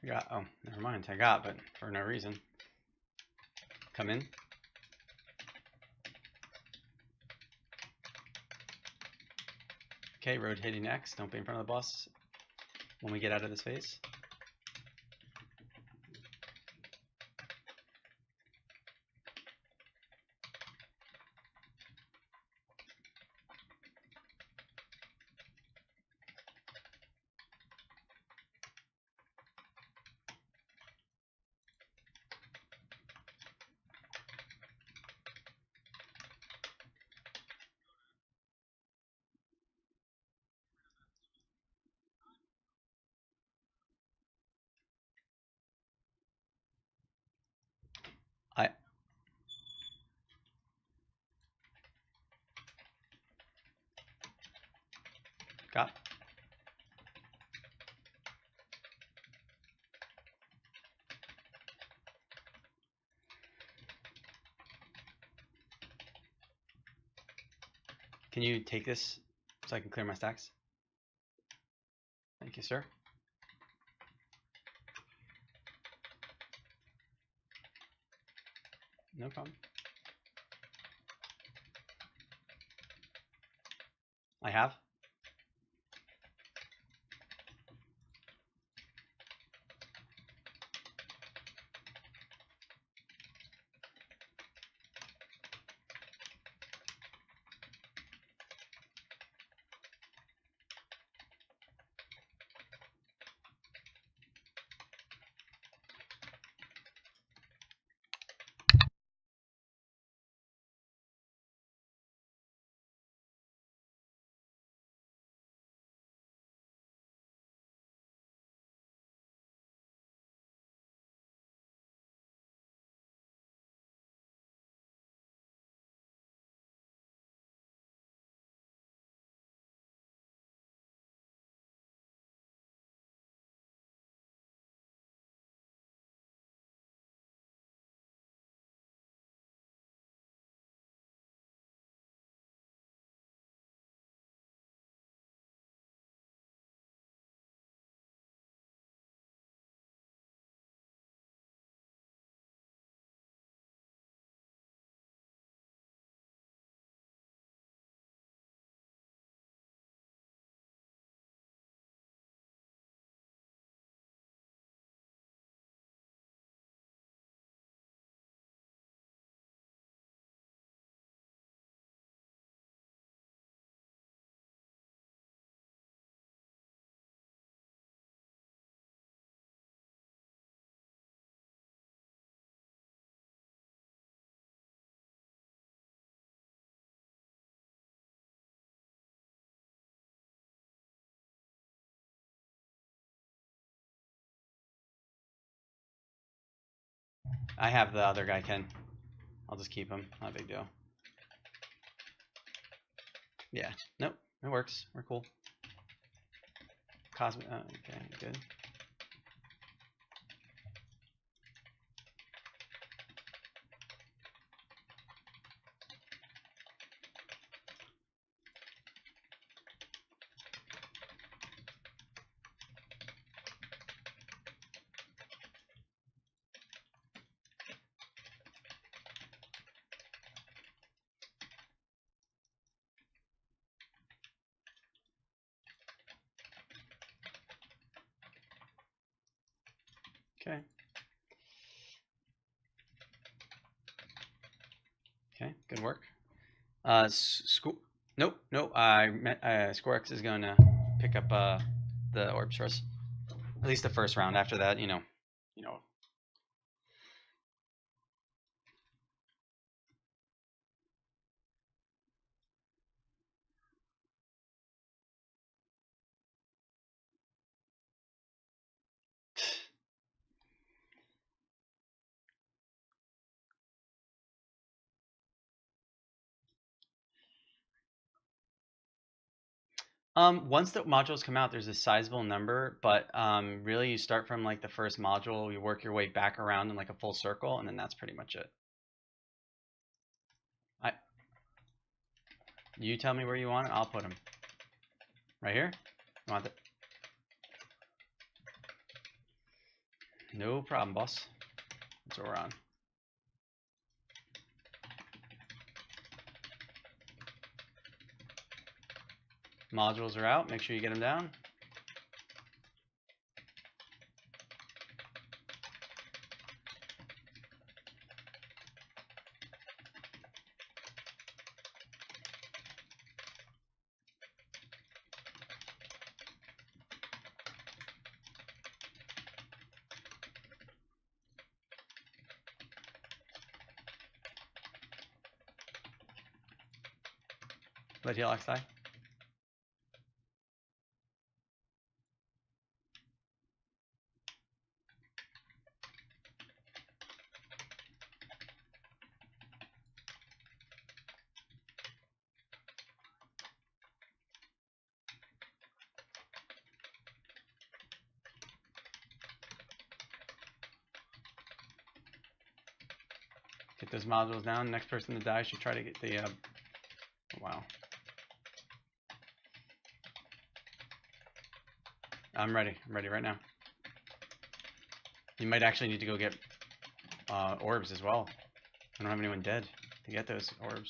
I got. Oh, never mind. I got, but for no reason. Come in. Okay, rotating X. Don't be in front of the boss when we get out of this phase. I got. Can you take this so I can clear my stacks? Thank you, sir. No problem. I have. I have the other guy, Ken. I'll just keep him. Not a big deal. Yeah. Nope. It works. We're cool. Cosmic. Okay. Good. Okay. Okay. Good work. School. Nope. Nope. Scorex is gonna pick up the orbs for us. At least the first round. After that, you know. Once the modules come out, there's a sizable number, but really you start from like the first module, you work your way back around in like a full circle, and then that's pretty much it. You tell me where you want it, I'll put them. Right here? You want it? No problem, boss. That's what we're on. Modules are out. Make sure you get them down. Let Helix die. Get those modules down. Next person to die should try to get the. Wow. I'm ready. I'm ready right now. You might actually need to go get orbs as well. I don't have anyone dead to get those orbs.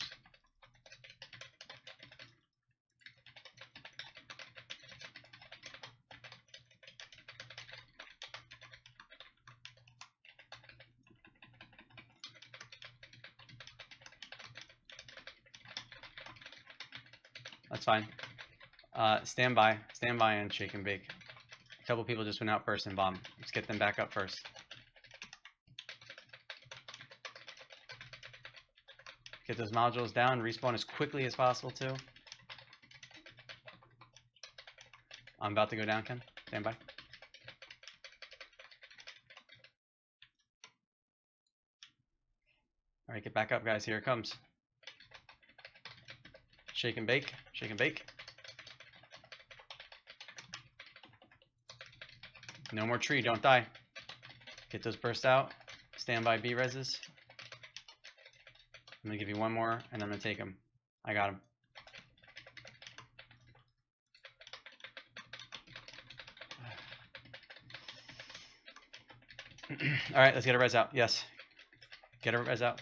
That's fine. Stand by and shake and bake. A couple people just went out first and bomb. Let's get them back up first. Get those modules down, respawn as quickly as possible too. I'm about to go down, Ken. Stand by. All right, get back up, guys. Here it comes. Shake and bake. Shake and bake. No more tree. Don't die. Get those bursts out. Stand by B reses. I'm gonna give you one more, and I'm gonna take him. I got him. All right, let's get a res out. Yes. Get a res out.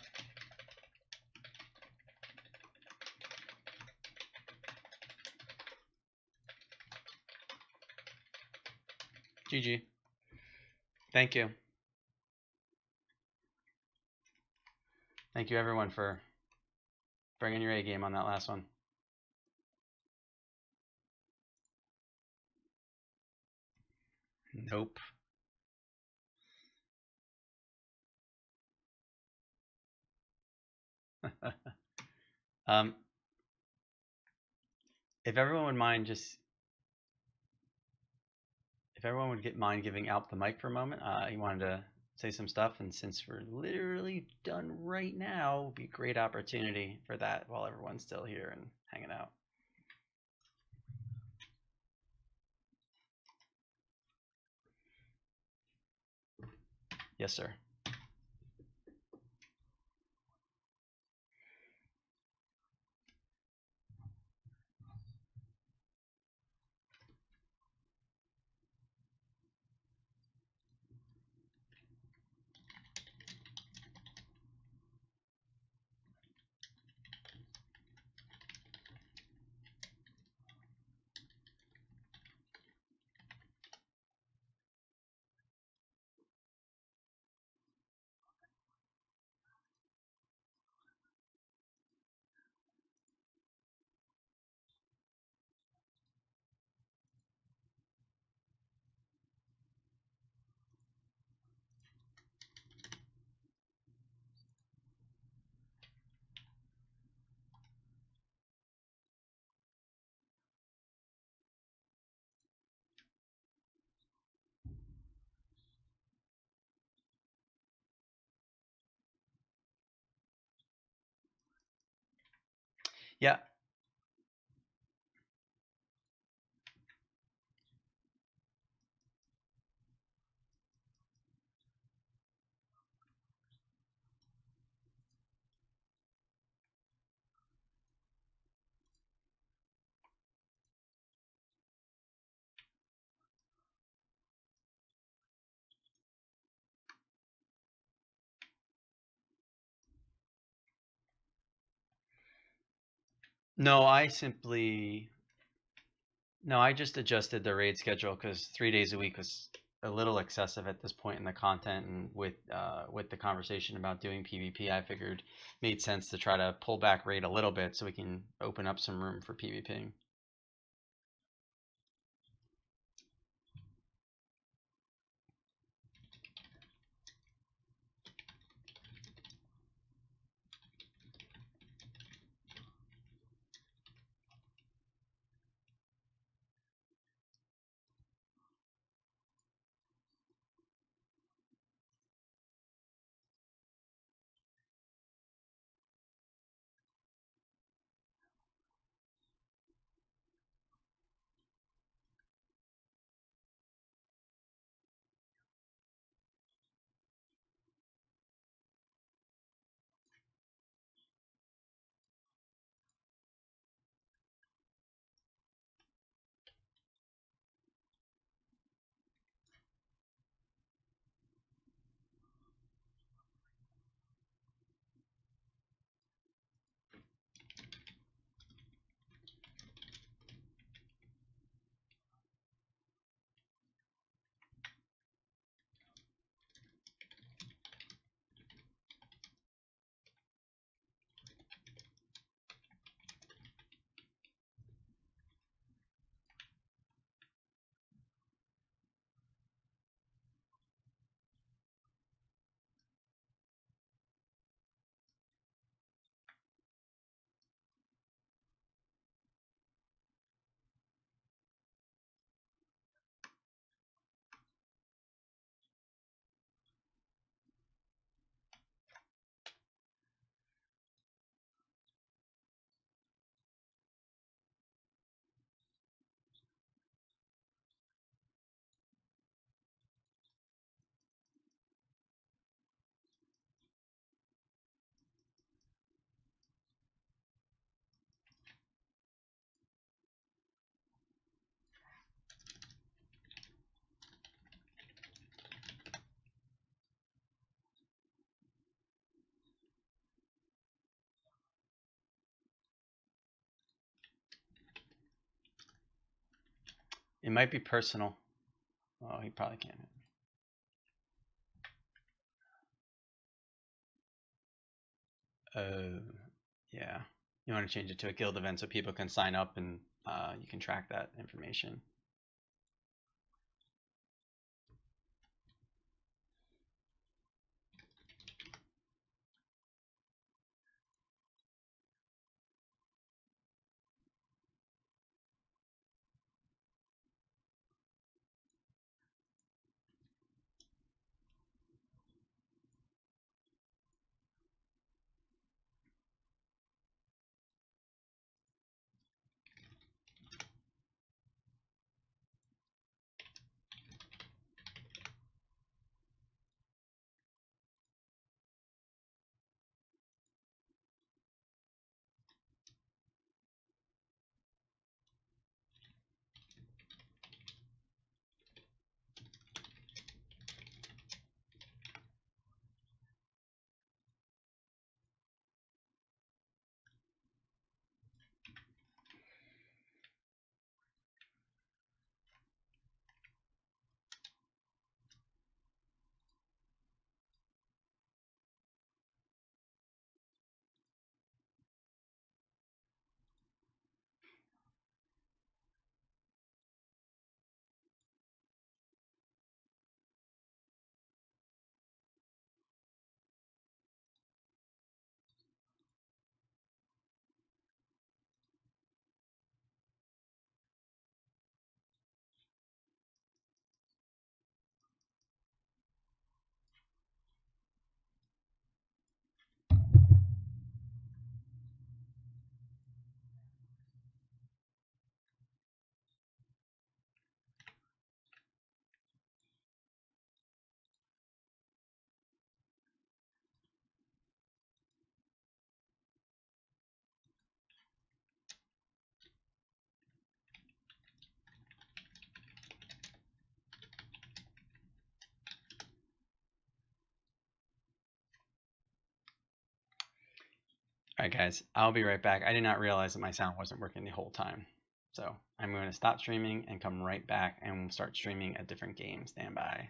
GG. Thank you. Thank you, everyone, for bringing your A game on that last one. Nope. If everyone would mind just, if everyone would mind giving out the mic for a moment, he wanted to say some stuff. And since we're literally done right now, would be a great opportunity for that while everyone's still here and hanging out. Yes, sir. Yeah. No, I just adjusted the raid schedule because 3 days a week was a little excessive at this point in the content, and with the conversation about doing PvP, I figured it made sense to try to pull back raid a little bit so we can open up some room for PvPing. It might be personal. Oh, he probably can't. Uh, yeah. You want to change it to a guild event so people can sign up and you can track that information. All right, guys, I'll be right back. I did not realize that my sound wasn't working the whole time. So I'm going to stop streaming and come right back and we'll start streaming a different game. Stand by.